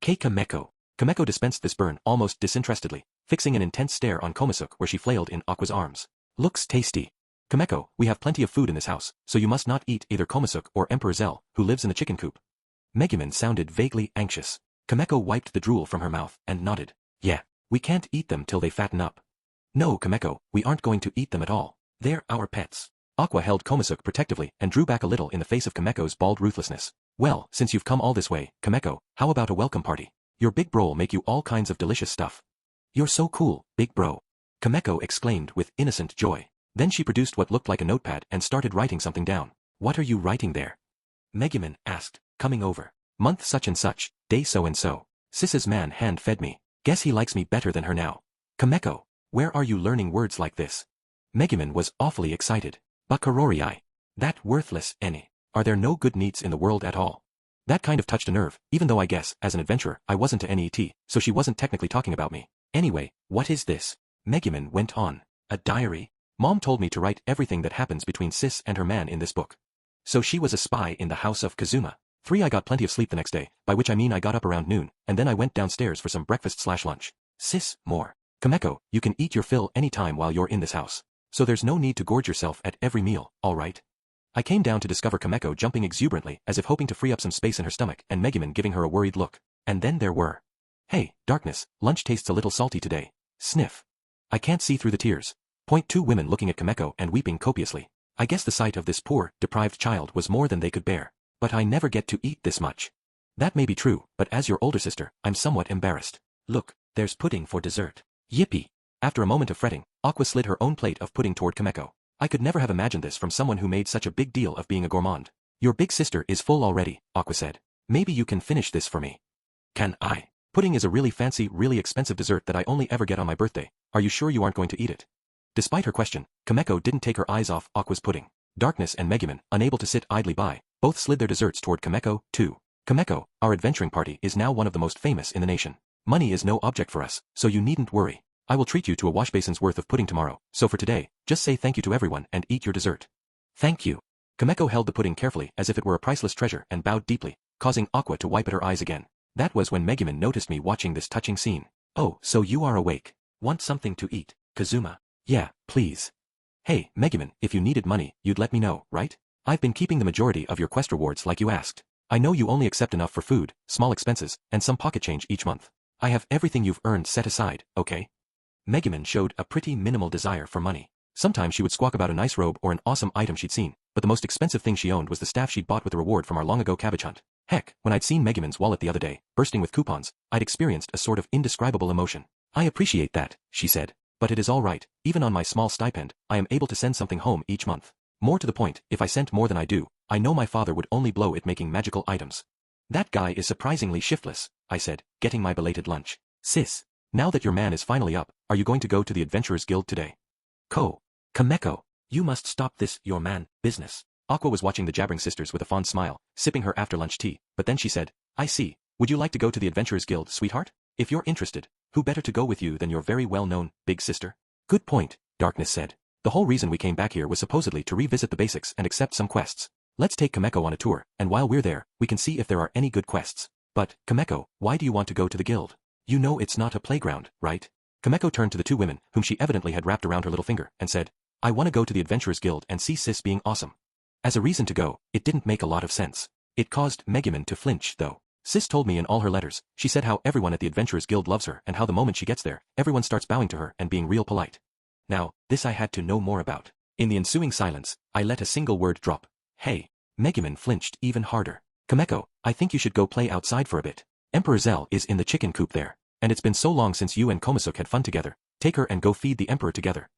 Kameko. Kameko dispensed this burn almost disinterestedly, fixing an intense stare on Konosuba where she flailed in Aqua's arms. Looks tasty. Kameko, we have plenty of food in this house, so you must not eat either Konosuba or Emperor Zell, who lives in the chicken coop. Megumin sounded vaguely anxious. Kameko wiped the drool from her mouth and nodded. Yeah, we can't eat them till they fatten up. No, Kameko, we aren't going to eat them at all. They're our pets. Aqua held Konosuba protectively and drew back a little in the face of Kameko's bald ruthlessness. Well, since you've come all this way, Kameko, how about a welcome party? Your big bro'll make you all kinds of delicious stuff. You're so cool, big bro. Kameko exclaimed with innocent joy. Then she produced what looked like a notepad and started writing something down. What are you writing there? Megumin asked, coming over. Month such and such, day so and so. Sis's man hand fed me. Guess he likes me better than her now. Kameko, where are you learning words like this? Megumin was awfully excited. Bakarori, that worthless any. Are there no good neats in the world at all? That kind of touched a nerve, even though I guess, as an adventurer, I wasn't a NET, so she wasn't technically talking about me. Anyway, what is this? Megumin went on. A diary? Mom told me to write everything that happens between sis and her man in this book. So she was a spy in the house of Kazuma. 3. I got plenty of sleep the next day, by which I mean I got up around noon, and then I went downstairs for some breakfast/lunch. Sis, more. Kameko, you can eat your fill any time while you're in this house. So there's no need to gorge yourself at every meal, alright? I came down to discover Kameko jumping exuberantly as if hoping to free up some space in her stomach and Megumin giving her a worried look. And then there were. Hey, darkness, lunch tastes a little salty today. Sniff. I can't see through the tears. Point 2 women looking at Kameko and weeping copiously. I guess the sight of this poor, deprived child was more than they could bear. But I never get to eat this much. That may be true, but as your older sister, I'm somewhat embarrassed. Look, there's pudding for dessert. Yippee. After a moment of fretting, Aqua slid her own plate of pudding toward Kameko. I could never have imagined this from someone who made such a big deal of being a gourmand. Your big sister is full already, Aqua said. Maybe you can finish this for me. Can I? Pudding is a really fancy, really expensive dessert that I only ever get on my birthday. Are you sure you aren't going to eat it? Despite her question, Kameko didn't take her eyes off Aqua's pudding. Darkness and Megumin, unable to sit idly by, both slid their desserts toward Kameko, too. Kameko, our adventuring party is now one of the most famous in the nation. Money is no object for us, so you needn't worry. I will treat you to a wash basin's worth of pudding tomorrow, so for today, just say thank you to everyone and eat your dessert. Thank you. Kameko held the pudding carefully as if it were a priceless treasure and bowed deeply, causing Aqua to wipe at her eyes again. That was when Megumin noticed me watching this touching scene. Oh, so you are awake. Want something to eat, Kazuma? Yeah, please. Hey, Megumin, if you needed money, you'd let me know, right? I've been keeping the majority of your quest rewards like you asked. I know you only accept enough for food, small expenses, and some pocket change each month. I have everything you've earned set aside, okay? Megumin showed a pretty minimal desire for money. Sometimes she would squawk about a nice robe or an awesome item she'd seen, but the most expensive thing she owned was the staff she'd bought with the reward from our long-ago cabbage hunt. Heck, when I'd seen Megumin's wallet the other day, bursting with coupons, I'd experienced a sort of indescribable emotion. I appreciate that, she said. But it is all right, even on my small stipend, I am able to send something home each month. More to the point, if I sent more than I do, I know my father would only blow it making magical items. That guy is surprisingly shiftless, I said, getting my belated lunch. Sis, now that your man is finally up, are you going to go to the Adventurers Guild today? Kameko, you must stop this your man business. Aqua was watching the jabbering sisters with a fond smile, sipping her after-lunch tea, but then she said, I see. Would you like to go to the Adventurers Guild, sweetheart? If you're interested, who better to go with you than your very well-known big sister? Good point, Darkness said. The whole reason we came back here was supposedly to revisit the basics and accept some quests. Let's take Kameko on a tour, and while we're there, we can see if there are any good quests. But, Kameko, why do you want to go to the guild? You know it's not a playground, right? Kameko turned to the 2 women, whom she evidently had wrapped around her little finger, and said, I want to go to the Adventurers Guild and see sis being awesome. As a reason to go, it didn't make a lot of sense. It caused Megumin to flinch, though. Sis told me in all her letters, she said how everyone at the Adventurers Guild loves her and how the moment she gets there, everyone starts bowing to her and being real polite. Now, this I had to know more about. In the ensuing silence, I let a single word drop. Hey. Megumin flinched even harder. Kameko, I think you should go play outside for a bit. Emperor Zell is in the chicken coop there. And it's been so long since you and Konosuke had fun together. Take her and go feed the Emperor together.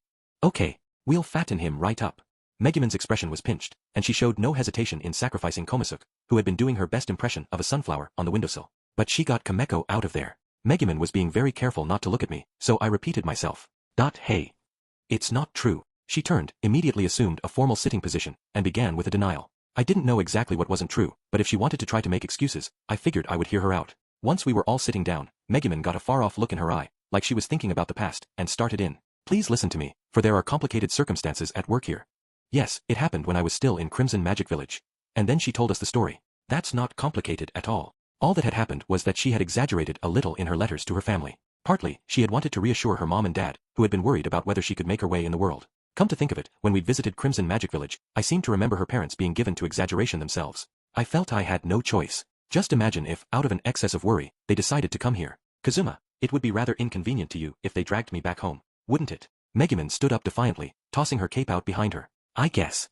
Okay, we'll fatten him right up. Megumin's expression was pinched, and she showed no hesitation in sacrificing Konosuke, who had been doing her best impression of a sunflower on the windowsill. But she got Kameko out of there. Megumin was being very careful not to look at me, so I repeated myself. Hey. It's not true. She turned, immediately assumed a formal sitting position, and began with a denial. I didn't know exactly what wasn't true, but if she wanted to try to make excuses, I figured I would hear her out. Once we were all sitting down, Megumin got a far-off look in her eye, like she was thinking about the past, and started in. Please listen to me, for there are complicated circumstances at work here. Yes, it happened when I was still in Crimson Magic Village. And then she told us the story. That's not complicated at all. All that had happened was that she had exaggerated a little in her letters to her family. Partly, she had wanted to reassure her mom and dad, who had been worried about whether she could make her way in the world. Come to think of it, when we'd visited Crimson Magic Village, I seemed to remember her parents being given to exaggeration themselves. I felt I had no choice. Just imagine if, out of an excess of worry, they decided to come here. Kazuma, it would be rather inconvenient to you if they dragged me back home, wouldn't it? Megumin stood up defiantly, tossing her cape out behind her. I guess.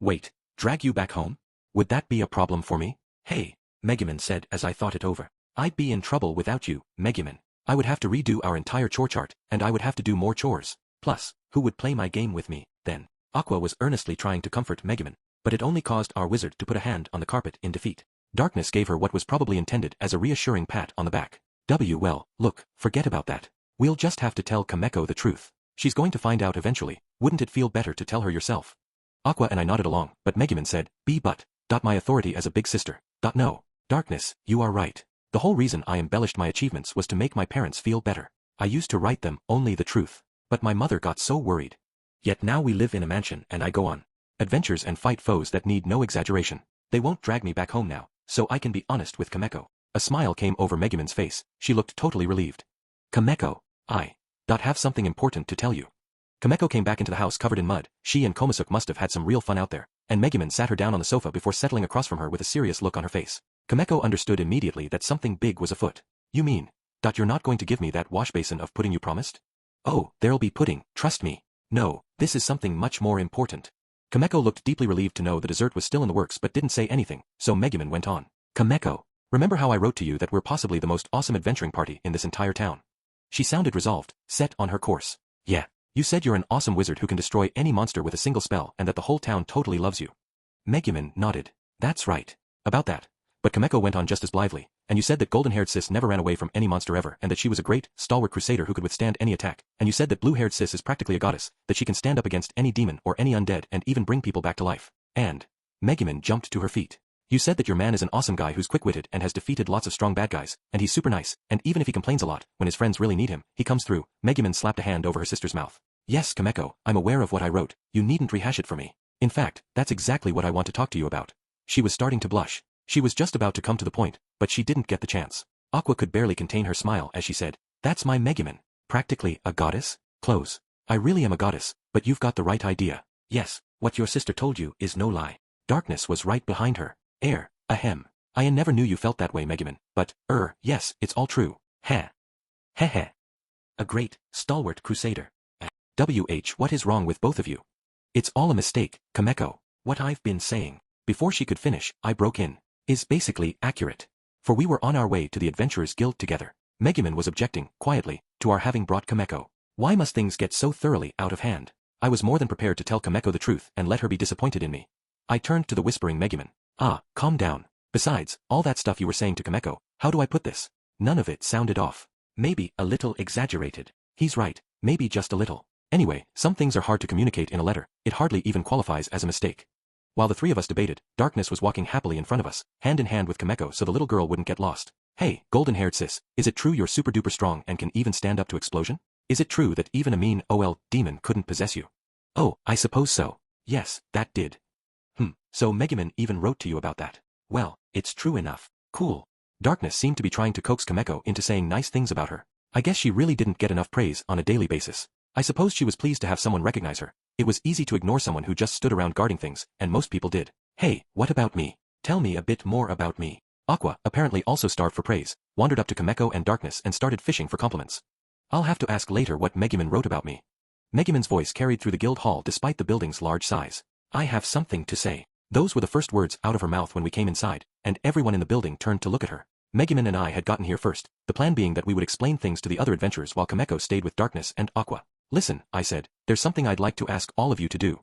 Wait, drag you back home? Would that be a problem for me? Hey, Megumin said as I thought it over. I'd be in trouble without you, Megumin. I would have to redo our entire chore chart, and I would have to do more chores. Plus, who would play my game with me, then? Aqua was earnestly trying to comfort Megumin, but it only caused our wizard to put a hand on the carpet in defeat. Darkness gave her what was probably intended as a reassuring pat on the back. Well, look, forget about that. We'll just have to tell Kameko the truth. She's going to find out eventually. Wouldn't it feel better to tell her yourself? Aqua and I nodded along, but Megumin said, my authority as a big sister. No. Darkness, you are right. The whole reason I embellished my achievements was to make my parents feel better. I used to write them only the truth. But my mother got so worried. Yet now we live in a mansion and I go on adventures and fight foes that need no exaggeration. They won't drag me back home now, so I can be honest with Kameko. A smile came over Megumin's face. She looked totally relieved. Kameko, I have something important to tell you. Kameko came back into the house covered in mud. She and Konosuke must have had some real fun out there, and Megumin sat her down on the sofa before settling across from her with a serious look on her face. Kameko understood immediately that something big was afoot. You mean, you're not going to give me that wash basin of pudding you promised? Oh, there'll be pudding, trust me. No, this is something much more important. Kameko looked deeply relieved to know the dessert was still in the works but didn't say anything, so Megumin went on. Kameko, remember how I wrote to you that we're possibly the most awesome adventuring party in this entire town? She sounded resolved, set on her course. Yeah, you said you're an awesome wizard who can destroy any monster with a single spell and that the whole town totally loves you. Megumin nodded. That's right. About that. But Kameko went on just as blithely, and you said that golden-haired sis never ran away from any monster ever and that she was a great, stalwart crusader who could withstand any attack, and you said that blue-haired sis is practically a goddess, that she can stand up against any demon or any undead and even bring people back to life. And Megumin jumped to her feet. You said that your man is an awesome guy who's quick-witted and has defeated lots of strong bad guys, and he's super nice, and even if he complains a lot, when his friends really need him, he comes through. Megumin slapped a hand over her sister's mouth. Yes, Kameko, I'm aware of what I wrote. You needn't rehash it for me. In fact, that's exactly what I want to talk to you about. She was starting to blush. She was just about to come to the point, but she didn't get the chance. Aqua could barely contain her smile as she said, That's my Megumin. Practically a goddess? Close. I really am a goddess, but you've got the right idea. Yes, what your sister told you is no lie. Darkness was right behind her. Ahem. I never knew you felt that way, Megumin, but, yes, it's all true. Heh. Heh. A great, stalwart crusader. What is wrong with both of you? It's all a mistake, Kameko. What I've been saying, before she could finish, I broke in, is basically accurate. For we were on our way to the Adventurers Guild together. Megumin was objecting, quietly, to our having brought Kameko. Why must things get so thoroughly out of hand? I was more than prepared to tell Kameko the truth and let her be disappointed in me. I turned to the whispering Megumin. Calm down. Besides, all that stuff you were saying to Kameko, how do I put this? None of it sounded off. Maybe a little exaggerated. He's right, maybe just a little. Anyway, some things are hard to communicate in a letter. It hardly even qualifies as a mistake. While the three of us debated, Darkness was walking happily in front of us, hand in hand with Kameko so the little girl wouldn't get lost. Hey, golden-haired sis, is it true you're super-duper strong and can even stand up to explosion? Is it true that even a mean demon couldn't possess you? Oh, I suppose so. Yes, that did. So Megumin even wrote to you about that. Well, it's true enough. Cool. Darkness seemed to be trying to coax Kameko into saying nice things about her. I guess she really didn't get enough praise on a daily basis. I suppose she was pleased to have someone recognize her. It was easy to ignore someone who just stood around guarding things, and most people did. Hey, what about me? Tell me a bit more about me. Aqua, apparently also starved for praise, wandered up to Kameko and Darkness and started fishing for compliments. I'll have to ask later what Megumin wrote about me. Megumin's voice carried through the guild hall despite the building's large size. I have something to say. Those were the first words out of her mouth when we came inside, and everyone in the building turned to look at her. Megumin and I had gotten here first, the plan being that we would explain things to the other adventurers while Kameko stayed with Darkness and Aqua. Listen, I said, there's something I'd like to ask all of you to do.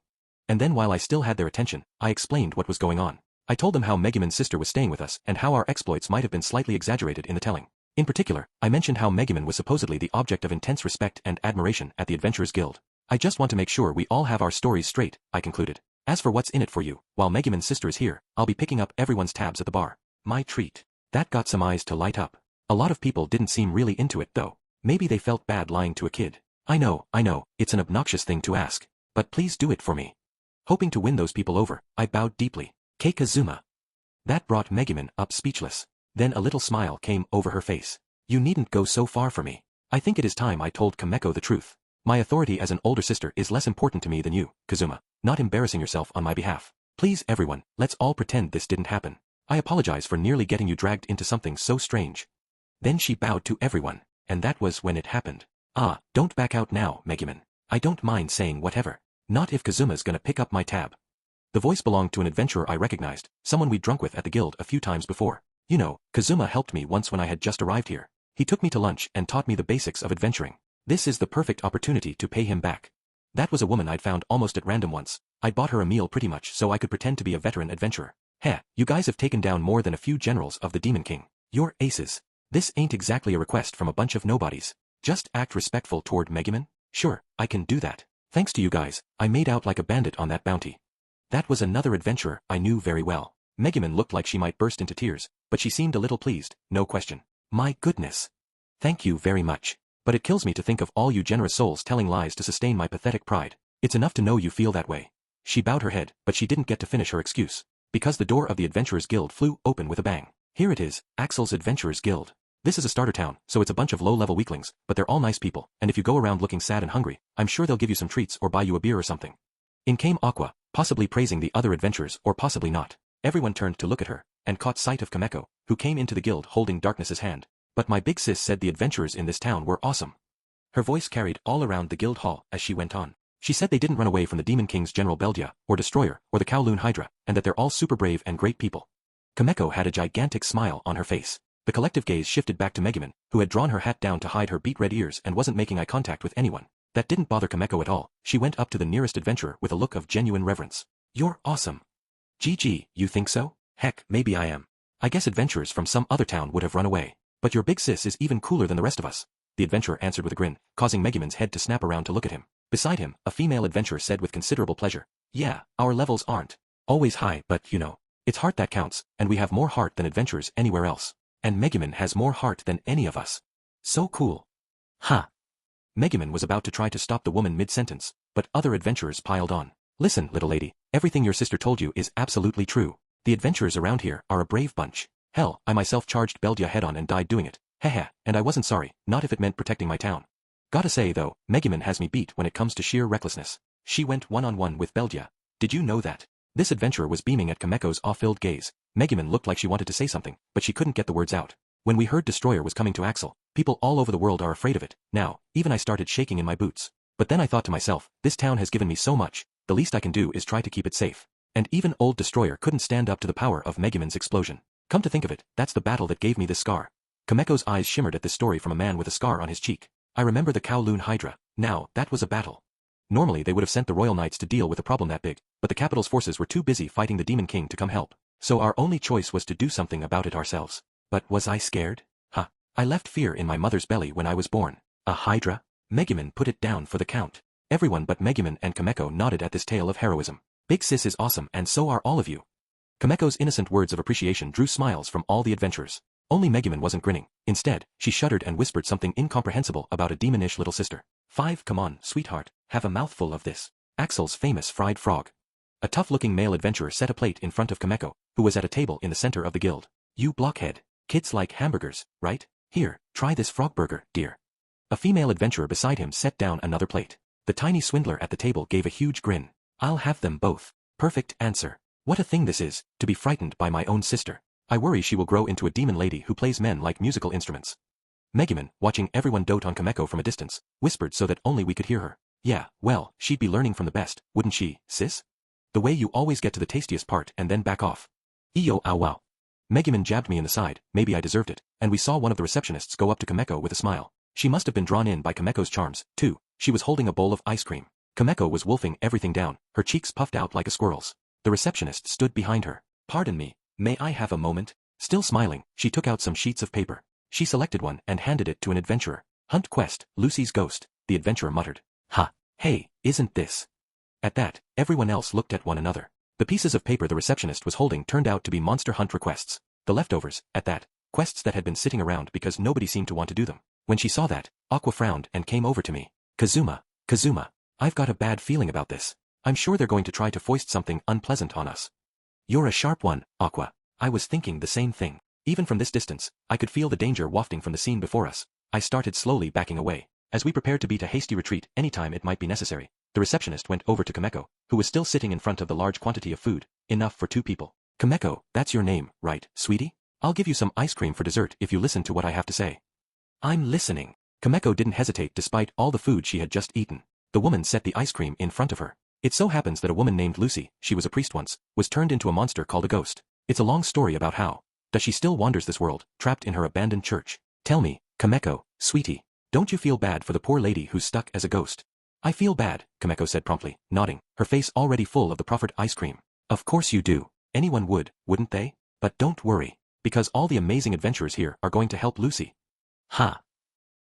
And then while I still had their attention, I explained what was going on. I told them how Megumin's sister was staying with us and how our exploits might have been slightly exaggerated in the telling. In particular, I mentioned how Megumin was supposedly the object of intense respect and admiration at the Adventurers Guild. I just want to make sure we all have our stories straight, I concluded. As for what's in it for you, while Megumin's sister is here, I'll be picking up everyone's tabs at the bar. My treat. That got some eyes to light up. A lot of people didn't seem really into it though. Maybe they felt bad lying to a kid. I know, it's an obnoxious thing to ask. But please do it for me. Hoping to win those people over, I bowed deeply. Kazuma. That brought Megumin up speechless. Then a little smile came over her face. You needn't go so far for me. I think it is time I told Kameko the truth. My authority as an older sister is less important to me than you, Kazuma. Not embarrassing yourself on my behalf. Please everyone, let's all pretend this didn't happen. I apologize for nearly getting you dragged into something so strange. Then she bowed to everyone, and that was when it happened. Don't back out now, Megumin. I don't mind saying whatever. Not if Kazuma's gonna pick up my tab. The voice belonged to an adventurer I recognized, someone we'd drunk with at the guild a few times before. You know, Kazuma helped me once when I had just arrived here. He took me to lunch and taught me the basics of adventuring. This is the perfect opportunity to pay him back. That was a woman I'd found almost at random once. I'd bought her a meal pretty much so I could pretend to be a veteran adventurer. You guys have taken down more than a few generals of the Demon King. You're aces. This ain't exactly a request from a bunch of nobodies. Just act respectful toward Megumin. Sure, I can do that. Thanks to you guys, I made out like a bandit on that bounty. That was another adventurer I knew very well. Megumin looked like she might burst into tears, but but she seemed a little pleased, no question. My goodness. Thank you very much. But it kills me to think of all you generous souls telling lies to sustain my pathetic pride. It's enough to know you feel that way. She bowed her head, but she didn't get to finish her excuse. Because the door of the Adventurers Guild flew open with a bang. Here it is, Axel's Adventurers Guild. This is a starter town, so it's a bunch of low-level weaklings, but they're all nice people, and if you go around looking sad and hungry, I'm sure they'll give you some treats or buy you a beer or something. In came Aqua, possibly praising the other adventurers or possibly not. Everyone turned to look at her, and caught sight of Kameko, who came into the guild holding Darkness's hand. But my big sis said the adventurers in this town were awesome. Her voice carried all around the guild hall as she went on. She said they didn't run away from the Demon King's General Beldia, or Destroyer, or the Kowloon Hydra, and that they're all super brave and great people. Kameko had a gigantic smile on her face. The collective gaze shifted back to Megumin, who had drawn her hat down to hide her beet red ears and wasn't making eye contact with anyone. That didn't bother Kameko at all. She went up to the nearest adventurer with a look of genuine reverence. You're awesome. GG, you think so? Heck, maybe I am. I guess adventurers from some other town would have run away. But your big sis is even cooler than the rest of us. The adventurer answered with a grin, causing Megumin's head to snap around to look at him. Beside him, a female adventurer said with considerable pleasure. Yeah, our levels aren't always high, but you know, it's heart that counts, and we have more heart than adventurers anywhere else. And Megumin has more heart than any of us. So cool. Ha. Megumin was about to try to stop the woman mid-sentence, but other adventurers piled on. Listen, little lady, everything your sister told you is absolutely true. The adventurers around here are a brave bunch. Hell, I myself charged Beldia head-on and died doing it. Haha, and I wasn't sorry, not if it meant protecting my town. Gotta say though, Megumin has me beat when it comes to sheer recklessness. She went one-on-one with Beldia. Did you know that? This adventurer was beaming at Kameko's awe-filled gaze. Megumin looked like she wanted to say something, but she couldn't get the words out. When we heard Destroyer was coming to Axel, people all over the world are afraid of it. Now, even I started shaking in my boots. But then I thought to myself, this town has given me so much, the least I can do is try to keep it safe. And even old Destroyer couldn't stand up to the power of Megumin's explosion. Come to think of it, that's the battle that gave me this scar. Kameko's eyes shimmered at this story from a man with a scar on his cheek. I remember the Kowloon Hydra. Now, that was a battle. Normally they would have sent the Royal Knights to deal with a problem that big, but the capital's forces were too busy fighting the Demon King to come help. So our only choice was to do something about it ourselves. But was I scared? Huh. I left fear in my mother's belly when I was born. A Hydra? Megumin put it down for the count. Everyone but Megumin and Kameko nodded at this tale of heroism. Big sis is awesome and so are all of you. Kameko's innocent words of appreciation drew smiles from all the adventurers. Only Megumin wasn't grinning. Instead, she shuddered and whispered something incomprehensible about a demonish little sister. 5 Come on, sweetheart, have a mouthful of this. Axel's famous fried frog. A tough-looking male adventurer set a plate in front of Kameko, who was at a table in the center of the guild. You blockhead. Kids like hamburgers, right? Here, try this frog burger, dear. A female adventurer beside him set down another plate. The tiny swindler at the table gave a huge grin. I'll have them both. Perfect answer. What a thing this is, to be frightened by my own sister. I worry she will grow into a demon lady who plays men like musical instruments. Megumin, watching everyone dote on Kameko from a distance, whispered so that only we could hear her. Yeah, well, she'd be learning from the best, wouldn't she, sis? The way you always get to the tastiest part and then back off. Eyo ow wow. Megumin jabbed me in the side, maybe I deserved it, and we saw one of the receptionists go up to Kameko with a smile. She must have been drawn in by Kameko's charms, too. She was holding a bowl of ice cream. Kameko was wolfing everything down, her cheeks puffed out like a squirrel's. The receptionist stood behind her. Pardon me, may I have a moment? Still smiling, she took out some sheets of paper. She selected one and handed it to an adventurer. Hunt quest, Lucy's ghost, the adventurer muttered. Ha, hey, isn't this? At that, everyone else looked at one another. The pieces of paper the receptionist was holding turned out to be monster hunt requests. The leftovers, at that, quests that had been sitting around because nobody seemed to want to do them. When she saw that, Aqua frowned and came over to me. Kazuma, I've got a bad feeling about this. I'm sure they're going to try to foist something unpleasant on us. You're a sharp one, Aqua. I was thinking the same thing. Even from this distance, I could feel the danger wafting from the scene before us. I started slowly backing away. As we prepared to beat a hasty retreat anytime it might be necessary, the receptionist went over to Kameko, who was still sitting in front of the large quantity of food, enough for 2 people. Kameko, that's your name, right, sweetie? I'll give you some ice cream for dessert if you listen to what I have to say. I'm listening. Kameko didn't hesitate despite all the food she had just eaten. The woman set the ice cream in front of her. It so happens that a woman named Lucy, she was a priest once, was turned into a monster called a ghost. It's a long story about how. Does she still wanders this world, trapped in her abandoned church? Tell me, Kameko, sweetie, don't you feel bad for the poor lady who's stuck as a ghost? I feel bad, Kameko said promptly, nodding, her face already full of the proffered ice cream. Of course you do. Anyone would, wouldn't they? But don't worry, because all the amazing adventurers here are going to help Lucy. Ha!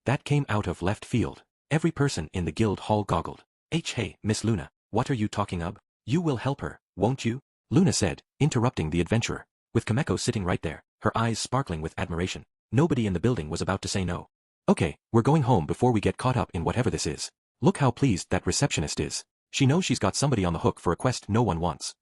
That came out of left field. Every person in the guild hall goggled. Hey, Miss Luna, what are you talking of? You will help her, won't you? Luna said, interrupting the adventurer. With Kameko sitting right there, her eyes sparkling with admiration. Nobody in the building was about to say no. Okay, we're going home before we get caught up in whatever this is. Look how pleased that receptionist is. She knows she's got somebody on the hook for a quest no one wants.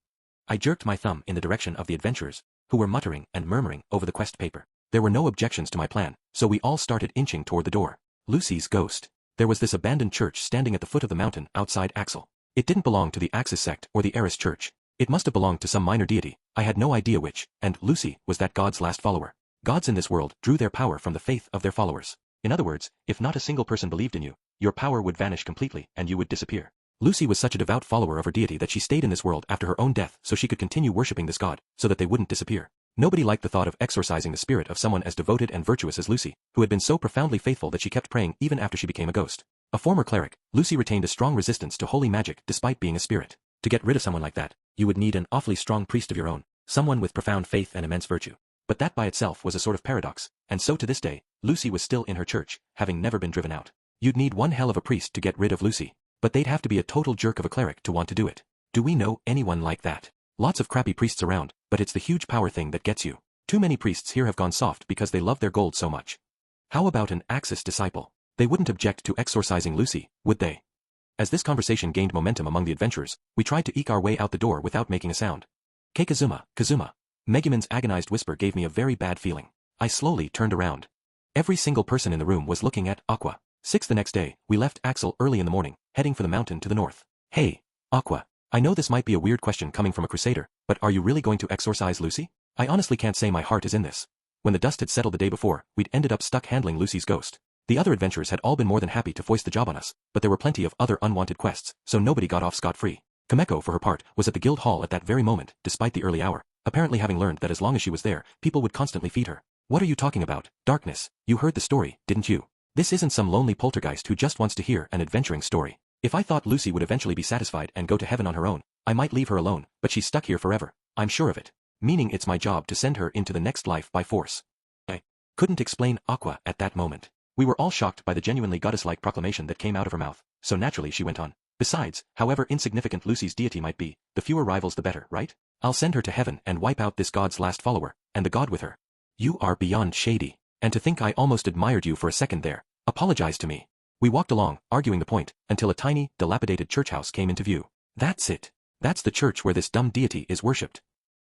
I jerked my thumb in the direction of the adventurers, who were muttering and murmuring over the quest paper. There were no objections to my plan, so we all started inching toward the door. Lucy's ghost. There was this abandoned church standing at the foot of the mountain outside Axel. It didn't belong to the Axis sect or the Eris church. It must have belonged to some minor deity, I had no idea which, and Lucy was that god's last follower. Gods in this world drew their power from the faith of their followers. In other words, if not a single person believed in you, your power would vanish completely and you would disappear. Lucy was such a devout follower of her deity that she stayed in this world after her own death so she could continue worshipping this god, so that they wouldn't disappear. Nobody liked the thought of exorcising the spirit of someone as devoted and virtuous as Lucy, who had been so profoundly faithful that she kept praying even after she became a ghost. A former cleric, Lucy retained a strong resistance to holy magic despite being a spirit. To get rid of someone like that, you would need an awfully strong priest of your own, someone with profound faith and immense virtue. But that by itself was a sort of paradox, and so to this day, Lucy was still in her church, having never been driven out. You'd need one hell of a priest to get rid of Lucy, but they'd have to be a total jerk of a cleric to want to do it. Do we know anyone like that? Lots of crappy priests around, but it's the huge power thing that gets you. Too many priests here have gone soft because they love their gold so much. How about an Axis disciple? They wouldn't object to exorcising Lucy, would they? As this conversation gained momentum among the adventurers, we tried to eke our way out the door without making a sound. Kazuma. Megumin's agonized whisper gave me a very bad feeling. I slowly turned around. Every single person in the room was looking at Aqua. 6 the next day, we left Axel early in the morning, heading for the mountain to the north. Hey, Aqua. I know this might be a weird question coming from a crusader, but are you really going to exorcise Lucy? I honestly can't say my heart is in this. When the dust had settled the day before, we'd ended up stuck handling Lucy's ghost. The other adventurers had all been more than happy to foist the job on us, but there were plenty of other unwanted quests, so nobody got off scot-free. Kameko, for her part, was at the guild hall at that very moment, despite the early hour, apparently having learned that as long as she was there, people would constantly feed her. What are you talking about, Darkness? You heard the story, didn't you? This isn't some lonely poltergeist who just wants to hear an adventuring story. If I thought Lucy would eventually be satisfied and go to heaven on her own, I might leave her alone, but she's stuck here forever. I'm sure of it. Meaning it's my job to send her into the next life by force. I couldn't explain Aqua at that moment. We were all shocked by the genuinely goddess-like proclamation that came out of her mouth, so naturally she went on. Besides, however insignificant Lucy's deity might be, the fewer rivals the better, right? I'll send her to heaven and wipe out this god's last follower, and the god with her. You are beyond shady. And to think I almost admired you for a second there. Apologize to me. We walked along, arguing the point, until a tiny, dilapidated church house came into view. That's it. That's the church where this dumb deity is worshipped.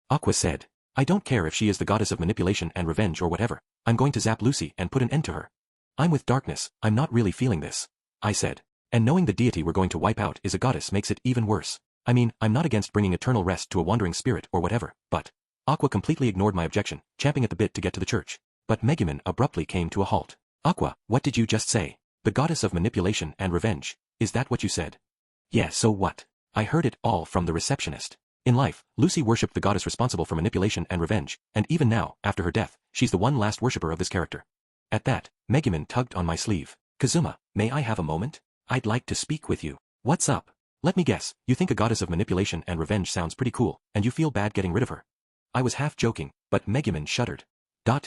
Aqua said. I don't care if she is the goddess of manipulation and revenge or whatever. I'm going to zap Lucy and put an end to her. I'm with Darkness, I'm not really feeling this. I said. And knowing the deity we're going to wipe out is a goddess makes it even worse. I mean, I'm not against bringing eternal rest to a wandering spirit or whatever, but... Aqua completely ignored my objection, champing at the bit to get to the church. But Megumin abruptly came to a halt. Aqua, what did you just say? The goddess of manipulation and revenge. Is that what you said? Yeah, so what? I heard it all from the receptionist. In life, Lucy worshipped the goddess responsible for manipulation and revenge, and even now, after her death, she's the one last worshipper of this character. At that, Megumin tugged on my sleeve. Kazuma, may I have a moment? I'd like to speak with you. What's up? Let me guess, you think a goddess of manipulation and revenge sounds pretty cool, and you feel bad getting rid of her. I was half joking, but Megumin shuddered.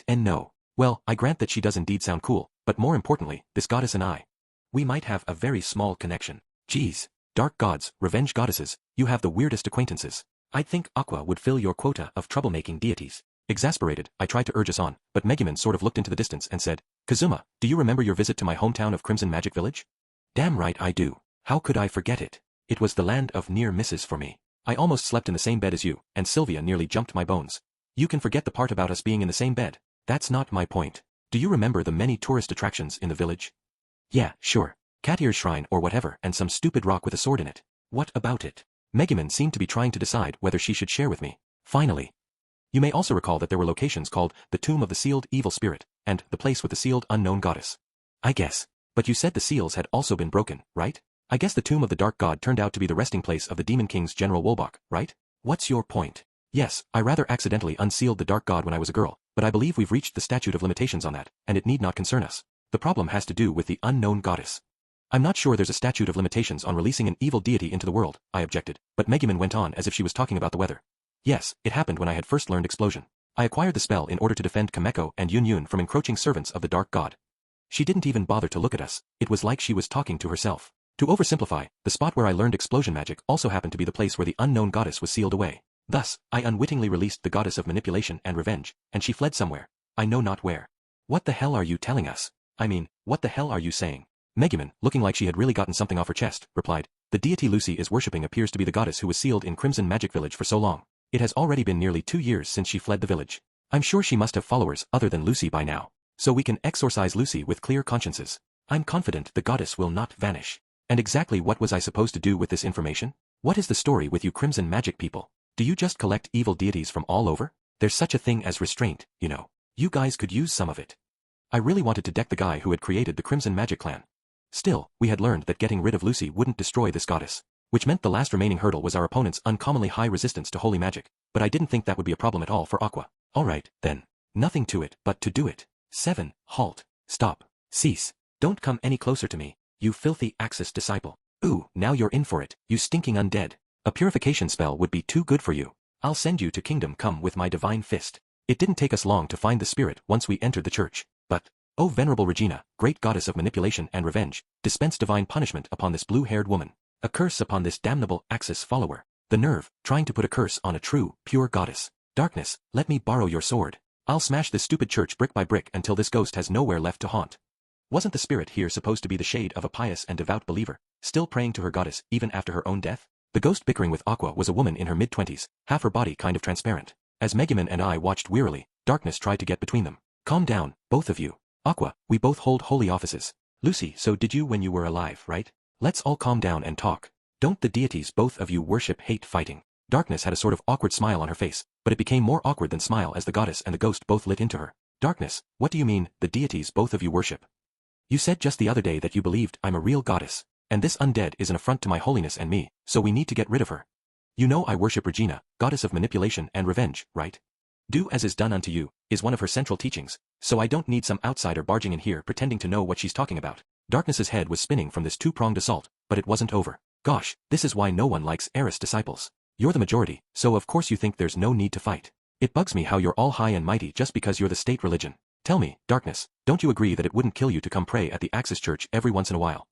And no. Well, I grant that she does indeed sound cool, but more importantly, this goddess and I. We might have a very small connection. Geez. Dark gods, revenge goddesses, you have the weirdest acquaintances. I'd think Aqua would fill your quota of troublemaking deities. Exasperated, I tried to urge us on, but Megumin sort of looked into the distance and said, Kazuma, do you remember your visit to my hometown of Crimson Magic Village? Damn right I do. How could I forget it? It was the land of near misses for me. I almost slept in the same bed as you, and Sylvia nearly jumped my bones. You can forget the part about us being in the same bed. That's not my point. Do you remember the many tourist attractions in the village? Yeah, sure. Cat Ear's Shrine or whatever and some stupid rock with a sword in it. What about it? Megumin seemed to be trying to decide whether she should share with me. Finally. You may also recall that there were locations called the Tomb of the Sealed Evil Spirit, and the Place with the Sealed Unknown Goddess. I guess. But you said the seals had also been broken, right? I guess the Tomb of the Dark God turned out to be the resting place of the Demon King's General Wolbach, right? What's your point? Yes, I rather accidentally unsealed the Dark God when I was a girl, but I believe we've reached the statute of limitations on that, and it need not concern us. The problem has to do with the unknown goddess. I'm not sure there's a statute of limitations on releasing an evil deity into the world, I objected, but Megumin went on as if she was talking about the weather. Yes, it happened when I had first learned Explosion. I acquired the spell in order to defend Kameko and Yun Yun from encroaching servants of the Dark God. She didn't even bother to look at us, it was like she was talking to herself. To oversimplify, the spot where I learned explosion magic also happened to be the place where the unknown goddess was sealed away. Thus, I unwittingly released the goddess of manipulation and revenge, and she fled somewhere. I know not where. What the hell are you telling us? I mean, what the hell are you saying? Megumin, looking like she had really gotten something off her chest, replied, the deity Lucy is worshipping appears to be the goddess who was sealed in Crimson Magic Village for so long. It has already been nearly 2 years since she fled the village. I'm sure she must have followers other than Lucy by now. So we can exorcise Lucy with clear consciences. I'm confident the goddess will not vanish. And exactly what was I supposed to do with this information? What is the story with you Crimson Magic people? Do you just collect evil deities from all over? There's such a thing as restraint, you know. You guys could use some of it. I really wanted to deck the guy who had created the Crimson Magic clan. Still, we had learned that getting rid of Lucy wouldn't destroy this goddess, which meant the last remaining hurdle was our opponent's uncommonly high resistance to holy magic, but I didn't think that would be a problem at all for Aqua. Alright, then. Nothing to it but to do it. 7. Halt. Stop. Cease. Don't come any closer to me, you filthy Axis disciple. Ooh, now you're in for it, you stinking undead. A purification spell would be too good for you. I'll send you to Kingdom Come with my divine fist. It didn't take us long to find the spirit once we entered the church, but, oh venerable Regina, great goddess of manipulation and revenge, dispense divine punishment upon this blue-haired woman. A curse upon this damnable Axis follower. The nerve, trying to put a curse on a true, pure goddess. Darkness, let me borrow your sword. I'll smash this stupid church brick by brick until this ghost has nowhere left to haunt. Wasn't the spirit here supposed to be the shade of a pious and devout believer, still praying to her goddess even after her own death? The ghost bickering with Aqua was a woman in her mid-20s, half her body kind of transparent. As Megumin and I watched wearily, Darkness tried to get between them. Calm down, both of you. Aqua, we both hold holy offices. Lucy, so did you when you were alive, right? Let's all calm down and talk. Don't the deities both of you worship hate fighting? Darkness had a sort of awkward smile on her face, but it became more awkward than smile as the goddess and the ghost both lit into her. Darkness, what do you mean, the deities both of you worship? You said just the other day that you believed I'm a real goddess, and this undead is an affront to my holiness and me, so we need to get rid of her. You know I worship Regina, goddess of manipulation and revenge, right? Do as is done unto you, is one of her central teachings, so I don't need some outsider barging in here pretending to know what she's talking about. Darkness's head was spinning from this two-pronged assault, but it wasn't over. Gosh, this is why no one likes Eris disciples. You're the majority, so of course you think there's no need to fight. It bugs me how you're all high and mighty just because you're the state religion. Tell me, Darkness, don't you agree that it wouldn't kill you to come pray at the Axis Church every once in a while?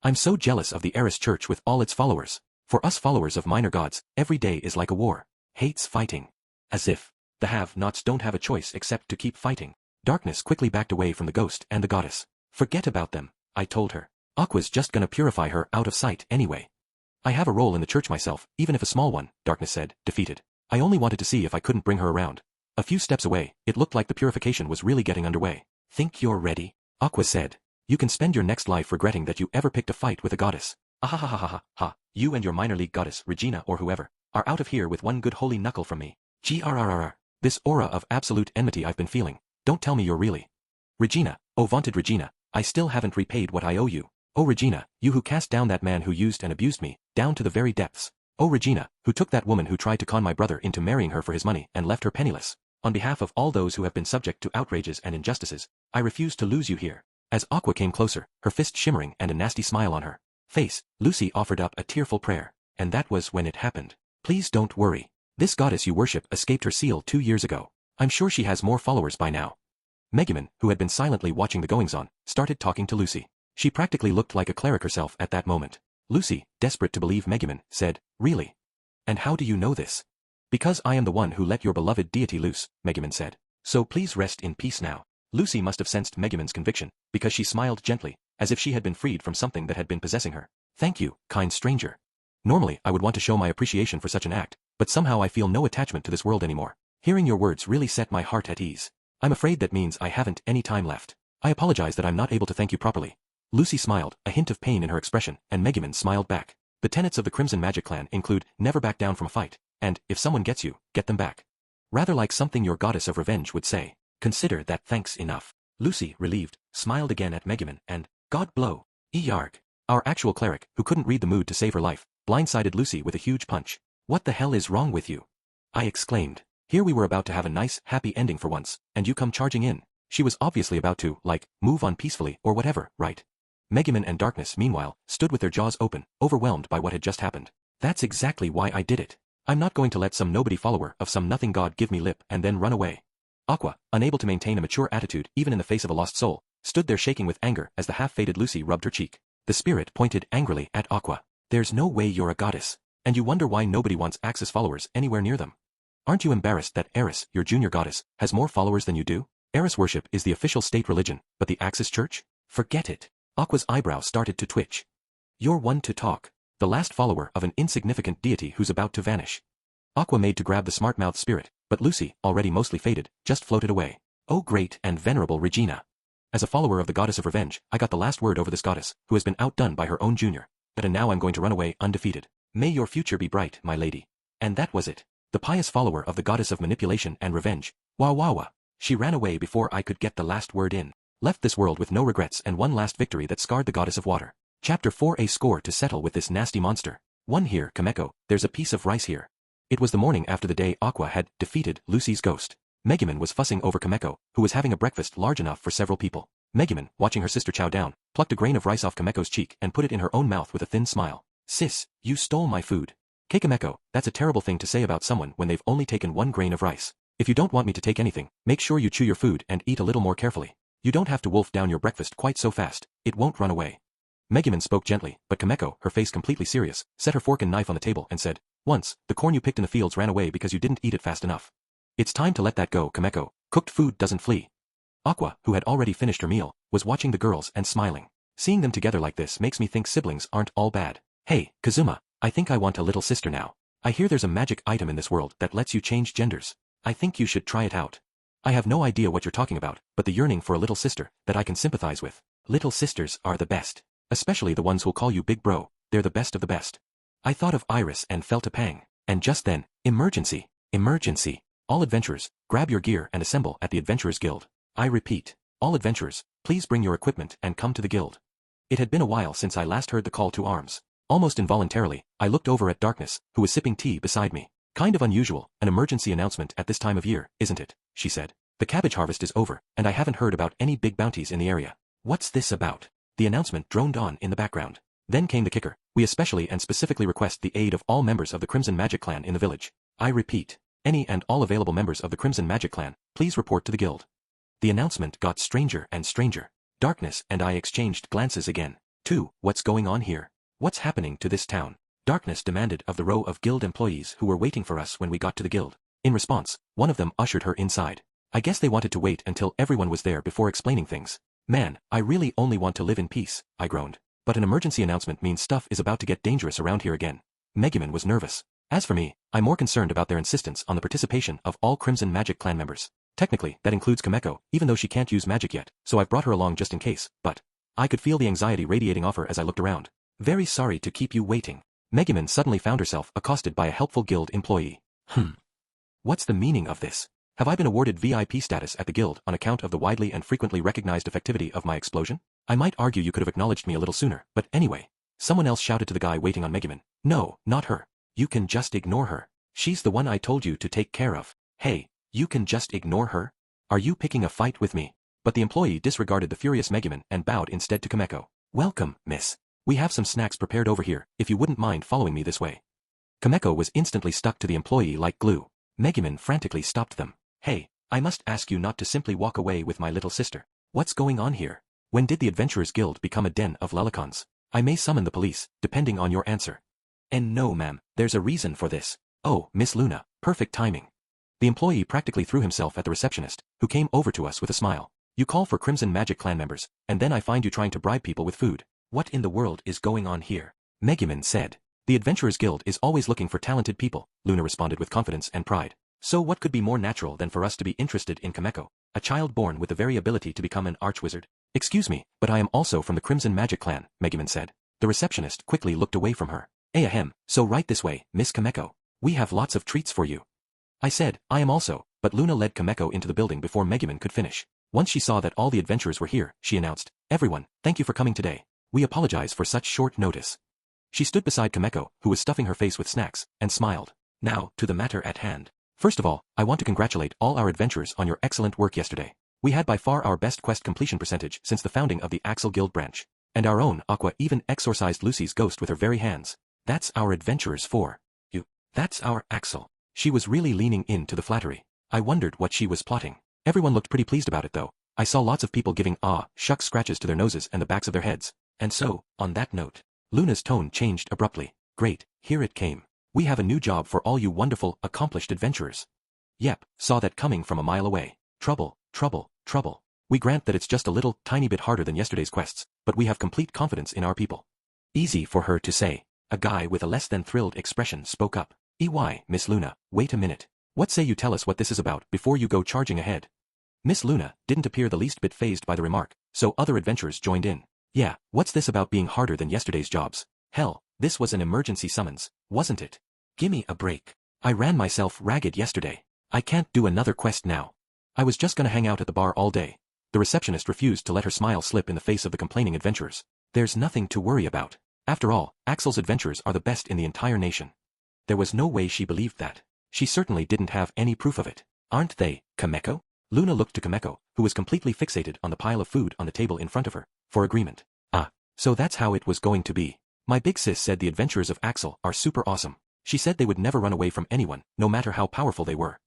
I'm so jealous of the Eris Church with all its followers. For us followers of minor gods, every day is like a war. Hates fighting. As if the have-nots don't have a choice except to keep fighting. Darkness quickly backed away from the ghost and the goddess. Forget about them, I told her. Aqua's just gonna purify her out of sight anyway. I have a role in the church myself, even if a small one, Darkness said, defeated. I only wanted to see if I couldn't bring her around. A few steps away, it looked like the purification was really getting underway. Think you're ready? Aqua said. You can spend your next life regretting that you ever picked a fight with a goddess. Ha. You and your minor league goddess, Regina or whoever, are out of here with one good holy knuckle from me. Grrrr. This aura of absolute enmity I've been feeling. Don't tell me you're really. Regina, oh vaunted Regina, I still haven't repaid what I owe you. Oh Regina, you who cast down that man who used and abused me, down to the very depths. Oh Regina, who took that woman who tried to con my brother into marrying her for his money and left her penniless. On behalf of all those who have been subject to outrages and injustices, I refuse to lose you here. As Aqua came closer, her fist shimmering and a nasty smile on her face, Lucy offered up a tearful prayer, and that was when it happened. Please don't worry. This goddess you worship escaped her seal 2 years ago. I'm sure she has more followers by now. Megumin, who had been silently watching the goings-on, started talking to Lucy. She practically looked like a cleric herself at that moment. Lucy, desperate to believe Megumin, said, Really? And how do you know this? Because I am the one who let your beloved deity loose, Megumin said. So please rest in peace now. Lucy must have sensed Megumin's conviction, because she smiled gently, as if she had been freed from something that had been possessing her. Thank you, kind stranger. Normally I would want to show my appreciation for such an act, but somehow I feel no attachment to this world anymore. Hearing your words really set my heart at ease. I'm afraid that means I haven't any time left. I apologize that I'm not able to thank you properly. Lucy smiled, a hint of pain in her expression, and Megumin smiled back. The tenets of the Crimson Magic Clan include, never back down from a fight, and, if someone gets you, get them back. Rather like something your goddess of revenge would say. Consider that thanks enough. Lucy, relieved, smiled again at Megumin, and, God blow. Yarg. Our actual cleric, who couldn't read the mood to save her life, blindsided Lucy with a huge punch. What the hell is wrong with you? I exclaimed. Here we were about to have a nice, happy ending for once, and you come charging in. She was obviously about to, move on peacefully or whatever, right? Megumin and Darkness, meanwhile, stood with their jaws open, overwhelmed by what had just happened. That's exactly why I did it. I'm not going to let some nobody follower of some nothing god give me lip and then run away. Aqua, unable to maintain a mature attitude even in the face of a lost soul, stood there shaking with anger as the half-faded Lucy rubbed her cheek. The spirit pointed angrily at Aqua. There's no way you're a goddess, and you wonder why nobody wants Axis followers anywhere near them. Aren't you embarrassed that Eris, your junior goddess, has more followers than you do? Eris worship is the official state religion, but the Axis Church? Forget it. Aqua's eyebrow started to twitch. You're one to talk. The last follower of an insignificant deity who's about to vanish. Aqua made to grab the smart-mouthed spirit, but Lucy, already mostly faded, just floated away. Oh great and venerable Regina. As a follower of the goddess of revenge, I got the last word over this goddess, who has been outdone by her own junior. And now I'm going to run away undefeated. May your future be bright, my lady. And that was it. The pious follower of the goddess of manipulation and revenge. Wah wah wah. She ran away before I could get the last word in. Left this world with no regrets and one last victory that scarred the goddess of water. Chapter 4. A score to settle with this nasty monster. One here, Kameko, there's a piece of rice here. It was the morning after the day Aqua had defeated Lucy's ghost. Megumin was fussing over Kameko, who was having a breakfast large enough for several people. Megumin, watching her sister chow down, plucked a grain of rice off Kameko's cheek and put it in her own mouth with a thin smile. Sis, you stole my food. Kameko, that's a terrible thing to say about someone when they've only taken one grain of rice. If you don't want me to take anything, make sure you chew your food and eat a little more carefully. You don't have to wolf down your breakfast quite so fast, it won't run away. Megumin spoke gently, but Kameko, her face completely serious, set her fork and knife on the table and said, Once, the corn you picked in the fields ran away because you didn't eat it fast enough. It's time to let that go, Kameko. Cooked food doesn't flee. Aqua, who had already finished her meal, was watching the girls and smiling. Seeing them together like this makes me think siblings aren't all bad. Hey, Kazuma, I think I want a little sister now. I hear there's a magic item in this world that lets you change genders. I think you should try it out. I have no idea what you're talking about, but the yearning for a little sister that I can sympathize with. Little sisters are the best. Especially the ones who'll call you big bro, they're the best of the best. I thought of Iris and felt a pang. And just then, emergency. Emergency. All adventurers, grab your gear and assemble at the Adventurers Guild. I repeat, all adventurers, please bring your equipment and come to the guild. It had been a while since I last heard the call to arms. Almost involuntarily, I looked over at Darkness, who was sipping tea beside me. Kind of unusual, an emergency announcement at this time of year, isn't it? She said. The cabbage harvest is over, and I haven't heard about any big bounties in the area. What's this about? The announcement droned on in the background. Then came the kicker. We especially and specifically request the aid of all members of the Crimson Magic Clan in the village. I repeat, any and all available members of the Crimson Magic Clan, please report to the guild. The announcement got stranger and stranger. Darkness and I exchanged glances again. What's going on here? What's happening to this town? Darkness demanded of the row of guild employees who were waiting for us when we got to the guild. In response, one of them ushered her inside. I guess they wanted to wait until everyone was there before explaining things. Man, I really only want to live in peace, I groaned. But an emergency announcement means stuff is about to get dangerous around here again. Megumin was nervous. As for me, I'm more concerned about their insistence on the participation of all Crimson Magic Clan members. Technically, that includes Kameko, even though she can't use magic yet, so I've brought her along just in case, but I could feel the anxiety radiating off her as I looked around. Very sorry to keep you waiting. Megumin suddenly found herself accosted by a helpful guild employee. What's the meaning of this? Have I been awarded VIP status at the guild on account of the widely and frequently recognized effectivity of my explosion? I might argue you could have acknowledged me a little sooner, but anyway. Someone else shouted to the guy waiting on Megumin. No, not her. You can just ignore her. She's the one I told you to take care of. Hey, you can just ignore her? Are you picking a fight with me? But the employee disregarded the furious Megumin and bowed instead to Kameko. Welcome, miss. We have some snacks prepared over here, if you wouldn't mind following me this way. Kameko was instantly stuck to the employee like glue. Megumin frantically stopped them. Hey, I must ask you not to simply walk away with my little sister. What's going on here? When did the Adventurers Guild become a den of lollicons? I may summon the police, depending on your answer. And no, ma'am, there's a reason for this. Oh, Miss Luna, perfect timing. The employee practically threw himself at the receptionist, who came over to us with a smile. You call for Crimson Magic Clan members, and then I find you trying to bribe people with food. What in the world is going on here? Megumin said. The Adventurers Guild is always looking for talented people, Luna responded with confidence and pride. So what could be more natural than for us to be interested in Kameko, a child born with the very ability to become an archwizard? Excuse me, but I am also from the Crimson Magic Clan, Megumin said. The receptionist quickly looked away from her. Ahem, so right this way, Miss Kameko. We have lots of treats for you. I said, I am also, but Luna led Kameko into the building before Megumin could finish. Once she saw that all the adventurers were here, she announced, Everyone, thank you for coming today. We apologize for such short notice. She stood beside Kameko, who was stuffing her face with snacks, and smiled. Now, to the matter at hand. First of all, I want to congratulate all our adventurers on your excellent work yesterday. We had by far our best quest completion percentage since the founding of the Axel Guild branch. And our own Aqua even exorcised Lucy's ghost with her very hands. That's our adventurers for you. That's our Axel. She was really leaning into the flattery. I wondered what she was plotting. Everyone looked pretty pleased about it though. I saw lots of people giving shucks scratches to their noses and the backs of their heads. And so, on that note, Luna's tone changed abruptly. Great, here it came. We have a new job for all you wonderful, accomplished adventurers. Yep, saw that coming from a mile away. Trouble, trouble, trouble. We grant that it's just a little, tiny bit harder than yesterday's quests, but we have complete confidence in our people. Easy for her to say. A guy with a less than thrilled expression spoke up. Miss Luna, wait a minute. What say you tell us what this is about before you go charging ahead? Miss Luna didn't appear the least bit fazed by the remark, so other adventurers joined in. Yeah, what's this about being harder than yesterday's jobs? Hell, this was an emergency summons, wasn't it? Gimme a break. I ran myself ragged yesterday. I can't do another quest now. I was just gonna hang out at the bar all day. The receptionist refused to let her smile slip in the face of the complaining adventurers. There's nothing to worry about. After all, Axel's adventures are the best in the entire nation. There was no way she believed that. She certainly didn't have any proof of it. Aren't they, Kameko? Luna looked to Kameko, who was completely fixated on the pile of food on the table in front of her, for agreement. Ah, so that's how it was going to be. My big sis said the adventures of Axel are super awesome. She said they would never run away from anyone, no matter how powerful they were.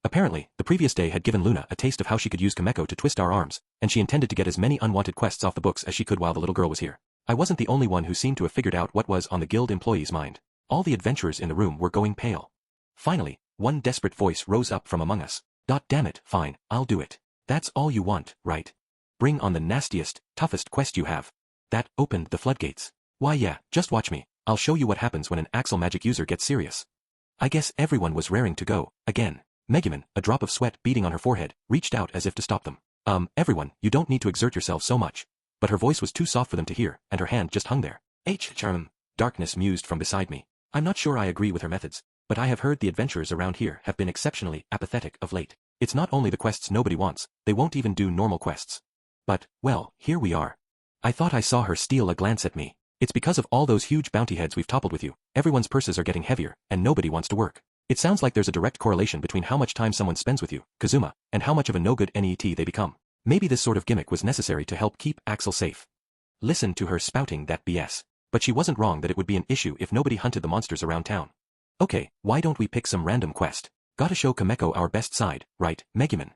Apparently, the previous day had given Luna a taste of how she could use Kameko to twist our arms, and she intended to get as many unwanted quests off the books as she could while the little girl was here. I wasn't the only one who seemed to have figured out what was on the guild employee's mind. All the adventurers in the room were going pale. Finally, one desperate voice rose up from among us. Damn it, fine, I'll do it. That's all you want, right? Bring on the nastiest, toughest quest you have. That opened the floodgates. Why yeah, just watch me. I'll show you what happens when an Axel magic user gets serious. I guess everyone was raring to go, again. Megumin, a drop of sweat beading on her forehead, reached out as if to stop them. Everyone, you don't need to exert yourself so much. But her voice was too soft for them to hear, and her hand just hung there. Charm. Darkness mused from beside me. I'm not sure I agree with her methods, but I have heard the adventurers around here have been exceptionally apathetic of late. It's not only the quests nobody wants, they won't even do normal quests. But, well, here we are. I thought I saw her steal a glance at me. It's because of all those huge bounty heads we've toppled with you. Everyone's purses are getting heavier, and nobody wants to work. It sounds like there's a direct correlation between how much time someone spends with you, Kazuma, and how much of a no-good NET they become. Maybe this sort of gimmick was necessary to help keep Axel safe. Listen to her spouting that BS. But she wasn't wrong that it would be an issue if nobody hunted the monsters around town. Okay, why don't we pick some random quest? Gotta show Kameko our best side, right, Megumin?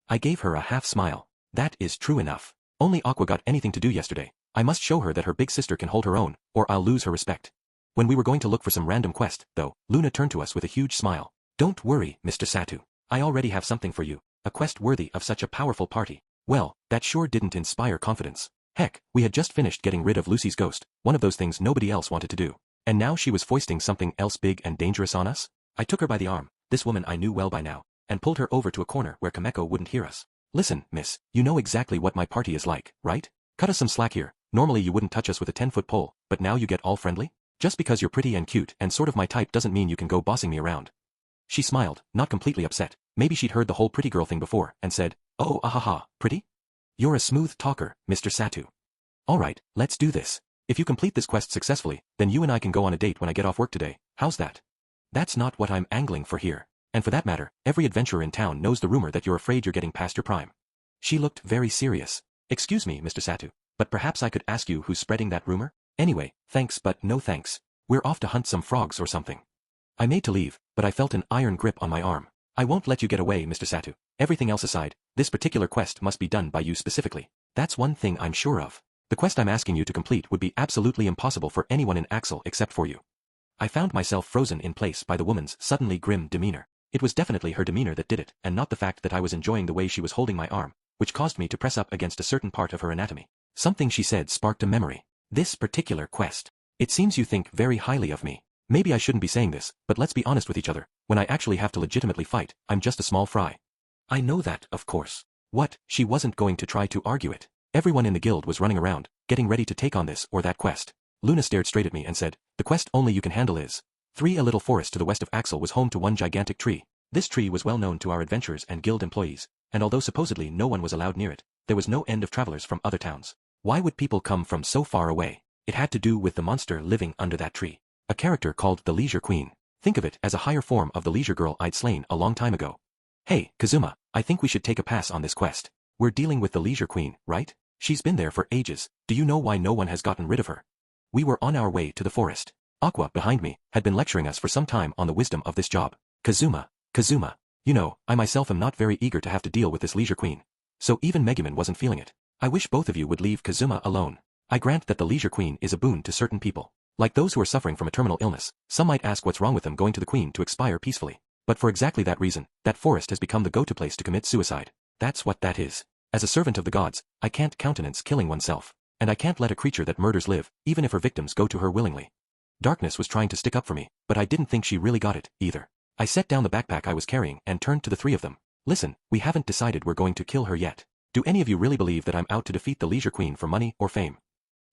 I gave her a half-smile. That is true enough. Only Aqua got anything to do yesterday. I must show her that her big sister can hold her own, or I'll lose her respect. When we were going to look for some random quest, though, Luna turned to us with a huge smile. Don't worry, Mr. Satu. I already have something for you. A quest worthy of such a powerful party. Well, that sure didn't inspire confidence. Heck, we had just finished getting rid of Lucy's ghost, one of those things nobody else wanted to do. And now she was foisting something else big and dangerous on us? I took her by the arm, this woman I knew well by now, and pulled her over to a corner where Kameko wouldn't hear us. Listen, miss, you know exactly what my party is like, right? Cut us some slack here. Normally you wouldn't touch us with a 10-foot pole, but now you get all friendly? Just because you're pretty and cute and sort of my type doesn't mean you can go bossing me around. She smiled, not completely upset. Maybe she'd heard the whole pretty girl thing before, and said, oh ahaha, pretty? You're a smooth talker, Mr. Satu. Alright, let's do this. If you complete this quest successfully, then you and I can go on a date when I get off work today. How's that? That's not what I'm angling for here. And for that matter, every adventurer in town knows the rumor that you're afraid you're getting past your prime. She looked very serious. Excuse me, Mr. Satu, but perhaps I could ask you who's spreading that rumor? Anyway, thanks but no thanks. We're off to hunt some frogs or something. I made to leave, but I felt an iron grip on my arm. I won't let you get away, Mr. Satu. Everything else aside, this particular quest must be done by you specifically. That's one thing I'm sure of. The quest I'm asking you to complete would be absolutely impossible for anyone in Axel except for you. I found myself frozen in place by the woman's suddenly grim demeanor. It was definitely her demeanor that did it, and not the fact that I was enjoying the way she was holding my arm, which caused me to press up against a certain part of her anatomy. Something she said sparked a memory. This particular quest. It seems you think very highly of me. Maybe I shouldn't be saying this, but let's be honest with each other. When I actually have to legitimately fight, I'm just a small fry. I know that, of course. What? She wasn't going to try to argue it. Everyone in the guild was running around, getting ready to take on this or that quest. Luna stared straight at me and said, the quest only you can handle is 3. A little forest to the west of Axel was home to one gigantic tree. This tree was well known to our adventurers and guild employees, and although supposedly no one was allowed near it, there was no end of travelers from other towns. Why would people come from so far away? It had to do with the monster living under that tree. A character called the Leisure Queen. Think of it as a higher form of the leisure girl I'd slain a long time ago. Hey, Kazuma, I think we should take a pass on this quest. We're dealing with the Leisure Queen, right? She's been there for ages. Do you know why no one has gotten rid of her? We were on our way to the forest. Aqua, behind me, had been lecturing us for some time on the wisdom of this job. Kazuma, you know, I myself am not very eager to have to deal with this Leisure Queen. So even Megumin wasn't feeling it. I wish both of you would leave Kazuma alone. I grant that the Leisure Queen is a boon to certain people. Like those who are suffering from a terminal illness, some might ask what's wrong with them going to the Queen to expire peacefully. But for exactly that reason, that forest has become the go-to place to commit suicide. That's what that is. As a servant of the gods, I can't countenance killing oneself. And I can't let a creature that murders live, even if her victims go to her willingly. Darkness was trying to stick up for me, but I didn't think she really got it, either. I set down the backpack I was carrying and turned to the three of them. Listen, we haven't decided we're going to kill her yet. Do any of you really believe that I'm out to defeat the Leisure Queen for money or fame?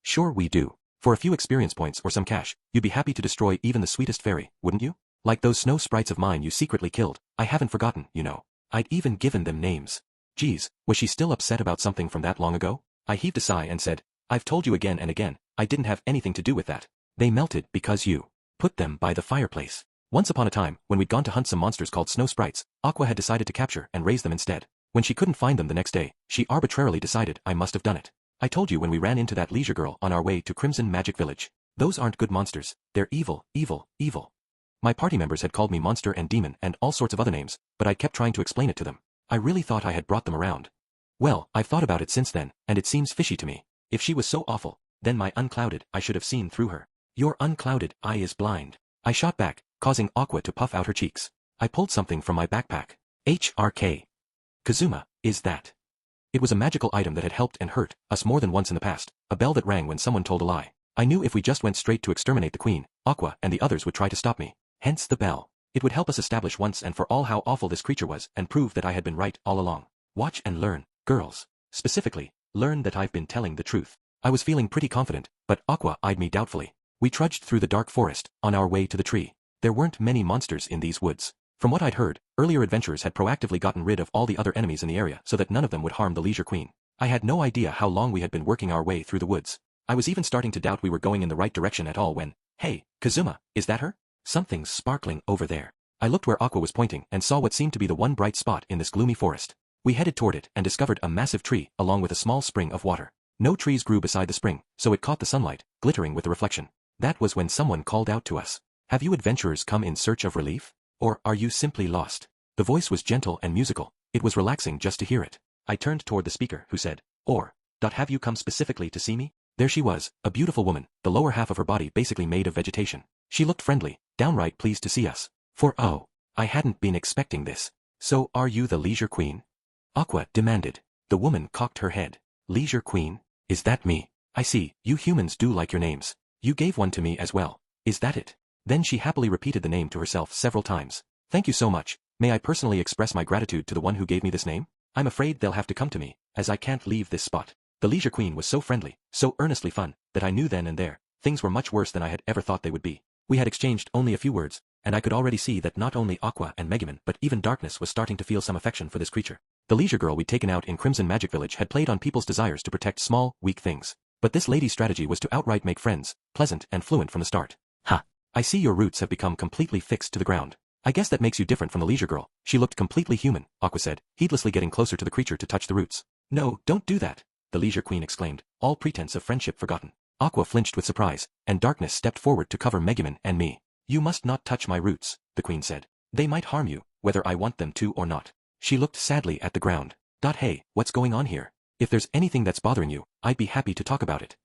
Sure we do. For a few experience points or some cash, you'd be happy to destroy even the sweetest fairy, wouldn't you? Like those snow sprites of mine you secretly killed. I haven't forgotten, you know. I'd even given them names. Geez, was she still upset about something from that long ago? I heaved a sigh and said, I've told you again and again, I didn't have anything to do with that. They melted because you put them by the fireplace. Once upon a time, when we'd gone to hunt some monsters called snow sprites, Aqua had decided to capture and raise them instead. When she couldn't find them the next day, she arbitrarily decided I must have done it. I told you when we ran into that leisure girl on our way to Crimson Magic Village. Those aren't good monsters, they're evil, evil, evil. My party members had called me monster and demon and all sorts of other names, but I kept trying to explain it to them. I really thought I had brought them around. Well, I've thought about it since then, and it seems fishy to me. If she was so awful, then my unclouded eye should have seen through her. Your unclouded eye is blind. I shot back, causing Aqua to puff out her cheeks. I pulled something from my backpack. HRK. Kazuma, is that? It was a magical item that had helped and hurt us more than once in the past, a bell that rang when someone told a lie. I knew if we just went straight to exterminate the queen, Aqua and the others would try to stop me. Hence the bell. It would help us establish once and for all how awful this creature was and prove that I had been right all along. Watch and learn, girls. Specifically, learn that I've been telling the truth. I was feeling pretty confident, but Aqua eyed me doubtfully. We trudged through the dark forest, on our way to the tree. There weren't many monsters in these woods. From what I'd heard, earlier adventurers had proactively gotten rid of all the other enemies in the area so that none of them would harm the Leisure Queen. I had no idea how long we had been working our way through the woods. I was even starting to doubt we were going in the right direction at all when, hey, Kazuma, is that her? Something's sparkling over there. I looked where Aqua was pointing and saw what seemed to be the one bright spot in this gloomy forest. We headed toward it and discovered a massive tree along with a small spring of water. No trees grew beside the spring, so it caught the sunlight, glittering with the reflection. That was when someone called out to us. Have you adventurers come in search of relief? Or are you simply lost? The voice was gentle and musical. It was relaxing just to hear it. I turned toward the speaker, who said, have you come specifically to see me? There she was, a beautiful woman, the lower half of her body basically made of vegetation. She looked friendly, downright pleased to see us. I hadn't been expecting this. So are you the Leisure Queen? Aqua demanded. The woman cocked her head. Leisure Queen? Is that me? I see, you humans do like your names. You gave one to me as well. Is that it? Then she happily repeated the name to herself several times. Thank you so much. May I personally express my gratitude to the one who gave me this name? I'm afraid they'll have to come to me, as I can't leave this spot. The Leisure Queen was so friendly, so earnestly fun, that I knew then and there, things were much worse than I had ever thought they would be. We had exchanged only a few words, and I could already see that not only Aqua and Megumin but even Darkness was starting to feel some affection for this creature. The leisure girl we'd taken out in Crimson Magic Village had played on people's desires to protect small, weak things. But this lady's strategy was to outright make friends, pleasant and fluent from the start. Ha! I see your roots have become completely fixed to the ground. I guess that makes you different from the leisure girl. She looked completely human, Aqua said, heedlessly getting closer to the creature to touch the roots. No, don't do that, the Leisure Queen exclaimed, all pretense of friendship forgotten. Aqua flinched with surprise, and Darkness stepped forward to cover Megumin and me. You must not touch my roots, the Queen said. They might harm you, whether I want them to or not. She looked sadly at the ground. Hey, what's going on here? If there's anything that's bothering you, I'd be happy to talk about it.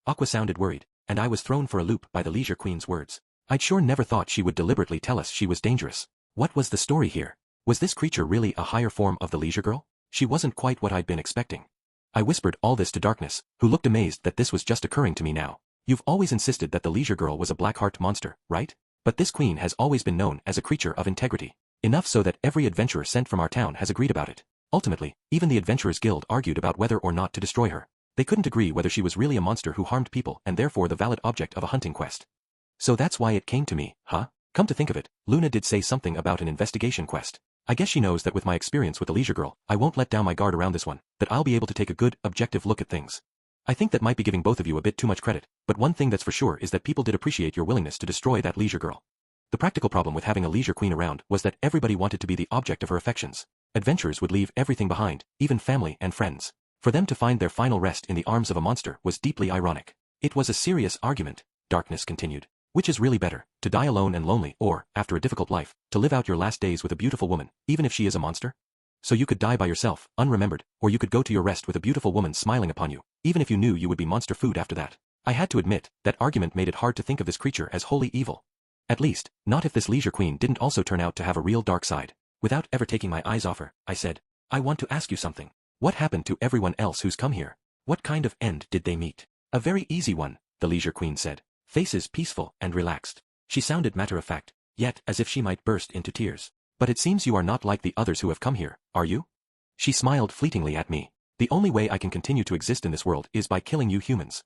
Aqua sounded worried, and I was thrown for a loop by the Leisure Queen's words. I'd sure never thought she would deliberately tell us she was dangerous. What was the story here? Was this creature really a higher form of the leisure girl? She wasn't quite what I'd been expecting. I whispered all this to Darkness, who looked amazed that this was just occurring to me now. You've always insisted that the leisure girl was a black-heart monster, right? But this queen has always been known as a creature of integrity. Enough so that every adventurer sent from our town has agreed about it. Ultimately, even the Adventurers Guild argued about whether or not to destroy her. They couldn't agree whether she was really a monster who harmed people and therefore the valid object of a hunting quest. So that's why it came to me, huh? Come to think of it, Luna did say something about an investigation quest. I guess she knows that with my experience with the leisure girl, I won't let down my guard around this one, that I'll be able to take a good, objective look at things. I think that might be giving both of you a bit too much credit, but one thing that's for sure is that people did appreciate your willingness to destroy that leisure girl. The practical problem with having a leisure queen around was that everybody wanted to be the object of her affections. Adventurers would leave everything behind, even family and friends. For them to find their final rest in the arms of a monster was deeply ironic. It was a serious argument, Darkness continued. Which is really better, to die alone and lonely or, after a difficult life, to live out your last days with a beautiful woman, even if she is a monster? So you could die by yourself, unremembered, or you could go to your rest with a beautiful woman smiling upon you, even if you knew you would be monster food after that. I had to admit, that argument made it hard to think of this creature as wholly evil. At least, not if this leisure queen didn't also turn out to have a real dark side. Without ever taking my eyes off her, I said, I want to ask you something. What happened to everyone else who's come here? What kind of end did they meet? A very easy one, the leisure queen said. Faces peaceful and relaxed. She sounded matter-of-fact, yet as if she might burst into tears. But it seems you are not like the others who have come here, are you? She smiled fleetingly at me. The only way I can continue to exist in this world is by killing you humans.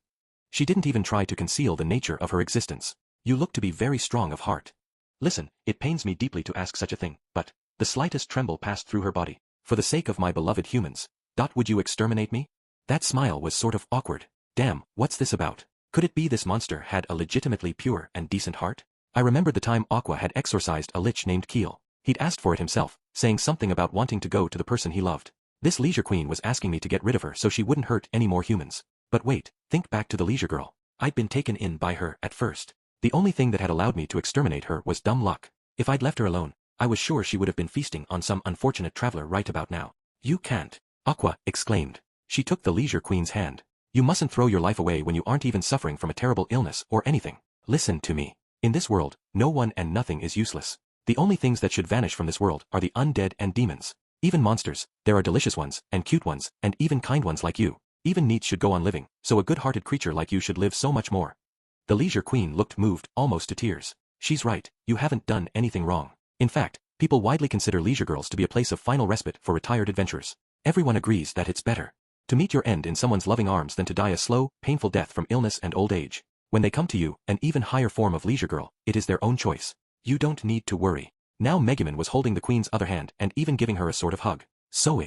She didn't even try to conceal the nature of her existence. You look to be very strong of heart. Listen, it pains me deeply to ask such a thing, but the slightest tremble passed through her body. For the sake of my beloved humans. Would you exterminate me? That smile was sort of awkward. Damn, what's this about? Could it be this monster had a legitimately pure and decent heart? I remembered the time Aqua had exorcised a lich named Keel. He'd asked for it himself, saying something about wanting to go to the person he loved. This leisure queen was asking me to get rid of her so she wouldn't hurt any more humans. But wait, think back to the leisure girl. I'd been taken in by her at first. The only thing that had allowed me to exterminate her was dumb luck. If I'd left her alone, I was sure she would have been feasting on some unfortunate traveler right about now. You can't, Aqua exclaimed. She took the leisure queen's hand. You mustn't throw your life away when you aren't even suffering from a terrible illness or anything. Listen to me. In this world, no one and nothing is useless. The only things that should vanish from this world are the undead and demons. Even monsters, there are delicious ones, and cute ones, and even kind ones like you. Even needs should go on living, so a good-hearted creature like you should live so much more. The leisure queen looked moved, almost to tears. She's right, you haven't done anything wrong. In fact, people widely consider leisure girls to be a place of final respite for retired adventurers. Everyone agrees that it's better to meet your end in someone's loving arms than to die a slow, painful death from illness and old age. When they come to you, an even higher form of leisure girl, it is their own choice. You don't need to worry. Now Megumin was holding the queen's other hand and even giving her a sort of hug. So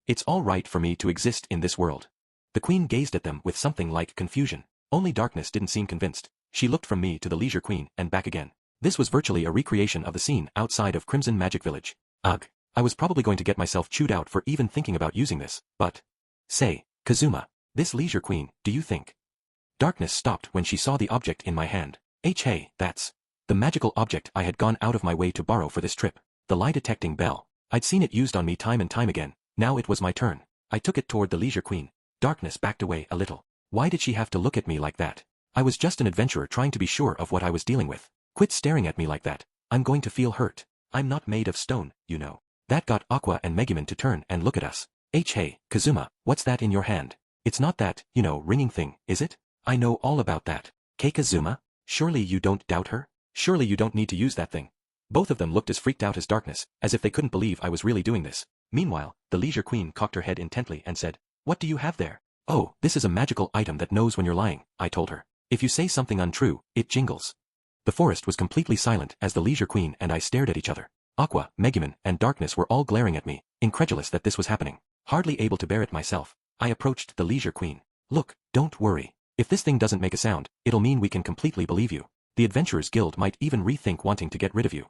it's all right for me to exist in this world. The queen gazed at them with something like confusion. Only Darkness didn't seem convinced. She looked from me to the leisure queen and back again. This was virtually a recreation of the scene outside of Crimson Magic Village. Ugh. I was probably going to get myself chewed out for even thinking about using this, but... Say, Kazuma, this leisure queen, do you think? Darkness stopped when she saw the object in my hand. Hey, that's the magical object I had gone out of my way to borrow for this trip. The lie-detecting bell. I'd seen it used on me time and time again. Now it was my turn. I took it toward the leisure queen. Darkness backed away a little. Why did she have to look at me like that? I was just an adventurer trying to be sure of what I was dealing with. Quit staring at me like that. I'm going to feel hurt. I'm not made of stone, you know. That got Aqua and Megumin to turn and look at us. Hey, Kazuma, what's that in your hand? It's not that, ringing thing, is it? I know all about that. Kazuma? Surely you don't doubt her? Surely you don't need to use that thing. Both of them looked as freaked out as Darkness, as if they couldn't believe I was really doing this. Meanwhile, the leisure queen cocked her head intently and said, What do you have there? Oh, this is a magical item that knows when you're lying, I told her. If you say something untrue, it jingles. The forest was completely silent as the leisure queen and I stared at each other. Aqua, Megumin, and Darkness were all glaring at me, incredulous that this was happening. Hardly able to bear it myself, I approached the leisure queen. Look, don't worry. If this thing doesn't make a sound, it'll mean we can completely believe you. The Adventurers Guild might even rethink wanting to get rid of you.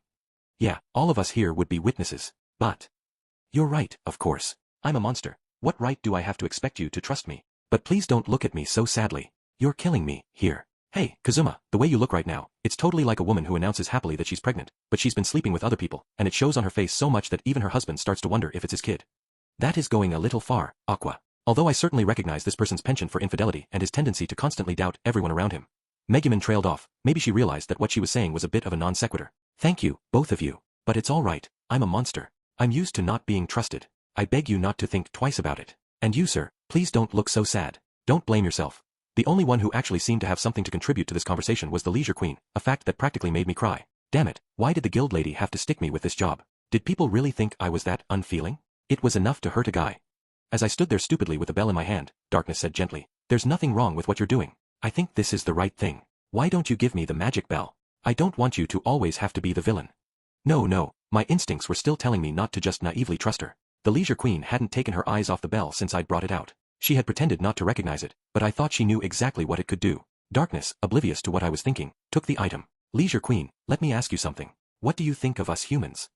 Yeah, all of us here would be witnesses. But you're right, of course. I'm a monster. What right do I have to expect you to trust me? But please don't look at me so sadly. You're killing me, here. Hey, Kazuma, the way you look right now, it's totally like a woman who announces happily that she's pregnant, but she's been sleeping with other people, and it shows on her face so much that even her husband starts to wonder if it's his kid. That is going a little far, Aqua. Although I certainly recognize this person's penchant for infidelity and his tendency to constantly doubt everyone around him. Megumin trailed off. Maybe she realized that what she was saying was a bit of a non sequitur. Thank you, both of you. But it's all right. I'm a monster. I'm used to not being trusted. I beg you not to think twice about it. And you, sir, please don't look so sad. Don't blame yourself. The only one who actually seemed to have something to contribute to this conversation was the leisure queen, a fact that practically made me cry. Damn it, why did the guild lady have to stick me with this job? Did people really think I was that unfeeling? It was enough to hurt a guy. As I stood there stupidly with a bell in my hand, Darkness said gently, There's nothing wrong with what you're doing. I think this is the right thing. Why don't you give me the magic bell? I don't want you to always have to be the villain. No, my instincts were still telling me not to just naively trust her. The leisure queen hadn't taken her eyes off the bell since I'd brought it out. She had pretended not to recognize it, but I thought she knew exactly what it could do. Darkness, oblivious to what I was thinking, took the item. Leisure queen, let me ask you something. What do you think of us humans?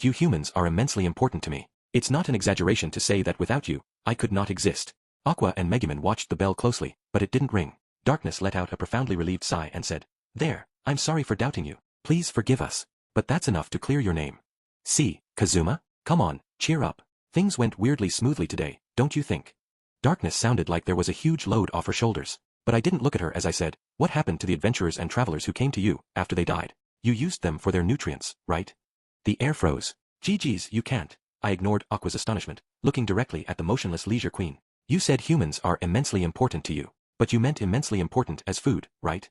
You humans are immensely important to me. It's not an exaggeration to say that without you, I could not exist. Aqua and Megumin watched the bell closely, but it didn't ring. Darkness let out a profoundly relieved sigh and said, There, I'm sorry for doubting you. Please forgive us. But that's enough to clear your name. See, Kazuma? Come on, cheer up. Things went weirdly smoothly today, don't you think? Darkness sounded like there was a huge load off her shoulders, but I didn't look at her as I said, What happened to the adventurers and travelers who came to you, after they died? You used them for their nutrients, right? The air froze. GG's, you can't. I ignored Aqua's astonishment, looking directly at the motionless Leisure Queen. You said humans are immensely important to you, but you meant immensely important as food, right?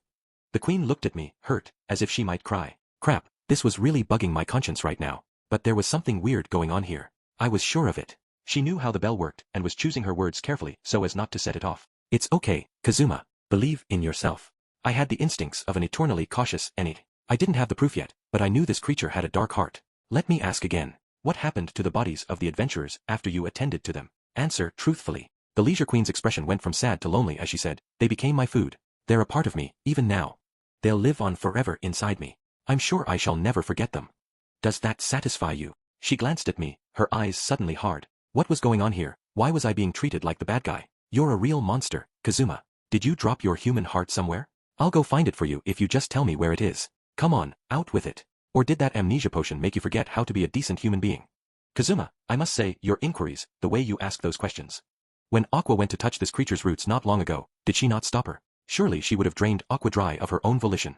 The Queen looked at me, hurt, as if she might cry. Crap, this was really bugging my conscience right now, but there was something weird going on here. I was sure of it. She knew how the bell worked and was choosing her words carefully so as not to set it off. It's okay, Kazuma. Believe in yourself. I had the instincts of an eternally cautious entity. I didn't have the proof yet, but I knew this creature had a dark heart. Let me ask again. What happened to the bodies of the adventurers after you attended to them? Answer truthfully. The Leisure Queen's expression went from sad to lonely as she said, they became my food. They're a part of me, even now. They'll live on forever inside me. I'm sure I shall never forget them. Does that satisfy you? She glanced at me, her eyes suddenly hard. What was going on here? Why was I being treated like the bad guy? You're a real monster, Kazuma. Did you drop your human heart somewhere? I'll go find it for you if you just tell me where it is. Come on, out with it. Or did that amnesia potion make you forget how to be a decent human being? Kazuma, I must say, your inquiries, the way you ask those questions. When Aqua went to touch this creature's roots not long ago, did she not stop her? Surely she would have drained Aqua dry of her own volition.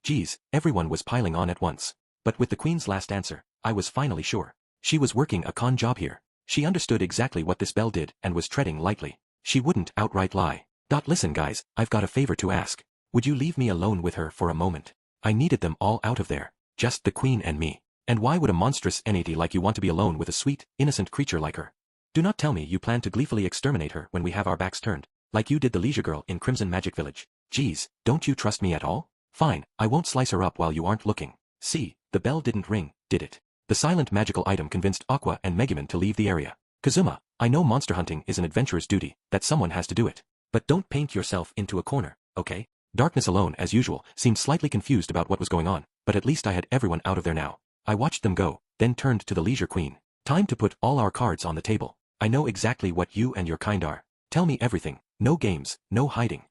Geez, everyone was piling on at once. But with the Queen's last answer, I was finally sure. She was working a con job here. She understood exactly what this bell did and was treading lightly. She wouldn't outright lie. Listen guys, I've got a favor to ask. Would you leave me alone with her for a moment? I needed them all out of there. Just the Queen and me. And why would a monstrous entity like you want to be alone with a sweet, innocent creature like her? Do not tell me you plan to gleefully exterminate her when we have our backs turned, like you did the Leisure Girl in Crimson Magic Village. Geez, don't you trust me at all? Fine, I won't slice her up while you aren't looking. See, the bell didn't ring, did it? The silent magical item convinced Aqua and Megumin to leave the area. Kazuma, I know monster hunting is an adventurer's duty, that someone has to do it. But don't paint yourself into a corner, okay? Darkness alone, as usual, seemed slightly confused about what was going on, but at least I had everyone out of there now. I watched them go, then turned to the Leisure Queen. Time to put all our cards on the table. I know exactly what you and your kind are. Tell me everything. No games, no hiding.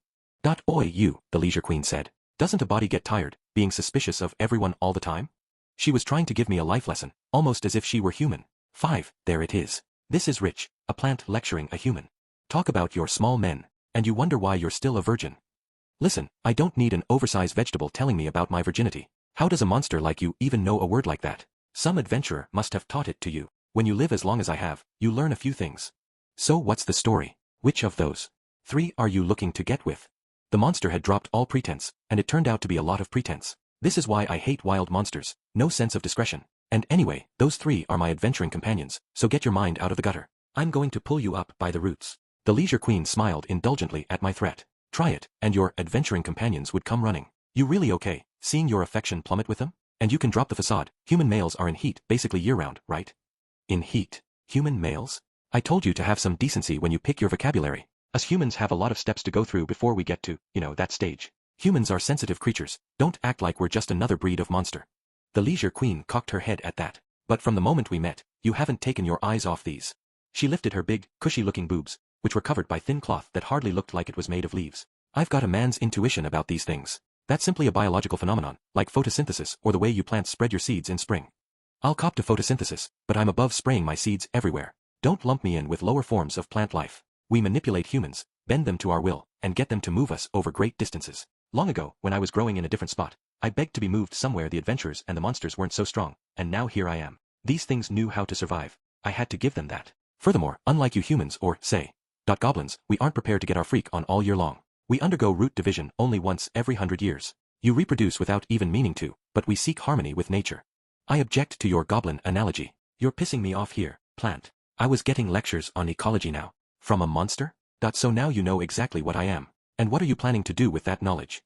Oi you, the Leisure Queen said. Doesn't a body get tired, being suspicious of everyone all the time? She was trying to give me a life lesson, almost as if she were human. 5, there it is. This is rich, a plant lecturing a human. Talk about your small men, and you wonder why you're still a virgin. Listen, I don't need an oversized vegetable telling me about my virginity. How does a monster like you even know a word like that? Some adventurer must have taught it to you. When you live as long as I have, you learn a few things. So what's the story? Which of those 3 are you looking to get with? The monster had dropped all pretense, and it turned out to be a lot of pretense. This is why I hate wild monsters, no sense of discretion. And anyway, those 3 are my adventuring companions, so get your mind out of the gutter. I'm going to pull you up by the roots. The Leisure Queen smiled indulgently at my threat. Try it, and your adventuring companions would come running. You really okay, seeing your affection plummet with them? And you can drop the facade. Human males are in heat basically year-round, right? In heat? Human males? I told you to have some decency when you pick your vocabulary. Us humans have a lot of steps to go through before we get to, that stage. Humans are sensitive creatures. Don't act like we're just another breed of monster. The Leisure Queen cocked her head at that. But from the moment we met, you haven't taken your eyes off these. She lifted her big, cushy-looking boobs, which were covered by thin cloth that hardly looked like it was made of leaves. I've got a man's intuition about these things. That's simply a biological phenomenon, like photosynthesis or the way you plants spread your seeds in spring. I'll cop to photosynthesis, but I'm above spraying my seeds everywhere. Don't lump me in with lower forms of plant life. We manipulate humans, bend them to our will, and get them to move us over great distances. Long ago, when I was growing in a different spot, I begged to be moved somewhere the adventurers and the monsters weren't so strong, and now here I am. These things knew how to survive. I had to give them that. Furthermore, unlike you humans or, say, goblins, we aren't prepared to get our freak on all year long. We undergo root division only once every 100 years. You reproduce without even meaning to, but we seek harmony with nature. I object to your goblin analogy. You're pissing me off here, plant. I was getting lectures on ecology now. From a monster? So now you know exactly what I am. And what are you planning to do with that knowledge?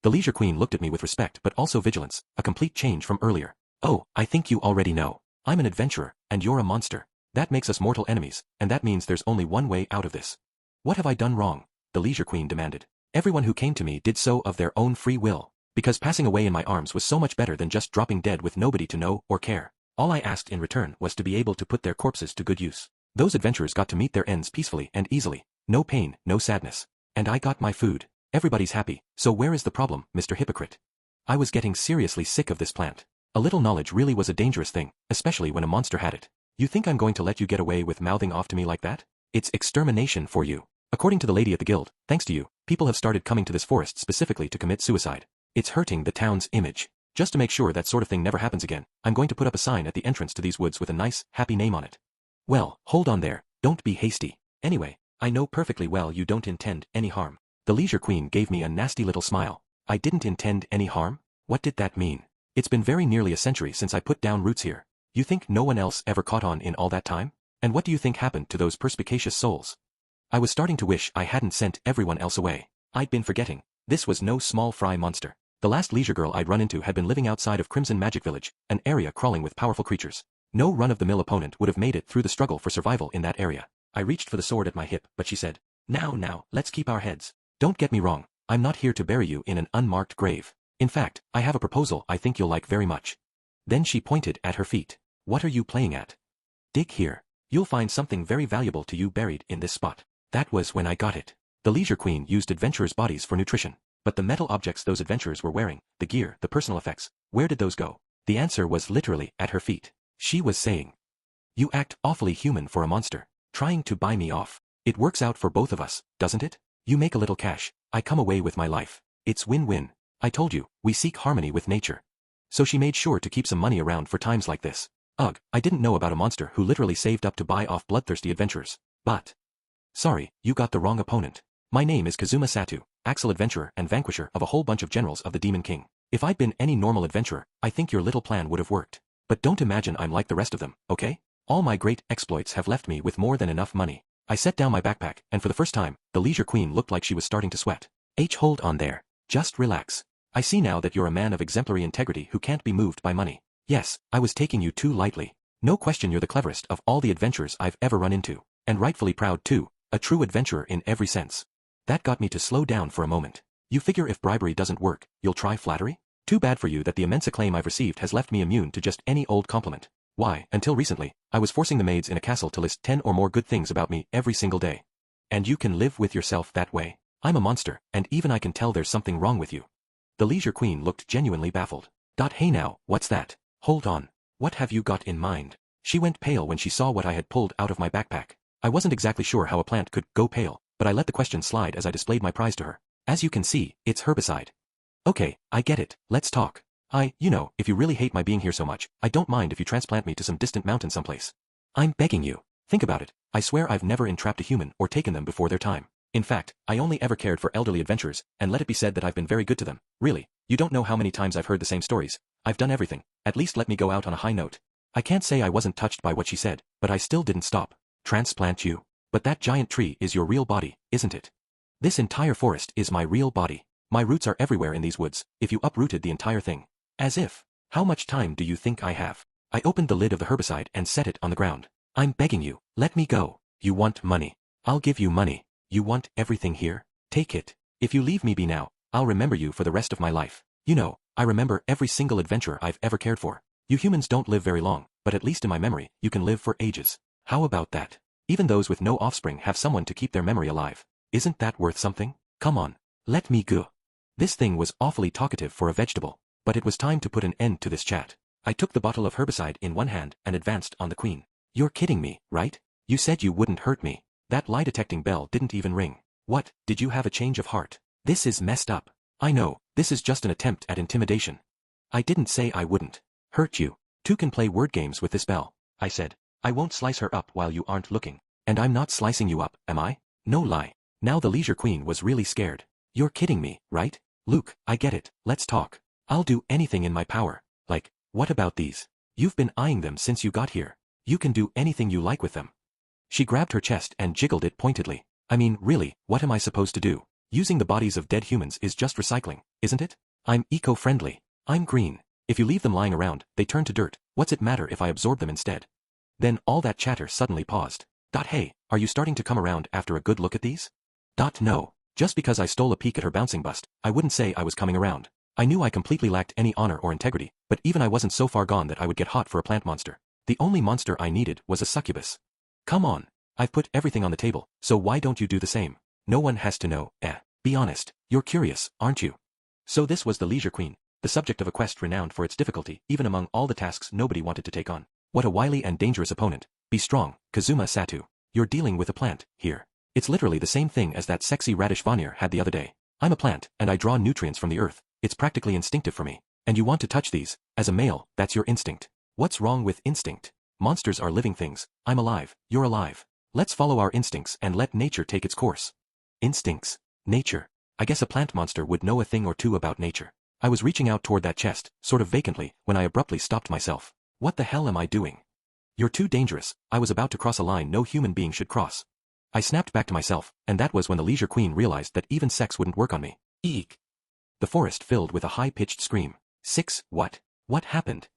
The Leisure Queen looked at me with respect but also vigilance, a complete change from earlier. Oh, I think you already know. I'm an adventurer, and you're a monster. That makes us mortal enemies, and that means there's only one way out of this. What have I done wrong? The Leisure Queen demanded. Everyone who came to me did so of their own free will, because passing away in my arms was so much better than just dropping dead with nobody to know or care. All I asked in return was to be able to put their corpses to good use. Those adventurers got to meet their ends peacefully and easily. No pain, no sadness. And I got my food. Everybody's happy, so where is the problem, Mr. Hypocrite? I was getting seriously sick of this plant. A little knowledge really was a dangerous thing, especially when a monster had it. You think I'm going to let you get away with mouthing off to me like that? It's extermination for you. According to the lady at the guild, thanks to you, people have started coming to this forest specifically to commit suicide. It's hurting the town's image. Just to make sure that sort of thing never happens again, I'm going to put up a sign at the entrance to these woods with a nice, happy name on it. Well, hold on there, don't be hasty. Anyway, I know perfectly well you don't intend any harm. The Leisure Queen gave me a nasty little smile. I didn't intend any harm? What did that mean? It's been very nearly a century since I put down roots here. You think no one else ever caught on in all that time? And what do you think happened to those perspicacious souls? I was starting to wish I hadn't sent everyone else away. I'd been forgetting. This was no small fry monster. The last leisure girl I'd run into had been living outside of Crimson Magic Village, an area crawling with powerful creatures. No run-of-the-mill opponent would have made it through the struggle for survival in that area. I reached for the sword at my hip, but she said, Now, let's keep our heads. Don't get me wrong, I'm not here to bury you in an unmarked grave. In fact, I have a proposal I think you'll like very much. Then she pointed at her feet. What are you playing at? Dig here. You'll find something very valuable to you buried in this spot. That was when I got it. The Leisure Queen used adventurers' bodies for nutrition. But the metal objects those adventurers were wearing, the gear, the personal effects, where did those go? The answer was literally at her feet. She was saying, You act awfully human for a monster, trying to buy me off. It works out for both of us, doesn't it? You make a little cash, I come away with my life. It's win-win. I told you, we seek harmony with nature. So she made sure to keep some money around for times like this. Ugh, I didn't know about a monster who literally saved up to buy off bloodthirsty adventurers. But sorry, you got the wrong opponent. My name is Kazuma Satu, Axel Adventurer and Vanquisher of a whole bunch of generals of the Demon King. If I'd been any normal adventurer, I think your little plan would have worked. But don't imagine I'm like the rest of them, okay? All my great exploits have left me with more than enough money. I set down my backpack, and for the first time, the Leisure Queen looked like she was starting to sweat. Hold on there. Just relax. I see now that you're a man of exemplary integrity who can't be moved by money. Yes, I was taking you too lightly. No question you're the cleverest of all the adventurers I've ever run into. And rightfully proud too, a true adventurer in every sense. That got me to slow down for a moment. You figure if bribery doesn't work, you'll try flattery? Too bad for you that the immense acclaim I've received has left me immune to just any old compliment. Why, until recently, I was forcing the maids in a castle to list 10 or more good things about me every single day. And you can live with yourself that way? I'm a monster, and even I can tell there's something wrong with you. The Leisure Queen looked genuinely baffled. Hey now, what's that? Hold on. What have you got in mind? She went pale when she saw what I had pulled out of my backpack. I wasn't exactly sure how a plant could go pale, but I let the question slide as I displayed my prize to her. As you can see, it's herbicide. Okay, I get it, let's talk. If you really hate my being here so much, I don't mind if you transplant me to some distant mountain someplace. I'm begging you. Think about it. I swear I've never entrapped a human or taken them before their time. In fact, I only ever cared for elderly adventurers, and let it be said that I've been very good to them. Really, you don't know how many times I've heard the same stories. I've done everything. At least let me go out on a high note. I can't say I wasn't touched by what she said, but I still didn't stop. Transplant you? But that giant tree is your real body, isn't it? This entire forest is my real body. My roots are everywhere in these woods, if you uprooted the entire thing. As if. How much time do you think I have? I opened the lid of the herbicide and set it on the ground. I'm begging you, let me go. You want money? I'll give you money. You want everything here? Take it. If you leave me be now, I'll remember you for the rest of my life. I remember every single adventurer I've ever cared for. You humans don't live very long, but at least in my memory, you can live for ages. How about that? Even those with no offspring have someone to keep their memory alive. Isn't that worth something? Come on. Let me go. This thing was awfully talkative for a vegetable, but it was time to put an end to this chat. I took the bottle of herbicide in one hand and advanced on the queen. You're kidding me, right? You said you wouldn't hurt me. That lie-detecting bell didn't even ring. What, did you have a change of heart? This is messed up. I know, this is just an attempt at intimidation. I didn't say I wouldn't hurt you. Two can play word games with this bell, I said. I won't slice her up while you aren't looking. And I'm not slicing you up, am I? No lie. Now the Leisure Queen was really scared. You're kidding me, right? Luke, I get it, let's talk. I'll do anything in my power. Like, what about these? You've been eyeing them since you got here. You can do anything you like with them. She grabbed her chest and jiggled it pointedly. I mean, really, what am I supposed to do? Using the bodies of dead humans is just recycling, isn't it? I'm eco-friendly. I'm green. If you leave them lying around, they turn to dirt. What's it matter if I absorb them instead? Then all that chatter suddenly paused. Hey, are you starting to come around after a good look at these? No. Just because I stole a peek at her bouncing bust, I wouldn't say I was coming around. I knew I completely lacked any honor or integrity, but even I wasn't so far gone that I would get hot for a plant monster. The only monster I needed was a succubus. Come on. I've put everything on the table, so why don't you do the same? No one has to know. Be honest. You're curious, aren't you? So this was the Leisure Queen, the subject of a quest renowned for its difficulty, even among all the tasks nobody wanted to take on. What a wily and dangerous opponent. Be strong, Kazuma Satu. You're dealing with a plant, here. It's literally the same thing as that sexy radish Vanir had the other day. I'm a plant, and I draw nutrients from the earth. It's practically instinctive for me. And you want to touch these. As a male, that's your instinct. What's wrong with instinct? Monsters are living things. I'm alive. You're alive. Let's follow our instincts and let nature take its course. Instincts. Nature. I guess a plant monster would know a thing or two about nature. I was reaching out toward that chest, sort of vacantly, when I abruptly stopped myself. What the hell am I doing? You're too dangerous. I was about to cross a line no human being should cross. I snapped back to myself, and that was when the Leisure Queen realized that even sex wouldn't work on me. Eek. The forest filled with a high-pitched scream. What? What happened?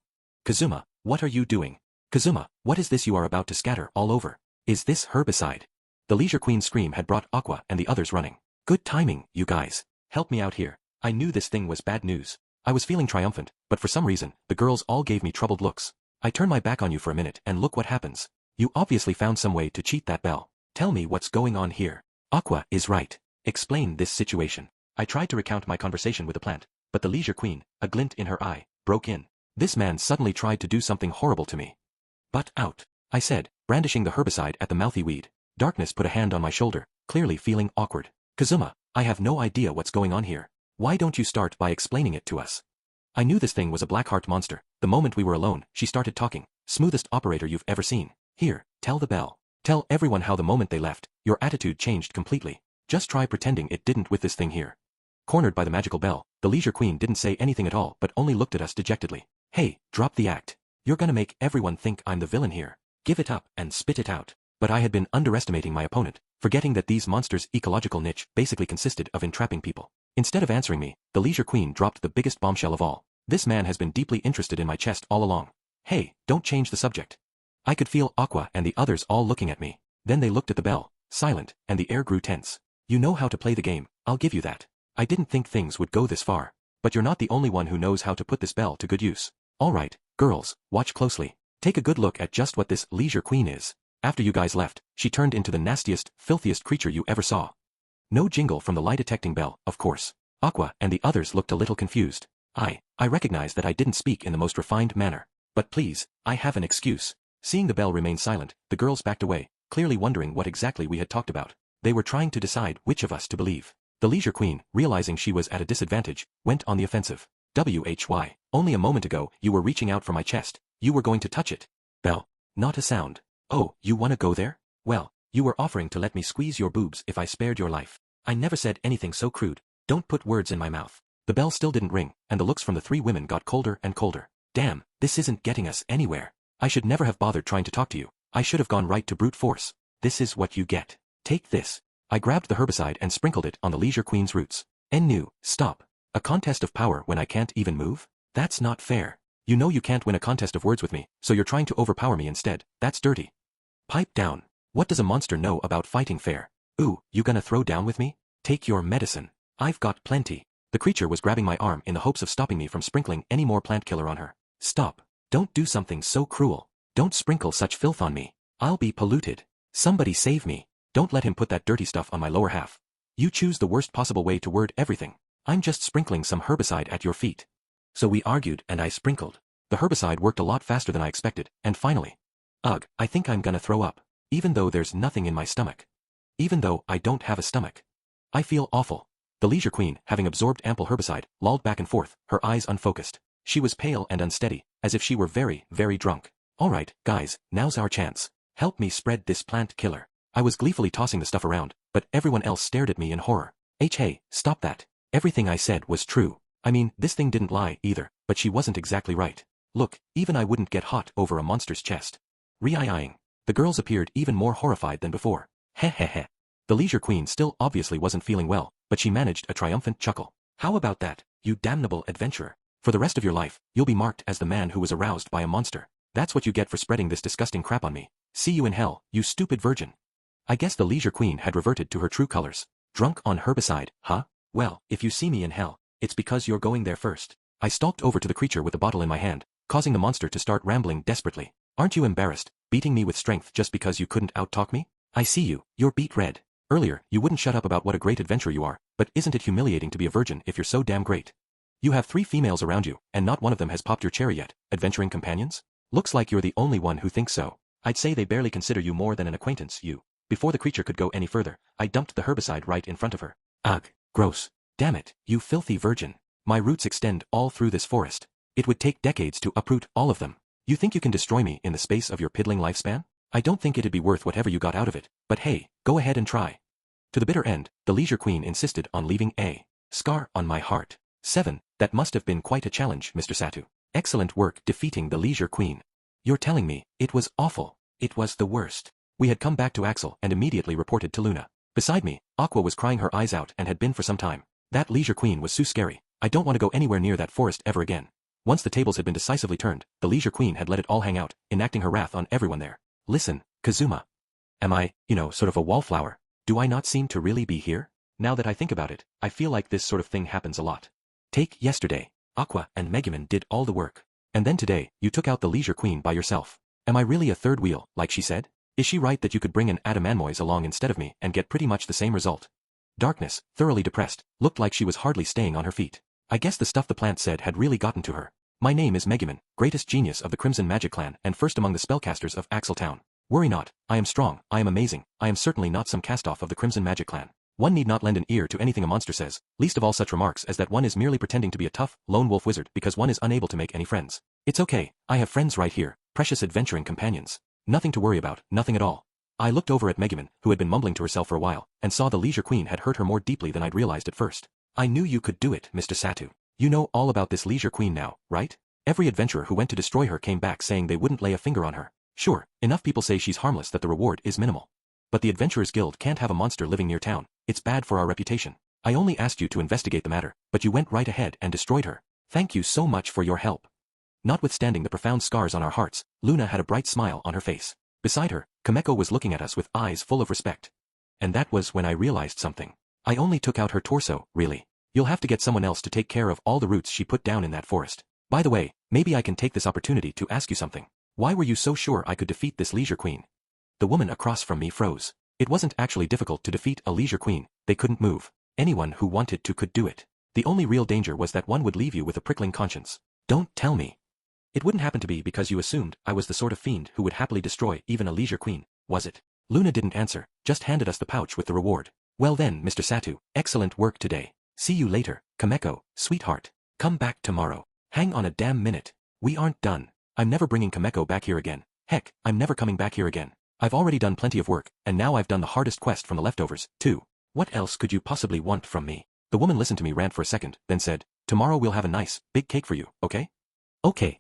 Kazuma, what are you doing? Kazuma, what is this you are about to scatter all over? Is this herbicide? The Leisure Queen's scream had brought Aqua and the others running. Good timing, you guys. Help me out here. I knew this thing was bad news. I was feeling triumphant, but for some reason, the girls all gave me troubled looks. I turn my back on you for a minute and look what happens. You obviously found some way to cheat that bell. Tell me what's going on here. Aqua is right. Explain this situation. I tried to recount my conversation with the plant, but the Leisure Queen, a glint in her eye, broke in. This man suddenly tried to do something horrible to me. Butt out, I said, brandishing the herbicide at the mouthy weed. Darkness put a hand on my shoulder, clearly feeling awkward. Kazuma, I have no idea what's going on here. Why don't you start by explaining it to us? I knew this thing was a black-heart monster. The moment we were alone, she started talking. Smoothest operator you've ever seen. Here, tell the bell. Tell everyone how the moment they left, your attitude changed completely. Just try pretending it didn't with this thing here. Cornered by the magical bell, the Leisure Queen didn't say anything at all but only looked at us dejectedly. Hey, drop the act. You're gonna make everyone think I'm the villain here. Give it up and spit it out. But I had been underestimating my opponent, forgetting that these monsters' ecological niche basically consisted of entrapping people. Instead of answering me, the Leisure Queen dropped the biggest bombshell of all. This man has been deeply interested in my chest all along. Hey, don't change the subject. I could feel Aqua and the others all looking at me. Then they looked at the bell, silent, and the air grew tense. You know how to play the game, I'll give you that. I didn't think things would go this far. But you're not the only one who knows how to put this bell to good use. Alright, girls, watch closely. Take a good look at just what this Leisure Queen is. After you guys left, she turned into the nastiest, filthiest creature you ever saw. No jingle from the lie-detecting bell, of course. Aqua and the others looked a little confused. I recognize that I didn't speak in the most refined manner. But please, I have an excuse. Seeing the bell remain silent, the girls backed away, clearly wondering what exactly we had talked about. They were trying to decide which of us to believe. The Leisure Queen, realizing she was at a disadvantage, went on the offensive. Why? Only a moment ago, you were reaching out for my chest. You were going to touch it. Bell. Not a sound. Oh, you wanna go there? Well, you were offering to let me squeeze your boobs if I spared your life. I never said anything so crude. Don't put words in my mouth. The bell still didn't ring, and the looks from the three women got colder and colder. Damn, this isn't getting us anywhere. I should never have bothered trying to talk to you. I should have gone right to brute force. This is what you get. Take this. I grabbed the herbicide and sprinkled it on the Leisure Queen's roots. Ennu, stop. A contest of power when I can't even move? That's not fair. You know you can't win a contest of words with me, so you're trying to overpower me instead. That's dirty. Pipe down. What does a monster know about fighting fair? Ooh, you gonna throw down with me? Take your medicine. I've got plenty. The creature was grabbing my arm in the hopes of stopping me from sprinkling any more plant killer on her. Stop. Don't do something so cruel. Don't sprinkle such filth on me. I'll be polluted. Somebody save me. Don't let him put that dirty stuff on my lower half. You choose the worst possible way to word everything. I'm just sprinkling some herbicide at your feet. So we argued and I sprinkled. The herbicide worked a lot faster than I expected, and finally. Ugh, I think I'm gonna throw up. Even though there's nothing in my stomach. Even though I don't have a stomach. I feel awful. The Leisure Queen, having absorbed ample herbicide, lolled back and forth, her eyes unfocused. She was pale and unsteady, as if she were very, very drunk. Alright, guys, now's our chance. Help me spread this plant killer. I was gleefully tossing the stuff around, but everyone else stared at me in horror. Hey, stop that. Everything I said was true. I mean, this thing didn't lie either, but she wasn't exactly right. Look, even I wouldn't get hot over a monster's chest. Re-eyeing. The girls appeared even more horrified than before. Heh. The Leisure Queen still obviously wasn't feeling well, but she managed a triumphant chuckle. How about that, you damnable adventurer? For the rest of your life, you'll be marked as the man who was aroused by a monster. That's what you get for spreading this disgusting crap on me. See you in hell, you stupid virgin. I guess the Leisure Queen had reverted to her true colors. Drunk on herbicide, huh? Well, if you see me in hell, it's because you're going there first. I stalked over to the creature with the bottle in my hand, causing the monster to start rambling desperately. Aren't you embarrassed, beating me with strength just because you couldn't out-talk me? I see you, you're beet red. Earlier, you wouldn't shut up about what a great adventurer you are, but isn't it humiliating to be a virgin if you're so damn great? You have 3 females around you, and not one of them has popped your cherry yet, adventuring companions? Looks like you're the only one who thinks so. I'd say they barely consider you more than an acquaintance, you. Before the creature could go any further, I dumped the herbicide right in front of her. Ugh, gross. Damn it, you filthy virgin. My roots extend all through this forest. It would take decades to uproot all of them. You think you can destroy me in the space of your piddling lifespan? I don't think it'd be worth whatever you got out of it, but hey, go ahead and try. To the bitter end, the Leisure Queen insisted on leaving a scar on my heart. 7. That must have been quite a challenge, Mr. Satu. Excellent work defeating the Leisure Queen. You're telling me, it was awful. It was the worst. We had come back to Axel and immediately reported to Luna. Beside me, Aqua was crying her eyes out and had been for some time. That Leisure Queen was so scary. I don't want to go anywhere near that forest ever again. Once the tables had been decisively turned, the Leisure Queen had let it all hang out, enacting her wrath on everyone there. Listen, Kazuma. Am I, sort of a wallflower? Do I not seem to really be here? Now that I think about it, I feel like this sort of thing happens a lot. Take yesterday. Aqua and Megumin did all the work. And then today, you took out the Leisure Queen by yourself. Am I really a third wheel, like she said? Is she right that you could bring an Adamanmoise along instead of me and get pretty much the same result? Darkness, thoroughly depressed, looked like she was hardly staying on her feet. I guess the stuff the plant said had really gotten to her. My name is Megumin, greatest genius of the Crimson Magic Clan and first among the spellcasters of Axel Town. Worry not, I am strong, I am amazing, I am certainly not some cast-off of the Crimson Magic Clan. One need not lend an ear to anything a monster says, least of all such remarks as that one is merely pretending to be a tough, lone wolf wizard because one is unable to make any friends. It's okay, I have friends right here, precious adventuring companions. Nothing to worry about, nothing at all. I looked over at Megumin, who had been mumbling to herself for a while, and saw the Leisure Queen had hurt her more deeply than I'd realized at first. I knew you could do it, Mr. Satu. You know all about this Leisure Queen now, right? Every adventurer who went to destroy her came back saying they wouldn't lay a finger on her. Sure, enough people say she's harmless that the reward is minimal. But the Adventurers Guild can't have a monster living near town. It's bad for our reputation. I only asked you to investigate the matter, but you went right ahead and destroyed her. Thank you so much for your help. Notwithstanding the profound scars on our hearts, Luna had a bright smile on her face. Beside her, Kameko was looking at us with eyes full of respect. And that was when I realized something. I only took out her torso, really. You'll have to get someone else to take care of all the roots she put down in that forest. By the way, maybe I can take this opportunity to ask you something. Why were you so sure I could defeat this Leisure Queen? The woman across from me froze. It wasn't actually difficult to defeat a Leisure Queen, they couldn't move. Anyone who wanted to could do it. The only real danger was that one would leave you with a prickling conscience. Don't tell me. It wouldn't happen to be because you assumed I was the sort of fiend who would happily destroy even a Leisure Queen, was it? Luna didn't answer, just handed us the pouch with the reward. Well then, Mr. Satu, excellent work today. See you later, Kameko, sweetheart. Come back tomorrow. Hang on a damn minute. We aren't done. I'm never bringing Kameko back here again. Heck, I'm never coming back here again. I've already done plenty of work, and now I've done the hardest quest from the leftovers, too. What else could you possibly want from me? The woman listened to me rant for a second, then said, tomorrow we'll have a nice, big cake for you, okay? Okay.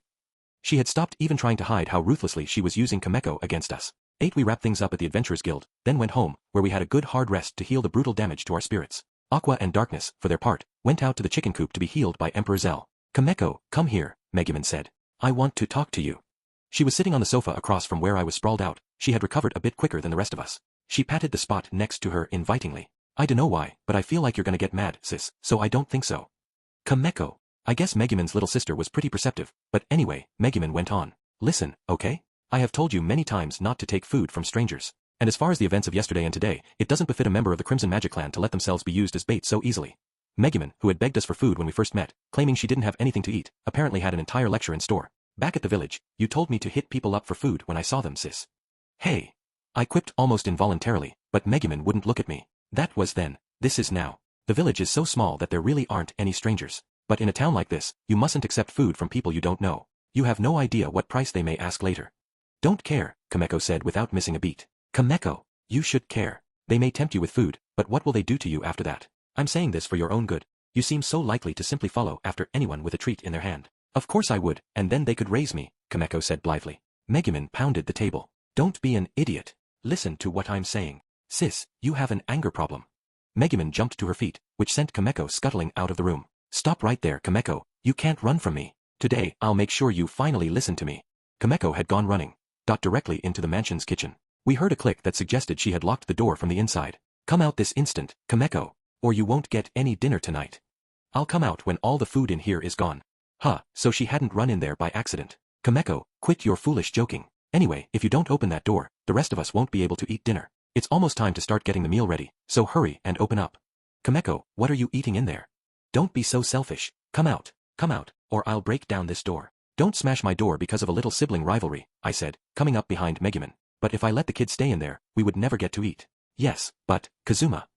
She had stopped even trying to hide how ruthlessly she was using Kameko against us. 8. We wrapped things up at the Adventurers Guild, then went home, where we had a good hard rest to heal the brutal damage to our spirits. Aqua and Darkness, for their part, went out to the chicken coop to be healed by Emperor Zell. Kameko, come here, Megumin said. I want to talk to you. She was sitting on the sofa across from where I was sprawled out. She had recovered a bit quicker than the rest of us. She patted the spot next to her invitingly. I dunno why, but I feel like you're gonna get mad, sis, so I don't think so. Kameko. I guess Megumin's little sister was pretty perceptive, but anyway, Megumin went on. Listen, okay? I have told you many times not to take food from strangers. And as far as the events of yesterday and today, it doesn't befit a member of the Crimson Magic Clan to let themselves be used as bait so easily. Megumin, who had begged us for food when we first met, claiming she didn't have anything to eat, apparently had an entire lecture in store. Back at the village, you told me to hit people up for food when I saw them, sis. Hey. I quipped almost involuntarily, but Megumin wouldn't look at me. That was then, this is now. The village is so small that there really aren't any strangers. But in a town like this, you mustn't accept food from people you don't know. You have no idea what price they may ask later. Don't care, Kameko said without missing a beat. Kameko, you should care. They may tempt you with food, but what will they do to you after that? I'm saying this for your own good. You seem so likely to simply follow after anyone with a treat in their hand. Of course I would, and then they could raise me, Kameko said blithely. Megumin pounded the table. Don't be an idiot. Listen to what I'm saying. Sis, you have an anger problem. Megumin jumped to her feet, which sent Kameko scuttling out of the room. Stop right there, Kameko. You can't run from me. Today, I'll make sure you finally listen to me. Kameko had gone running. Directly into the mansion's kitchen. We heard a click that suggested she had locked the door from the inside. Come out this instant, Kameko, or you won't get any dinner tonight. I'll come out when all the food in here is gone. Huh, so she hadn't run in there by accident. Kameko, quit your foolish joking. Anyway, if you don't open that door, the rest of us won't be able to eat dinner. It's almost time to start getting the meal ready, so hurry and open up. Kameko, what are you eating in there? Don't be so selfish. Come out, or I'll break down this door. Don't smash my door because of a little sibling rivalry, I said, coming up behind Megumin. But if I let the kids stay in there, we would never get to eat. Yes, but, Kazuma.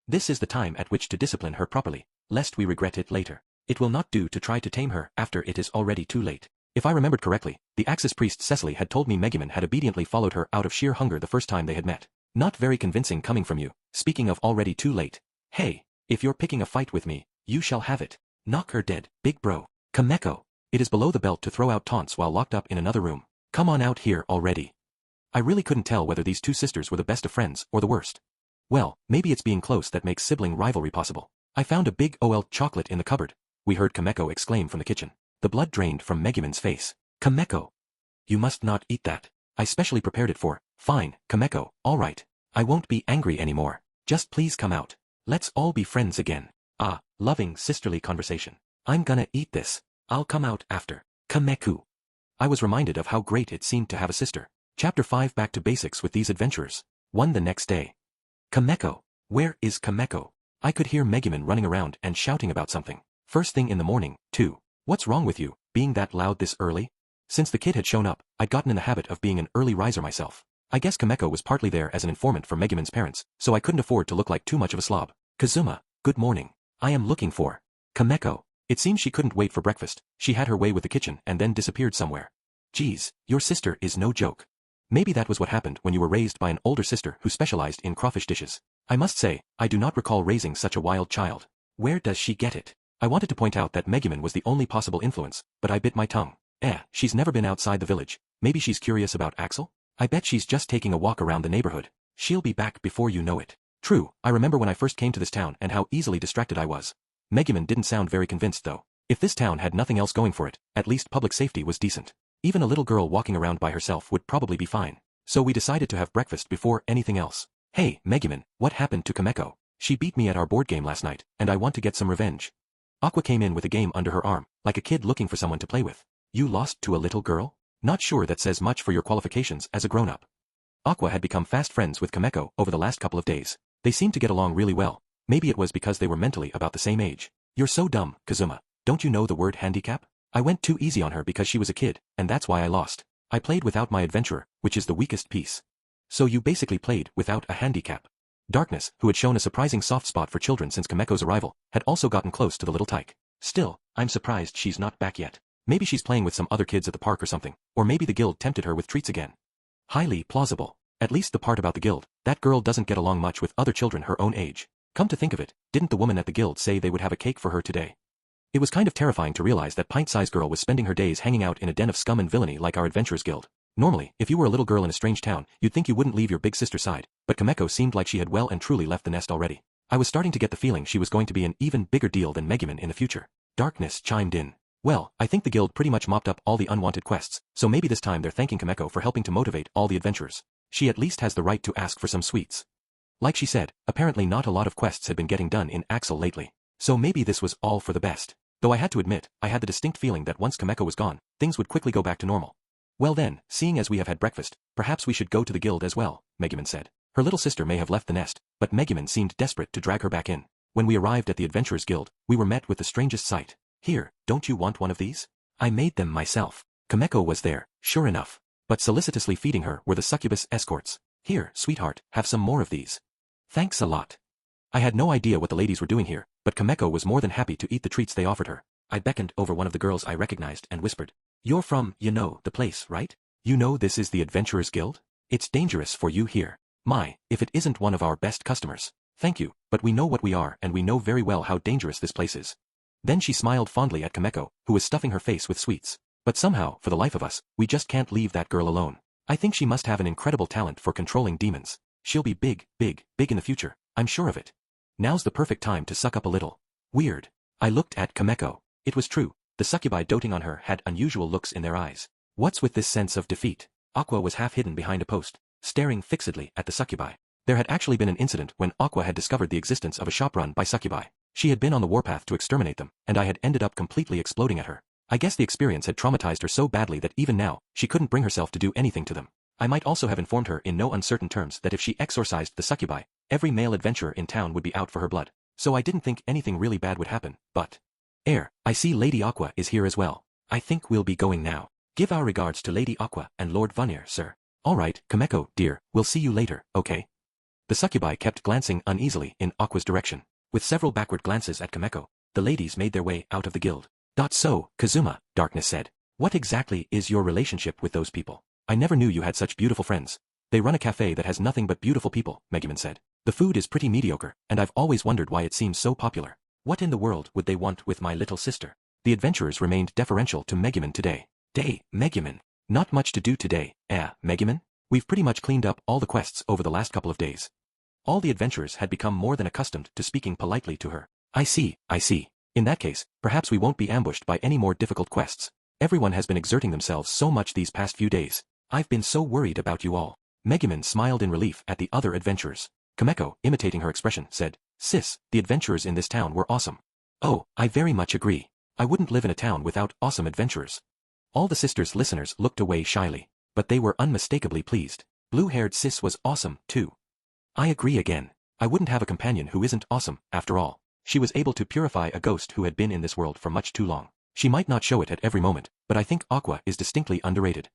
This is the time at which to discipline her properly, lest we regret it later. It will not do to try to tame her after it is already too late. If I remembered correctly, the Axis priest Cecily had told me Megumin had obediently followed her out of sheer hunger the first time they had met. Not very convincing coming from you. Speaking of already too late. Hey, if you're picking a fight with me, you shall have it. Knock her dead, big bro. Kameko. It is below the belt to throw out taunts while locked up in another room. Come on out here already. I really couldn't tell whether these two sisters were the best of friends or the worst. Well, maybe it's being close that makes sibling rivalry possible. I found a big OL chocolate in the cupboard, we heard Kameko exclaim from the kitchen. The blood drained from Megumin's face. Kameko. You must not eat that. I specially prepared it for. Fine, Kameko, alright. I won't be angry anymore. Just please come out. Let's all be friends again. Ah, loving sisterly conversation. I'm gonna eat this. I'll come out after. Kameku. I was reminded of how great it seemed to have a sister. Chapter 5 Back to basics with these adventurers. 1 The next day. Kameko. Where is Kameko? I could hear Megumin running around and shouting about something. First thing in the morning, too. What's wrong with you, being that loud this early? Since the kid had shown up, I'd gotten in the habit of being an early riser myself. I guess Kameko was partly there as an informant for Megumin's parents, so I couldn't afford to look like too much of a slob. Kazuma, good morning. I am looking for Kameko. It seems she couldn't wait for breakfast. She had her way with the kitchen and then disappeared somewhere. Geez, your sister is no joke. Maybe that was what happened when you were raised by an older sister who specialized in crawfish dishes. I must say, I do not recall raising such a wild child. Where does she get it? I wanted to point out that Megumin was the only possible influence, but I bit my tongue. She's never been outside the village. Maybe she's curious about Axel? I bet she's just taking a walk around the neighborhood. She'll be back before you know it. True, I remember when I first came to this town and how easily distracted I was. Megumin didn't sound very convinced though. If this town had nothing else going for it, at least public safety was decent. Even a little girl walking around by herself would probably be fine. So we decided to have breakfast before anything else. Hey, Megumin, what happened to Kameko? She beat me at our board game last night, and I want to get some revenge. Aqua came in with a game under her arm, like a kid looking for someone to play with. You lost to a little girl? Not sure that says much for your qualifications as a grown-up. Aqua had become fast friends with Kameko over the last couple of days. They seemed to get along really well. Maybe it was because they were mentally about the same age. You're so dumb, Kazuma. Don't you know the word handicap? I went too easy on her because she was a kid, and that's why I lost. I played without my adventurer, which is the weakest piece. So you basically played without a handicap. Darkness, who had shown a surprising soft spot for children since Kameko's arrival, had also gotten close to the little tyke. Still, I'm surprised she's not back yet. Maybe she's playing with some other kids at the park or something, or maybe the guild tempted her with treats again. Highly plausible. At least the part about the guild, that girl doesn't get along much with other children her own age. Come to think of it, didn't the woman at the guild say they would have a cake for her today? It was kind of terrifying to realize that pint-sized girl was spending her days hanging out in a den of scum and villainy like our adventurers guild. Normally, if you were a little girl in a strange town, you'd think you wouldn't leave your big sister's side, but Kameko seemed like she had well and truly left the nest already. I was starting to get the feeling she was going to be an even bigger deal than Megumin in the future. Darkness chimed in. Well, I think the guild pretty much mopped up all the unwanted quests, so maybe this time they're thanking Kameko for helping to motivate all the adventurers. She at least has the right to ask for some sweets. Like she said, apparently not a lot of quests had been getting done in Axel lately. So maybe this was all for the best. Though I had to admit, I had the distinct feeling that once Kameko was gone, things would quickly go back to normal. Well then, seeing as we have had breakfast, perhaps we should go to the guild as well, Megumin said. Her little sister may have left the nest, but Megumin seemed desperate to drag her back in. When we arrived at the Adventurers Guild, we were met with the strangest sight. Here, don't you want one of these? I made them myself. Kameko was there, sure enough. But solicitously feeding her were the succubus escorts. Here, sweetheart, have some more of these. Thanks a lot. I had no idea what the ladies were doing here, but Kameko was more than happy to eat the treats they offered her. I beckoned over one of the girls I recognized and whispered. You're from, the place, right? You know this is the Adventurers Guild? It's dangerous for you here. My, if it isn't one of our best customers. Thank you, but we know what we are and we know very well how dangerous this place is. Then she smiled fondly at Kameko, who was stuffing her face with sweets. But somehow, for the life of us, we just can't leave that girl alone. I think she must have an incredible talent for controlling demons. She'll be big in the future, I'm sure of it. Now's the perfect time to suck up a little. Weird. I looked at Kameko. It was true. The succubi doting on her had unusual looks in their eyes. What's with this sense of defeat? Aqua was half hidden behind a post, staring fixedly at the succubi. There had actually been an incident when Aqua had discovered the existence of a shop run by succubi. She had been on the warpath to exterminate them, and I had ended up completely exploding at her. I guess the experience had traumatized her so badly that even now, she couldn't bring herself to do anything to them. I might also have informed her in no uncertain terms that if she exorcised the succubi, every male adventurer in town would be out for her blood. So I didn't think anything really bad would happen, but... I see Lady Aqua is here as well. I think we'll be going now. Give our regards to Lady Aqua and Lord Vanir, sir. Alright, Kameko, dear, we'll see you later, okay? The succubi kept glancing uneasily in Aqua's direction. With several backward glances at Kameko, the ladies made their way out of the guild. So, Kazuma, Darkness said. What exactly is your relationship with those people? I never knew you had such beautiful friends. They run a cafe that has nothing but beautiful people, Megumin said. The food is pretty mediocre, and I've always wondered why it seems so popular. What in the world would they want with my little sister? The adventurers remained deferential to Megumin today. Megumin. Not much to do today, Megumin? We've pretty much cleaned up all the quests over the last couple of days. All the adventurers had become more than accustomed to speaking politely to her. I see. In that case, perhaps we won't be ambushed by any more difficult quests. Everyone has been exerting themselves so much these past few days. I've been so worried about you all. Megumin smiled in relief at the other adventurers. Kameko, imitating her expression, said, Sis, the adventurers in this town were awesome. Oh, I very much agree. I wouldn't live in a town without awesome adventurers. All the sisters' listeners looked away shyly, but they were unmistakably pleased. Blue-haired Sis was awesome, too. I agree again. I wouldn't have a companion who isn't awesome, after all. She was able to purify a ghost who had been in this world for much too long. She might not show it at every moment, but I think Aqua is distinctly underrated.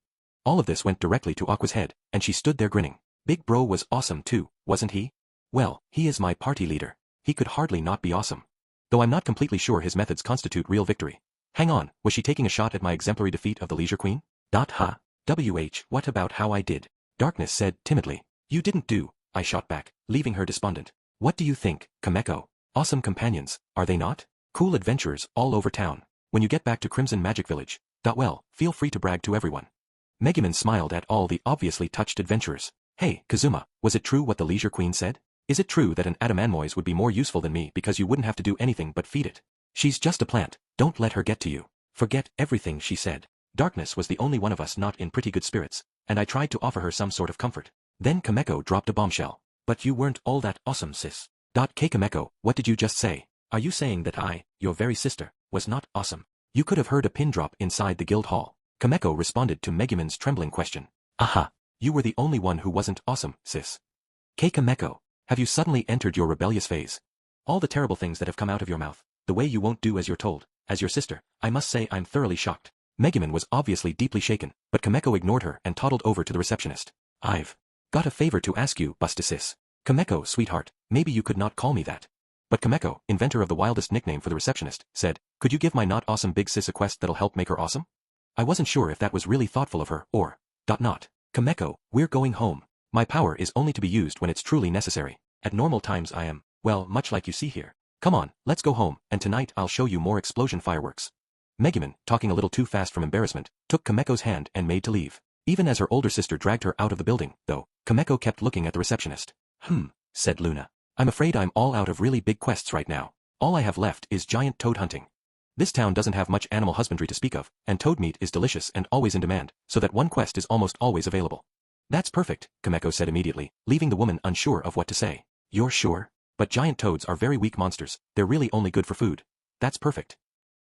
All of this went directly to Aqua's head, and she stood there grinning. Big Bro was awesome too, wasn't he? Well, he is my party leader. He could hardly not be awesome. Though I'm not completely sure his methods constitute real victory. Hang on, was she taking a shot at my exemplary defeat of the Leisure Queen? What about how I did? Darkness said timidly. You didn't do, I shot back, leaving her despondent. What do you think, Kameko? Awesome companions, are they not? Cool adventurers all over town. When you get back to Crimson Magic Village, well, feel free to brag to everyone. Megumin smiled at all the obviously touched adventurers. Hey, Kazuma, was it true what the Leisure Queen said? Is it true that an Adamanmoise would be more useful than me because you wouldn't have to do anything but feed it? She's just a plant, don't let her get to you. Forget everything she said. Darkness was the only one of us not in pretty good spirits, and I tried to offer her some sort of comfort. Then Kameko dropped a bombshell. But you weren't all that awesome, sis. Kameko, what did you just say? Are you saying that I, your very sister, was not awesome? You could have heard a pin drop inside the guild hall. Kameko responded to Megumin's trembling question. Aha! You were the only one who wasn't awesome, sis. Kameko, have you suddenly entered your rebellious phase? All the terrible things that have come out of your mouth, the way you won't do as you're told, as your sister, I must say I'm thoroughly shocked. Megumin was obviously deeply shaken, but Kameko ignored her and toddled over to the receptionist. I've got a favor to ask you, Bustasis. Kameko, sweetheart, maybe you could not call me that. But Kameko, inventor of the wildest nickname for the receptionist, said, could you give my not awesome big sis a quest that'll help make her awesome? I wasn't sure if that was really thoughtful of her, or, not. Kameko, we're going home. My power is only to be used when it's truly necessary. At normal times I am, well, much like you see here. Come on, let's go home, and tonight I'll show you more explosion fireworks. Megumin, talking a little too fast from embarrassment, took Kameko's hand and made to leave. Even as her older sister dragged her out of the building, though, Kameko kept looking at the receptionist. Said Luna. I'm afraid I'm all out of really big quests right now. All I have left is giant toad hunting. This town doesn't have much animal husbandry to speak of, and toad meat is delicious and always in demand, so that one quest is almost always available. That's perfect, Kameko said immediately, leaving the woman unsure of what to say. You're sure? But giant toads are very weak monsters, they're really only good for food. That's perfect.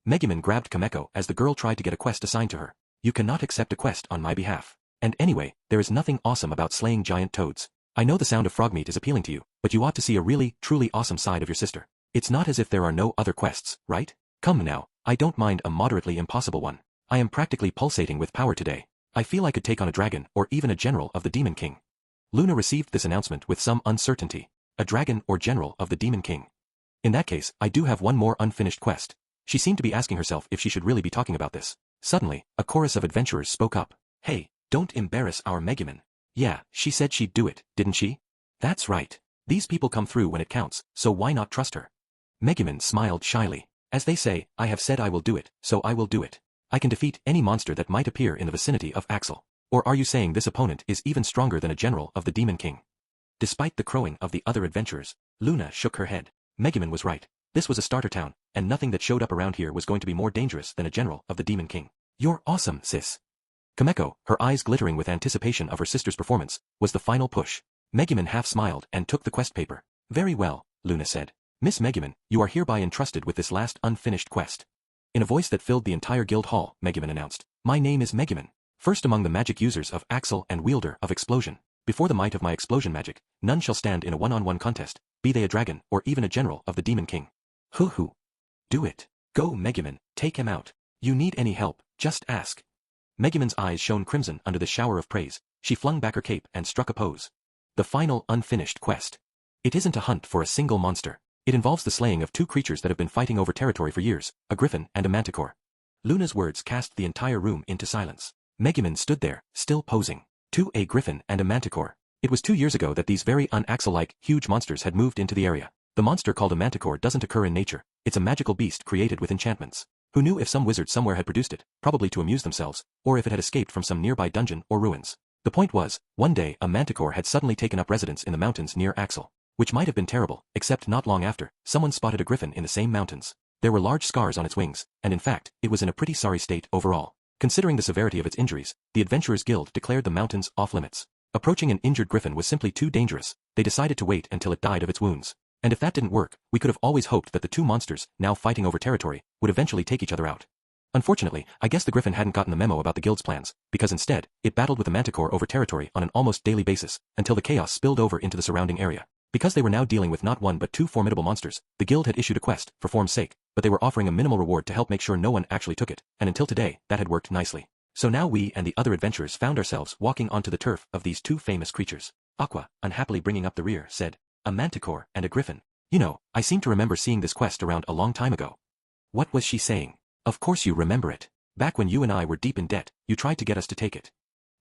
Megumin grabbed Kameko as the girl tried to get a quest assigned to her. You cannot accept a quest on my behalf. And anyway, there is nothing awesome about slaying giant toads. I know the sound of frog meat is appealing to you, but you ought to see a really, truly awesome side of your sister. It's not as if there are no other quests, right? Come now, I don't mind a moderately impossible one. I am practically pulsating with power today. I feel I could take on a dragon or even a general of the Demon King. Luna received this announcement with some uncertainty. A dragon or general of the Demon King. In that case, I do have one more unfinished quest. She seemed to be asking herself if she should really be talking about this. Suddenly, a chorus of adventurers spoke up. Hey, don't embarrass our Megumin. Yeah, she said she'd do it, didn't she? That's right. These people come through when it counts, so why not trust her? Megumin smiled shyly. As they say, I have said I will do it, so I will do it. I can defeat any monster that might appear in the vicinity of Axel. Or are you saying this opponent is even stronger than a general of the Demon King? Despite the crowing of the other adventurers, Luna shook her head. Megumin was right. This was a starter town, and nothing that showed up around here was going to be more dangerous than a general of the Demon King. You're awesome, sis. Kameko, her eyes glittering with anticipation of her sister's performance, was the final push. Megumin half smiled and took the quest paper. Very well, Luna said. Miss Megumin, you are hereby entrusted with this last unfinished quest. In a voice that filled the entire guild hall, Megumin announced, My name is Megumin, first among the magic users of Axel and wielder of explosion. Before the might of my explosion magic, none shall stand in a one-on-one contest, be they a dragon or even a general of the Demon King. Hoo. Do it. Go, Megumin, take him out. You need any help, just ask. Megumin's eyes shone crimson under the shower of praise. She flung back her cape and struck a pose. The final unfinished quest. It isn't a hunt for a single monster. It involves the slaying of two creatures that have been fighting over territory for years, a griffin and a manticore. Luna's words cast the entire room into silence. Megumin stood there, still posing. A griffin and a manticore. It was 2 years ago that these very un-Axel-like, huge monsters had moved into the area. The monster called a manticore doesn't occur in nature. It's a magical beast created with enchantments. Who knew if some wizard somewhere had produced it, probably to amuse themselves, or if it had escaped from some nearby dungeon or ruins. The point was, one day a manticore had suddenly taken up residence in the mountains near Axel. Which might have been terrible, except not long after, someone spotted a griffin in the same mountains. There were large scars on its wings, and in fact, it was in a pretty sorry state overall. Considering the severity of its injuries, the Adventurers Guild declared the mountains off-limits. Approaching an injured griffin was simply too dangerous. They decided to wait until it died of its wounds. And if that didn't work, we could have always hoped that the two monsters, now fighting over territory, would eventually take each other out. Unfortunately, I guess the griffin hadn't gotten the memo about the guild's plans, because instead, it battled with the manticore over territory on an almost daily basis, until the chaos spilled over into the surrounding area. Because they were now dealing with not one but two formidable monsters, the guild had issued a quest, for form's sake, but they were offering a minimal reward to help make sure no one actually took it, and until today, that had worked nicely. So now we and the other adventurers found ourselves walking onto the turf of these two famous creatures. Aqua, unhappily bringing up the rear, said, "A manticore and a griffin. You know, I seem to remember seeing this quest around a long time ago." What was she saying? Of course you remember it. Back when you and I were deep in debt, you tried to get us to take it.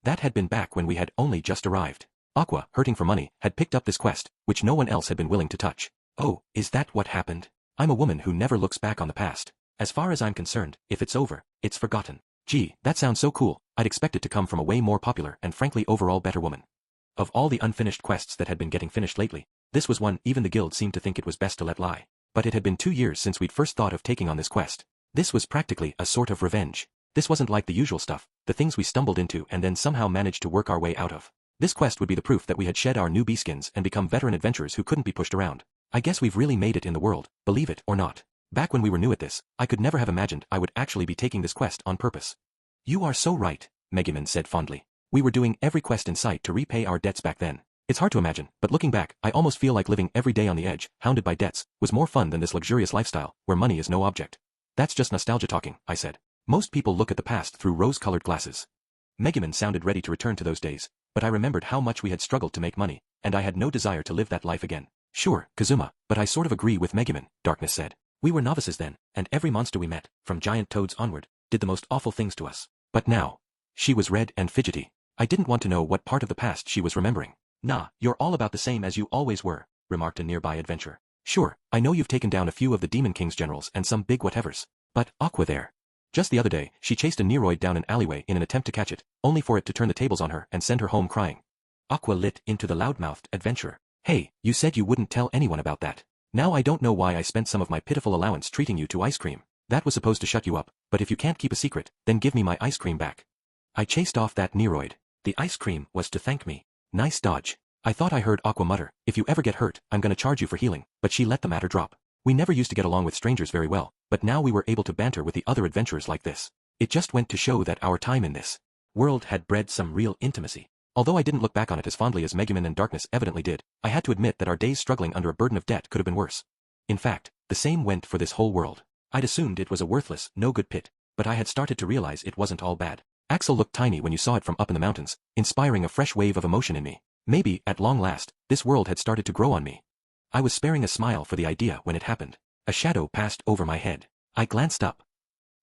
That had been back when we had only just arrived. Aqua, hurting for money, had picked up this quest, which no one else had been willing to touch. Oh, is that what happened? I'm a woman who never looks back on the past. As far as I'm concerned, if it's over, it's forgotten. Gee, that sounds so cool. I'd expect it to come from a way more popular and frankly overall better woman. Of all the unfinished quests that had been getting finished lately, this was one even the guild seemed to think it was best to let lie. But it had been 2 years since we'd first thought of taking on this quest. This was practically a sort of revenge. This wasn't like the usual stuff, the things we stumbled into and then somehow managed to work our way out of. This quest would be the proof that we had shed our newbie skins and become veteran adventurers who couldn't be pushed around. I guess we've really made it in the world, believe it or not. Back when we were new at this, I could never have imagined I would actually be taking this quest on purpose. You are so right, Megumin said fondly. We were doing every quest in sight to repay our debts back then. It's hard to imagine, but looking back, I almost feel like living every day on the edge, hounded by debts, was more fun than this luxurious lifestyle, where money is no object. That's just nostalgia talking, I said. Most people look at the past through rose-colored glasses. Megumin sounded ready to return to those days, but I remembered how much we had struggled to make money, and I had no desire to live that life again. Sure, Kazuma, but I sort of agree with Megumin, Darkness said. We were novices then, and every monster we met, from giant toads onward, did the most awful things to us. But now. She was red and fidgety. I didn't want to know what part of the past she was remembering. Nah, you're all about the same as you always were, remarked a nearby adventurer. Sure, I know you've taken down a few of the Demon King's generals and some big whatevers. But, Aqua there. Just the other day, she chased a Neroid down an alleyway in an attempt to catch it, only for it to turn the tables on her and send her home crying. Aqua lit into the loudmouthed adventurer. Hey, you said you wouldn't tell anyone about that. Now I don't know why I spent some of my pitiful allowance treating you to ice cream. That was supposed to shut you up, but if you can't keep a secret, then give me my ice cream back. I chased off that Neroid. The ice cream was to thank me. Nice dodge. I thought I heard Aqua mutter, if you ever get hurt, I'm gonna charge you for healing, but she let the matter drop. We never used to get along with strangers very well, but now we were able to banter with the other adventurers like this. It just went to show that our time in this world had bred some real intimacy. Although I didn't look back on it as fondly as Megumin and Darkness evidently did, I had to admit that our days struggling under a burden of debt could have been worse. In fact, the same went for this whole world. I'd assumed it was a worthless, no-good pit, but I had started to realize it wasn't all bad. Axel looked tiny when you saw it from up in the mountains, inspiring a fresh wave of emotion in me. Maybe, at long last, this world had started to grow on me. I was sparing a smile for the idea when it happened. A shadow passed over my head. I glanced up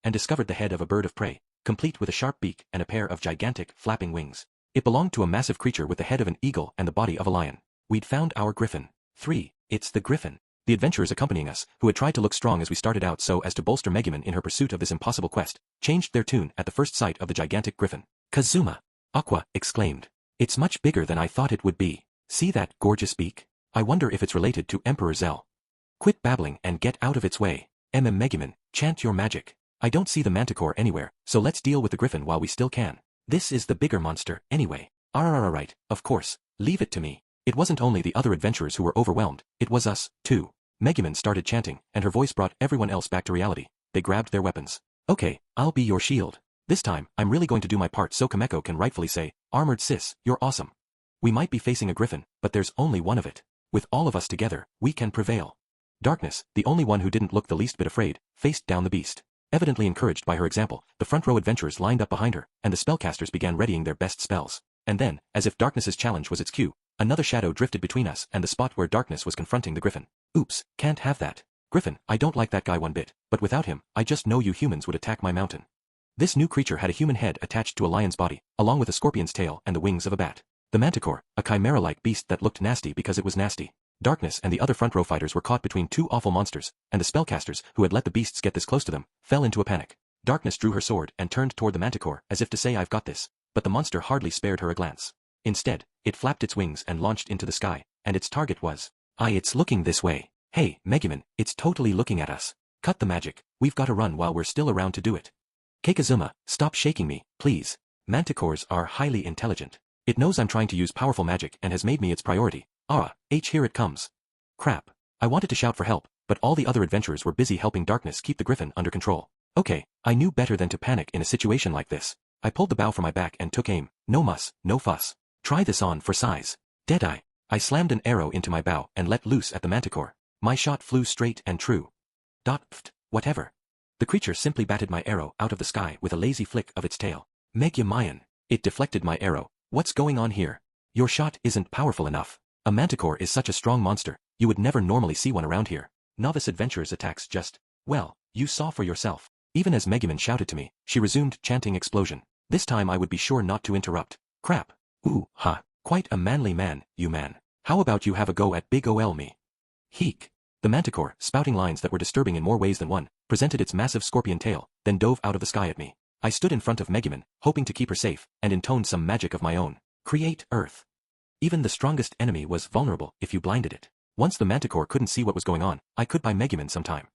and discovered the head of a bird of prey, complete with a sharp beak and a pair of gigantic, flapping wings. It belonged to a massive creature with the head of an eagle and the body of a lion. We'd found our griffin. 3. It's the griffin. The adventurers accompanying us, who had tried to look strong as we started out so as to bolster Megumin in her pursuit of this impossible quest, changed their tune at the first sight of the gigantic griffin. Kazuma! Aqua exclaimed. It's much bigger than I thought it would be. See that gorgeous beak? I wonder if it's related to Emperor Zell. Quit babbling and get out of its way. Megumin, chant your magic. I don't see the manticore anywhere, so let's deal with the griffin while we still can. This is the bigger monster, anyway. Right, of course. Leave it to me. It wasn't only the other adventurers who were overwhelmed, it was us, too. Megumin started chanting, and her voice brought everyone else back to reality. They grabbed their weapons. Okay, I'll be your shield. This time, I'm really going to do my part so Kameko can rightfully say, Armored sis, you're awesome. We might be facing a griffin, but there's only one of it. With all of us together, we can prevail. Darkness, the only one who didn't look the least bit afraid, faced down the beast. Evidently encouraged by her example, the front row adventurers lined up behind her, and the spellcasters began readying their best spells. And then, as if Darkness's challenge was its cue, Another shadow drifted between us and the spot where darkness was confronting the griffin. Oops, can't have that. Griffin, I don't like that guy one bit, but without him, I just know you humans would attack my mountain. This new creature had a human head attached to a lion's body, along with a scorpion's tail and the wings of a bat. The manticore, a chimera-like beast that looked nasty because it was nasty. Darkness and the other front row fighters were caught between two awful monsters, and the spellcasters, who had let the beasts get this close to them, fell into a panic. Darkness drew her sword and turned toward the manticore as if to say I've got this, but the monster hardly spared her a glance. Instead, it flapped its wings and launched into the sky, and its target was, it's looking this way. Hey, Megumin, it's totally looking at us. Cut the magic, we've got to run while we're still around to do it. Keikazuma, stop shaking me, please. Manticores are highly intelligent. It knows I'm trying to use powerful magic and has made me its priority. Here it comes. Crap. I wanted to shout for help, but all the other adventurers were busy helping Darkness keep the griffin under control. Okay, I knew better than to panic in a situation like this. I pulled the bow from my back and took aim. No muss, no fuss. Try this on for size. Deadeye. I slammed an arrow into my bow and let loose at the manticore. My shot flew straight and true. Whatever. The creature simply batted my arrow out of the sky with a lazy flick of its tail. Megumin. It deflected my arrow. What's going on here? Your shot isn't powerful enough. A manticore is such a strong monster, you would never normally see one around here. Novice adventurers' attacks just, well, you saw for yourself. Even as Megumin shouted to me, she resumed chanting explosion. This time I would be sure not to interrupt. Crap. Quite a manly man, you man. How about you have a go at big ol' me? Heek. The manticore, spouting lines that were disturbing in more ways than one, presented its massive scorpion tail, then dove out of the sky at me. I stood in front of Megumin, hoping to keep her safe, and intoned some magic of my own. Create earth. Even the strongest enemy was vulnerable if you blinded it. Once the manticore couldn't see what was going on, I could buy Megumin some time.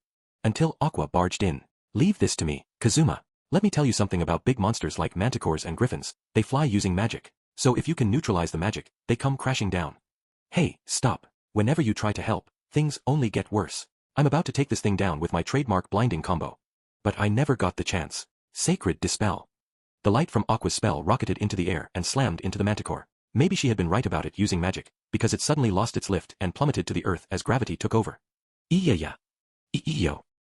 Until Aqua barged in. Leave this to me, Kazuma. Let me tell you something about big monsters like manticores and griffins. They fly using magic. So if you can neutralize the magic, they come crashing down. Hey, stop. Whenever you try to help, things only get worse. I'm about to take this thing down with my trademark blinding combo. But I never got the chance. Sacred Dispel. The light from Aqua's spell rocketed into the air and slammed into the manticore. Maybe she had been right about it using magic, because it suddenly lost its lift and plummeted to the earth as gravity took over. Iyo.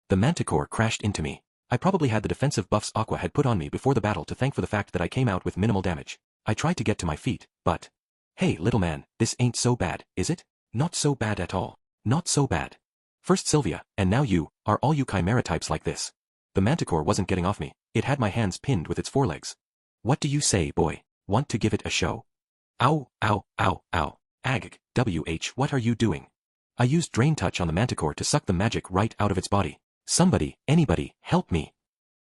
The manticore crashed into me. I probably had the defensive buffs Aqua had put on me before the battle to thank for the fact that I came out with minimal damage. I tried to get to my feet, but... Hey, little man, this ain't so bad, is it? Not so bad at all. Not so bad. First Sylvia, and now you, are all you chimera types like this? The manticore wasn't getting off me. It had my hands pinned with its forelegs. What do you say, boy? Want to give it a show? Ow. Agag, what are you doing? I used Drain Touch on the manticore to suck the magic right out of its body. Somebody, anybody, help me.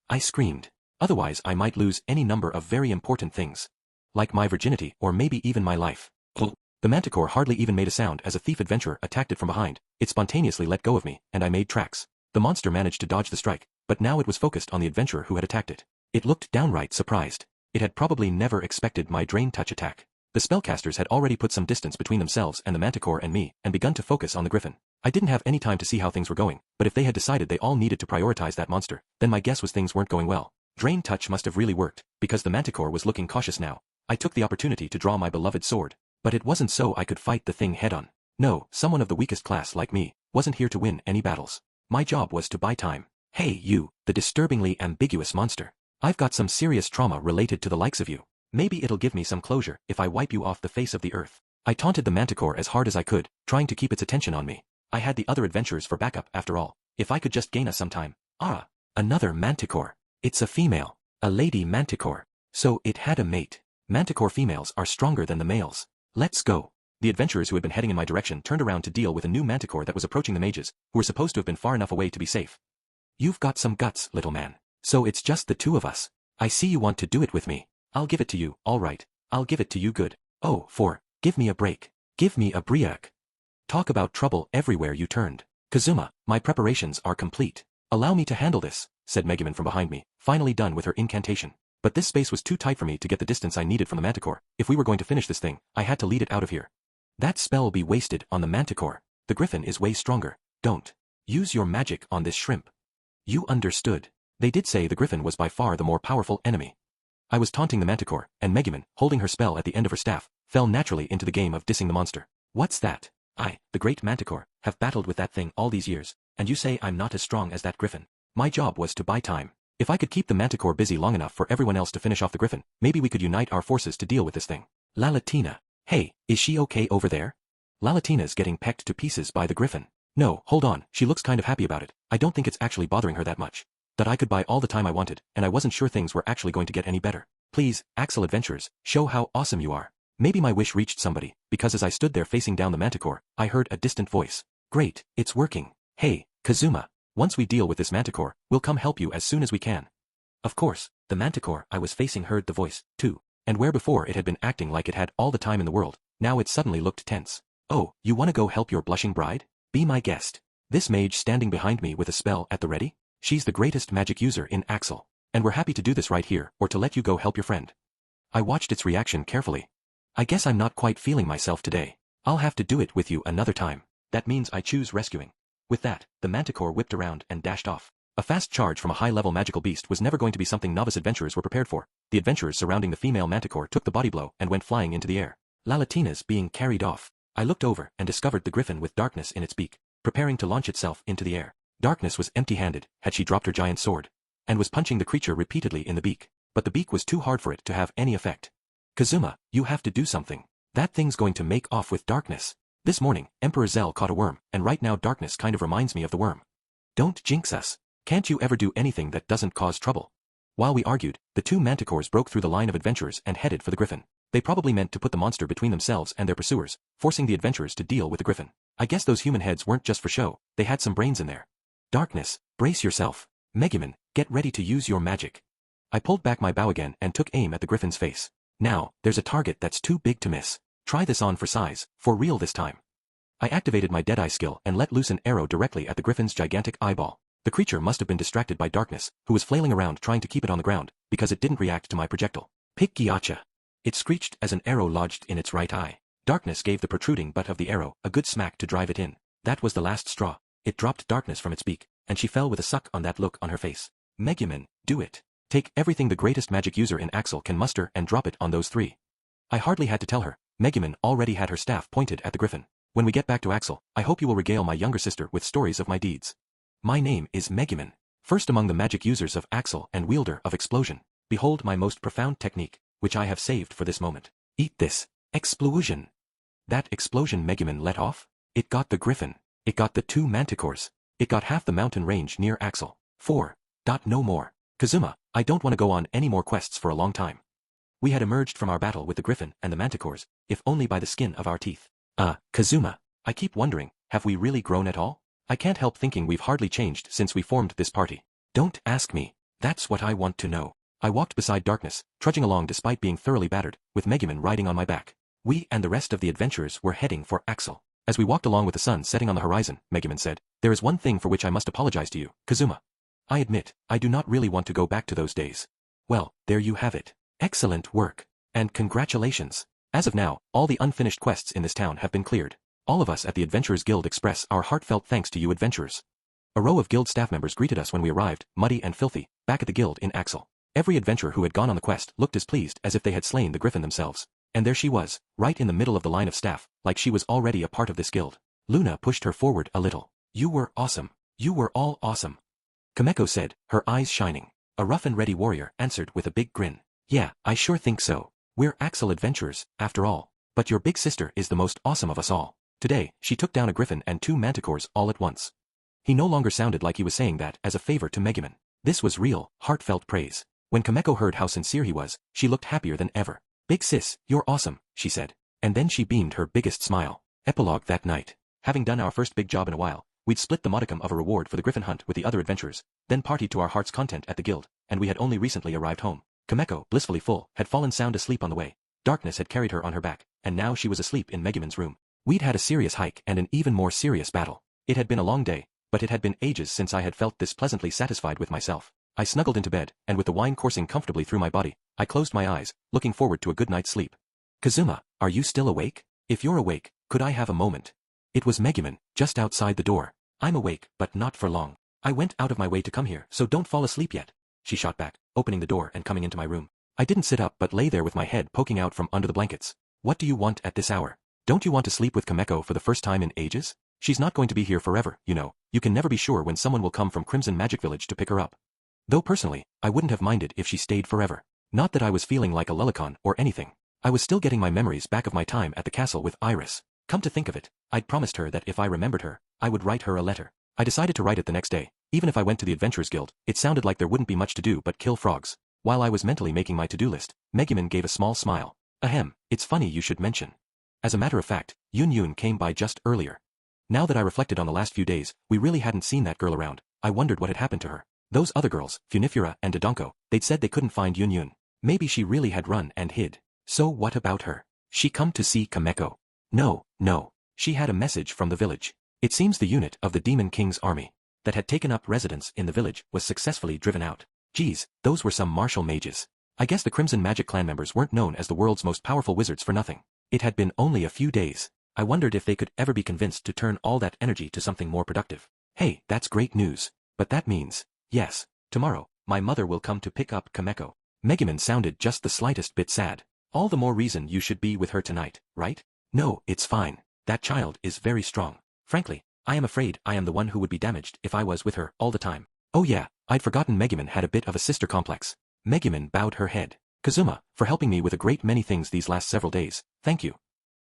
I screamed. Otherwise I might lose any number of very important things. Like my virginity or maybe even my life. The manticore hardly even made a sound as a thief adventurer attacked it from behind. It spontaneously let go of me, and I made tracks. The monster managed to dodge the strike, but now it was focused on the adventurer who had attacked it. It looked downright surprised. It had probably never expected my Drain Touch attack. The spellcasters had already put some distance between themselves and the manticore and me, and begun to focus on the griffin. I didn't have any time to see how things were going, but if they had decided they all needed to prioritize that monster, then my guess was things weren't going well. Drain Touch must have really worked, because the manticore was looking cautious now. I took the opportunity to draw my beloved sword. But it wasn't so I could fight the thing head-on. No, someone of the weakest class like me wasn't here to win any battles. My job was to buy time. Hey you, the disturbingly ambiguous monster. I've got some serious trauma related to the likes of you. Maybe it'll give me some closure if I wipe you off the face of the earth. I taunted the manticore as hard as I could, trying to keep its attention on me. I had the other adventurers for backup after all. If I could just gain us some time. Another manticore. It's a female. A lady manticore. So it had a mate. Manticore females are stronger than the males. Let's go. The adventurers who had been heading in my direction turned around to deal with a new manticore that was approaching the mages, who were supposed to have been far enough away to be safe. You've got some guts, little man. So it's just the two of us. I see you want to do it with me. I'll give it to you, all right. I'll give it to you good. Give me a break. Give me a break. Talk about trouble everywhere you turned. Kazuma, my preparations are complete. Allow me to handle this, said Megumin from behind me, finally done with her incantation. But this space was too tight for me to get the distance I needed from the manticore. If we were going to finish this thing, I had to lead it out of here. That spell be wasted on the manticore. The griffin is way stronger. Don't use your magic on this shrimp. You understood. They did say the griffin was by far the more powerful enemy. I was taunting the manticore, and Megumin, holding her spell at the end of her staff, fell naturally into the game of dissing the monster. What's that? I, the great manticore, have battled with that thing all these years, and you say I'm not as strong as that griffin. My job was to buy time. If I could keep the manticore busy long enough for everyone else to finish off the griffin, maybe we could unite our forces to deal with this thing. La Latina. Hey, is she okay over there? Lalatina's getting pecked to pieces by the griffin. No, hold on, she looks kind of happy about it. I don't think it's actually bothering her that much. That I could buy all the time I wanted, and I wasn't sure things were actually going to get any better. Please, Axel Adventures, show how awesome you are. Maybe my wish reached somebody, because as I stood there facing down the manticore, I heard a distant voice. Great, it's working. Hey, Kazuma. Once we deal with this manticore, we'll come help you as soon as we can. Of course, the manticore I was facing heard the voice, too. And where before it had been acting like it had all the time in the world, now it suddenly looked tense. Oh, you wanna go help your blushing bride? Be my guest. This mage standing behind me with a spell at the ready? She's the greatest magic user in Axel. And we're happy to do this right here, or to let you go help your friend. I watched its reaction carefully. I guess I'm not quite feeling myself today. I'll have to do it with you another time. That means I choose rescuing. With that, the manticore whipped around and dashed off. A fast charge from a high-level magical beast was never going to be something novice adventurers were prepared for. The adventurers surrounding the female manticore took the body blow and went flying into the air. Lalatina's being carried off. I looked over and discovered the griffin with darkness in its beak, preparing to launch itself into the air. Darkness was empty-handed, had she dropped her giant sword, and was punching the creature repeatedly in the beak, but the beak was too hard for it to have any effect. Kazuma, you have to do something. That thing's going to make off with darkness. This morning, Emperor Zell caught a worm, and right now darkness kind of reminds me of the worm. Don't jinx us. Can't you ever do anything that doesn't cause trouble? While we argued, the two manticores broke through the line of adventurers and headed for the griffin. They probably meant to put the monster between themselves and their pursuers, forcing the adventurers to deal with the griffin. I guess those human heads weren't just for show, they had some brains in there. Darkness, brace yourself. Megumin, get ready to use your magic. I pulled back my bow again and took aim at the griffin's face. Now, there's a target that's too big to miss. Try this on for size, for real this time. I activated my Deadeye skill and let loose an arrow directly at the griffin's gigantic eyeball. The creature must have been distracted by Darkness, who was flailing around trying to keep it on the ground, because it didn't react to my projectile. Pikkiacha! It screeched as an arrow lodged in its right eye. Darkness gave the protruding butt of the arrow a good smack to drive it in. That was the last straw. It dropped Darkness from its beak, and she fell with a suck on that look on her face. Megumin, do it. Take everything the greatest magic user in Axel can muster and drop it on those three. I hardly had to tell her. Megumin already had her staff pointed at the griffin. When we get back to Axel, I hope you will regale my younger sister with stories of my deeds. My name is Megumin, first among the magic users of Axel and wielder of explosion. Behold my most profound technique, which I have saved for this moment. Eat this. Explosion. That explosion Megumin let off? It got the griffin. It got the two manticores. It got half the mountain range near Axel. 4. No more. Kazuma, I don't want to go on any more quests for a long time. We had emerged from our battle with the griffin and the manticores, if only by the skin of our teeth. Kazuma, I keep wondering, have we really grown at all? I can't help thinking we've hardly changed since we formed this party. Don't ask me. That's what I want to know. I walked beside Darkness, trudging along despite being thoroughly battered, with Megumin riding on my back. We and the rest of the adventurers were heading for Axel. As we walked along with the sun setting on the horizon, Megumin said, "There is one thing for which I must apologize to you, Kazuma. I admit, I do not really want to go back to those days." Well, there you have it. Excellent work. And congratulations. As of now, all the unfinished quests in this town have been cleared. All of us at the Adventurers Guild express our heartfelt thanks to you adventurers. A row of guild staff members greeted us when we arrived, muddy and filthy, back at the guild in Axel. Every adventurer who had gone on the quest looked as pleased as if they had slain the griffin themselves. And there she was, right in the middle of the line of staff, like she was already a part of this guild. Luna pushed her forward a little. "You were awesome. You were all awesome." Kameko said, her eyes shining. A rough and ready warrior answered with a big grin. "Yeah, I sure think so. We're Axel adventurers, after all. But your big sister is the most awesome of us all. Today, she took down a griffin and two manticores all at once." He no longer sounded like he was saying that as a favor to Megumin. This was real, heartfelt praise. When Kameko heard how sincere he was, she looked happier than ever. "Big sis, you're awesome," she said. And then she beamed her biggest smile. Epilogue that night. Having done our first big job in a while, we'd split the modicum of a reward for the griffin hunt with the other adventurers, then partied to our heart's content at the guild, and we had only recently arrived home. Kameko, blissfully full, had fallen sound asleep on the way. Darkness had carried her on her back, and now she was asleep in Megumin's room. We'd had a serious hike and an even more serious battle. It had been a long day, but it had been ages since I had felt this pleasantly satisfied with myself. I snuggled into bed, and with the wine coursing comfortably through my body, I closed my eyes, looking forward to a good night's sleep. "Kazuma, are you still awake? If you're awake, could I have a moment?" It was Megumin, just outside the door. "I'm awake, but not for long. I went out of my way to come here, so don't fall asleep yet," she shot back, opening the door and coming into my room. I didn't sit up but lay there with my head poking out from under the blankets. "What do you want at this hour? Don't you want to sleep with Kameko for the first time in ages? She's not going to be here forever, you know. You can never be sure when someone will come from Crimson Magic Village to pick her up. Though personally, I wouldn't have minded if she stayed forever. Not that I was feeling like a lullicon or anything. I was still getting my memories back of my time at the castle with Iris. Come to think of it, I'd promised her that if I remembered her, I would write her a letter. I decided to write it the next day. Even if I went to the Adventurers Guild, it sounded like there wouldn't be much to do but kill frogs. While I was mentally making my to-do list, Megumin gave a small smile. Ahem, it's funny you should mention. As a matter of fact, Yun came by just earlier. Now that I reflected on the last few days, we really hadn't seen that girl around. I wondered what had happened to her. Those other girls, Funifura and Dodonko, they'd said they couldn't find Yun. Maybe she really had run and hid. So what about her? She come to see Kameko? No. She had a message from the village. It seems the unit of the Demon King's army that had taken up residence in the village was successfully driven out. Geez, those were some martial mages. I guess the Crimson Magic clan members weren't known as the world's most powerful wizards for nothing. It had been only a few days. I wondered if they could ever be convinced to turn all that energy to something more productive. Hey, that's great news. But that means, yes, tomorrow, my mother will come to pick up Kameko. Megumin sounded just the slightest bit sad. All the more reason you should be with her tonight, right? No, it's fine. That child is very strong. Frankly, I am afraid I am the one who would be damaged if I was with her all the time. Oh yeah, I'd forgotten Megumin had a bit of a sister complex. Megumin bowed her head. Kazuma, for helping me with a great many things these last several days, thank you.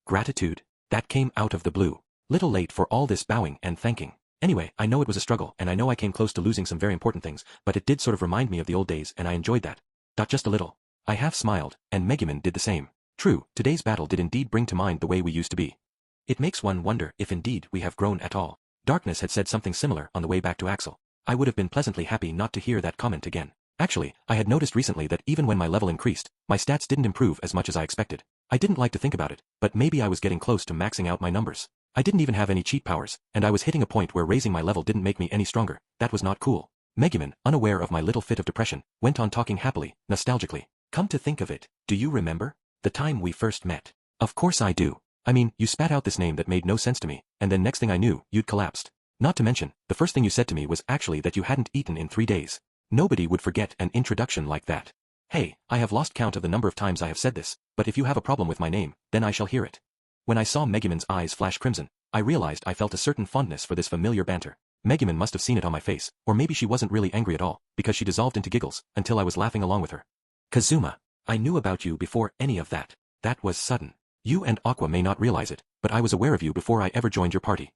Gratitude? That came out of the blue. Little late for all this bowing and thanking. Anyway, I know it was a struggle and I know I came close to losing some very important things, but it did sort of remind me of the old days and I enjoyed that. Just a little. I half smiled, and Megumin did the same. True, today's battle did indeed bring to mind the way we used to be. It makes one wonder if indeed we have grown at all. Darkness had said something similar on the way back to Axel. I would have been pleasantly happy not to hear that comment again. Actually, I had noticed recently that even when my level increased, my stats didn't improve as much as I expected. I didn't like to think about it, but maybe I was getting close to maxing out my numbers. I didn't even have any cheat powers, and I was hitting a point where raising my level didn't make me any stronger. That was not cool. Megumin, unaware of my little fit of depression, went on talking happily, nostalgically. Come to think of it, do you remember? The time we first met. Of course I do. I mean, you spat out this name that made no sense to me, and then next thing I knew, you'd collapsed. Not to mention, the first thing you said to me was actually that you hadn't eaten in 3 days. Nobody would forget an introduction like that. Hey, I have lost count of the number of times I have said this, but if you have a problem with my name, then I shall hear it. When I saw Megumin's eyes flash crimson, I realized I felt a certain fondness for this familiar banter. Megumin must have seen it on my face, or maybe she wasn't really angry at all, because she dissolved into giggles, until I was laughing along with her. Kazuma, I knew about you before any of that. That was sudden. You and Aqua may not realize it, but I was aware of you before I ever joined your party.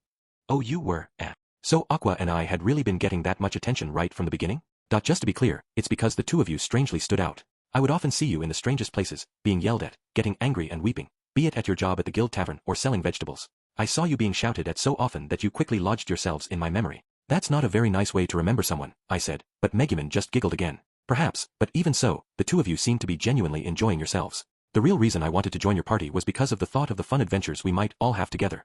Oh, you were, eh? So Aqua and I had really been getting that much attention right from the beginning? Just to be clear, it's because the two of you strangely stood out. I would often see you in the strangest places, being yelled at, getting angry and weeping, be it at your job at the guild tavern or selling vegetables. I saw you being shouted at so often that you quickly lodged yourselves in my memory. That's not a very nice way to remember someone, I said, but Megumin just giggled again. Perhaps, but even so, the two of you seemed to be genuinely enjoying yourselves. The real reason I wanted to join your party was because of the thought of the fun adventures we might all have together.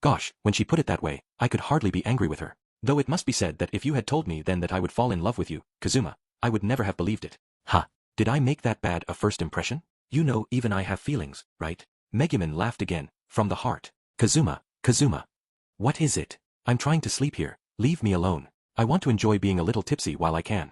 Gosh, when she put it that way, I could hardly be angry with her. Though it must be said that if you had told me then that I would fall in love with you, Kazuma, I would never have believed it. Ha! Did I make that bad a first impression? You know even I have feelings, right? Megumin laughed again, from the heart. Kazuma. What is it? I'm trying to sleep here, leave me alone. I want to enjoy being a little tipsy while I can.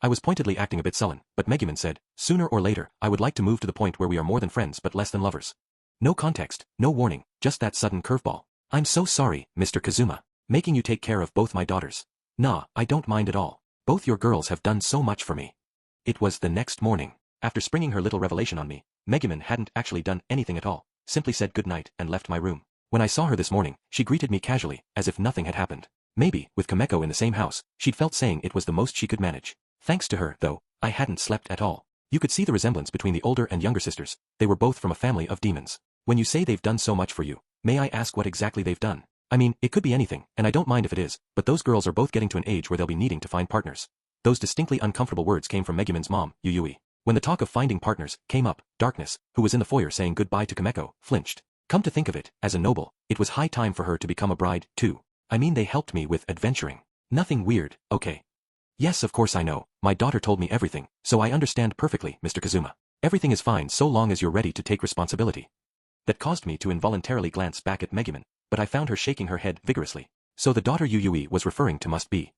I was pointedly acting a bit sullen, but Megumin said, sooner or later, I would like to move to the point where we are more than friends but less than lovers. No context, no warning, just that sudden curveball. I'm so sorry, Mr. Kazuma. Making you take care of both my daughters. Nah, I don't mind at all. Both your girls have done so much for me. It was the next morning. After springing her little revelation on me, Megumin hadn't actually done anything at all, simply said good night and left my room. When I saw her this morning, she greeted me casually, as if nothing had happened. Maybe, with Kameko in the same house, she'd felt saying it was the most she could manage. Thanks to her, though, I hadn't slept at all. You could see the resemblance between the older and younger sisters. They were both from a family of demons. When you say they've done so much for you, may I ask what exactly they've done? I mean, it could be anything, and I don't mind if it is, but those girls are both getting to an age where they'll be needing to find partners. Those distinctly uncomfortable words came from Megumin's mom, Yuyui. When the talk of finding partners came up, Darkness, who was in the foyer saying goodbye to Kameko, flinched. Come to think of it, as a noble, it was high time for her to become a bride, too. I mean they helped me with adventuring. Nothing weird, okay? Yes, of course I know, my daughter told me everything, so I understand perfectly, Mr. Kazuma. Everything is fine so long as you're ready to take responsibility. That caused me to involuntarily glance back at Megumin, but I found her shaking her head vigorously. So the daughter Yuyui was referring to must be.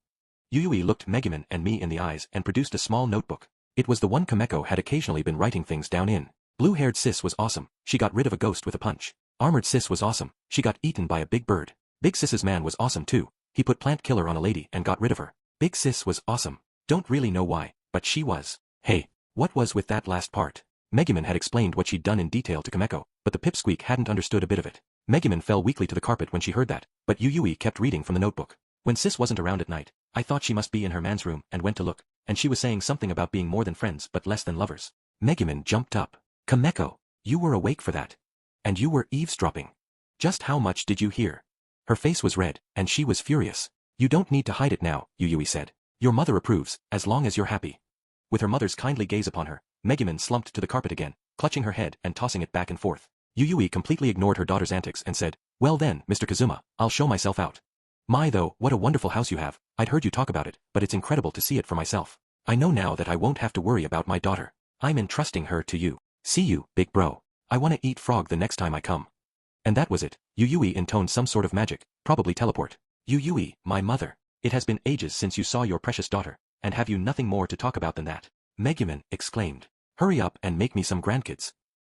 Yuyui looked Megumin and me in the eyes and produced a small notebook. It was the one Kameko had occasionally been writing things down in. Blue-haired sis was awesome, she got rid of a ghost with a punch. Armored sis was awesome, she got eaten by a big bird. Big sis's man was awesome too, he put plant killer on a lady and got rid of her. Big sis was awesome, don't really know why, but she was. Hey, what was with that last part? Megumin had explained what she'd done in detail to Kameko, but the pipsqueak hadn't understood a bit of it. Megumin fell weakly to the carpet when she heard that, but Yuyui kept reading from the notebook. When Sis wasn't around at night, I thought she must be in her man's room and went to look, and she was saying something about being more than friends but less than lovers. Megumin jumped up. Kameko, you were awake for that. And you were eavesdropping. Just how much did you hear? Her face was red, and she was furious. You don't need to hide it now, Yuyui said. Your mother approves, as long as you're happy. With her mother's kindly gaze upon her, Megumin slumped to the carpet again, clutching her head and tossing it back and forth. Yuyui completely ignored her daughter's antics and said, well then, Mr. Kazuma, I'll show myself out. My though, what a wonderful house you have. I'd heard you talk about it, but it's incredible to see it for myself. I know now that I won't have to worry about my daughter. I'm entrusting her to you. See you, big bro. I want to eat frog the next time I come. And that was it. Yuyui intoned some sort of magic, probably teleport. Yuyui, my mother. It has been ages since you saw your precious daughter, and have you nothing more to talk about than that? Megumin exclaimed. Hurry up and make me some grandkids.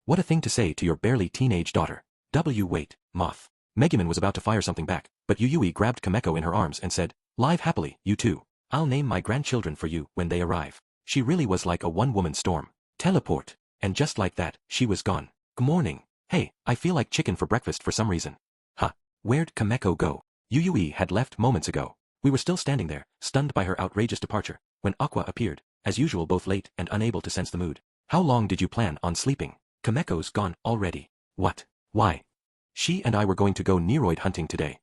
What a thing to say to your barely teenage daughter. Wait, moth. Megumin was about to fire something back, but Yuyui grabbed Kameko in her arms and said, live happily, you two. I'll name my grandchildren for you when they arrive. She really was like a one-woman storm. Teleport. And just like that, she was gone. Good morning. Hey, I feel like chicken for breakfast for some reason. Huh. Where'd Kameko go? Yuyui had left moments ago. We were still standing there, stunned by her outrageous departure, when Aqua appeared, as usual both late and unable to sense the mood. How long did you plan on sleeping? Kameko's gone already. What? Why? She and I were going to go Neroid hunting today.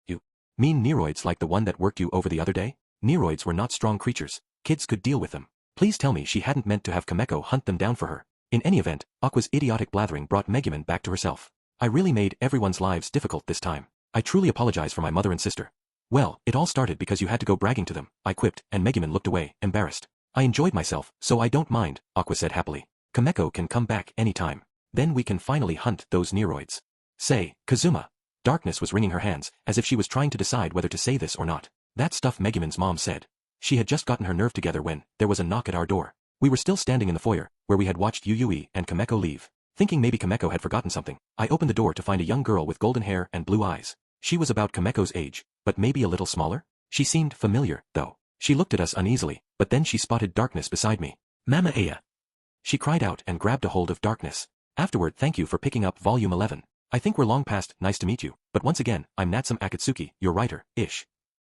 You mean Neroids like the one that worked you over the other day? Neroids were not strong creatures. Kids could deal with them. Please tell me she hadn't meant to have Kameko hunt them down for her. In any event, Aqua's idiotic blathering brought Megumin back to herself. I really made everyone's lives difficult this time. I truly apologize for my mother and sister. Well, it all started because you had to go bragging to them, I quipped, and Megumin looked away, embarrassed. I enjoyed myself, so I don't mind, Aqua said happily. Kameko can come back anytime. Then we can finally hunt those Neroids. Say, Kazuma. Darkness was wringing her hands, as if she was trying to decide whether to say this or not. That stuff Megumin's mom said. She had just gotten her nerve together when there was a knock at our door. We were still standing in the foyer, where we had watched Yuyui and Kameko leave. Thinking maybe Kameko had forgotten something, I opened the door to find a young girl with golden hair and blue eyes. She was about Kameko's age, but maybe a little smaller? She seemed familiar, though. She looked at us uneasily, but then she spotted Darkness beside me. Mama Aya! She cried out and grabbed a hold of Darkness. Afterward, thank you for picking up Volume 11. I think we're long past nice to meet you, but once again, I'm Natsume Akatsuki, your writer-ish.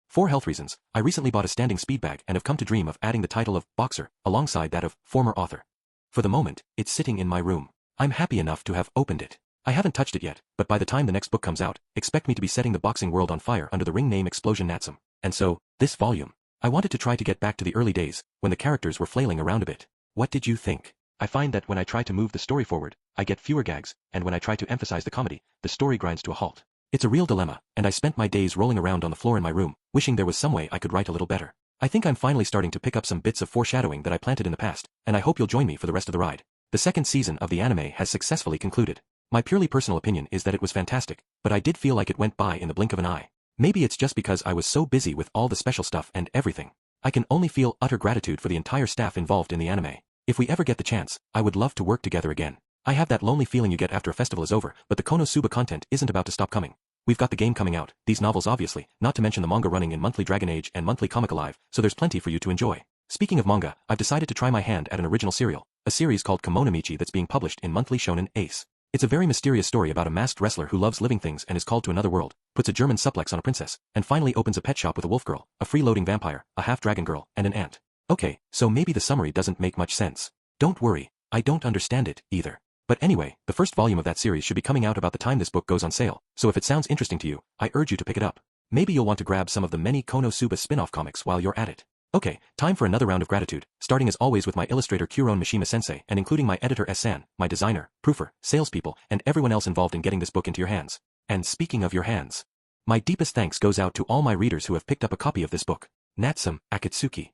For health reasons, I recently bought a standing speed bag and have come to dream of adding the title of boxer alongside that of former author. For the moment, it's sitting in my room. I'm happy enough to have opened it. I haven't touched it yet, but by the time the next book comes out, expect me to be setting the boxing world on fire under the ring name Explosion Natsume. And so, this volume. I wanted to try to get back to the early days, when the characters were flailing around a bit. What did you think? I find that when I try to move the story forward, I get fewer gags, and when I try to emphasize the comedy, the story grinds to a halt. It's a real dilemma, and I spent my days rolling around on the floor in my room, wishing there was some way I could write a little better. I think I'm finally starting to pick up some bits of foreshadowing that I planted in the past, and I hope you'll join me for the rest of the ride. The second season of the anime has successfully concluded. My purely personal opinion is that it was fantastic, but I did feel like it went by in the blink of an eye. Maybe it's just because I was so busy with all the special stuff and everything. I can only feel utter gratitude for the entire staff involved in the anime. If we ever get the chance, I would love to work together again. I have that lonely feeling you get after a festival is over, but the Konosuba content isn't about to stop coming. We've got the game coming out, these novels obviously, not to mention the manga running in monthly Dragon Age and monthly Comic Alive, so there's plenty for you to enjoy. Speaking of manga, I've decided to try my hand at an original serial, a series called Kemonomichi that's being published in monthly Shonen Ace. It's a very mysterious story about a masked wrestler who loves living things and is called to another world, puts a German suplex on a princess, and finally opens a pet shop with a wolf girl, a freeloading vampire, a half-dragon girl, and an ant. Okay, so maybe the summary doesn't make much sense. Don't worry, I don't understand it, either. But anyway, the first volume of that series should be coming out about the time this book goes on sale, so if it sounds interesting to you, I urge you to pick it up. Maybe you'll want to grab some of the many Konosuba spin-off comics while you're at it. Okay, time for another round of gratitude, starting as always with my illustrator Kuron Mishima-sensei and including my editor S-san, my designer, proofer, salespeople, and everyone else involved in getting this book into your hands. And speaking of your hands, my deepest thanks goes out to all my readers who have picked up a copy of this book. Natsume Akatsuki.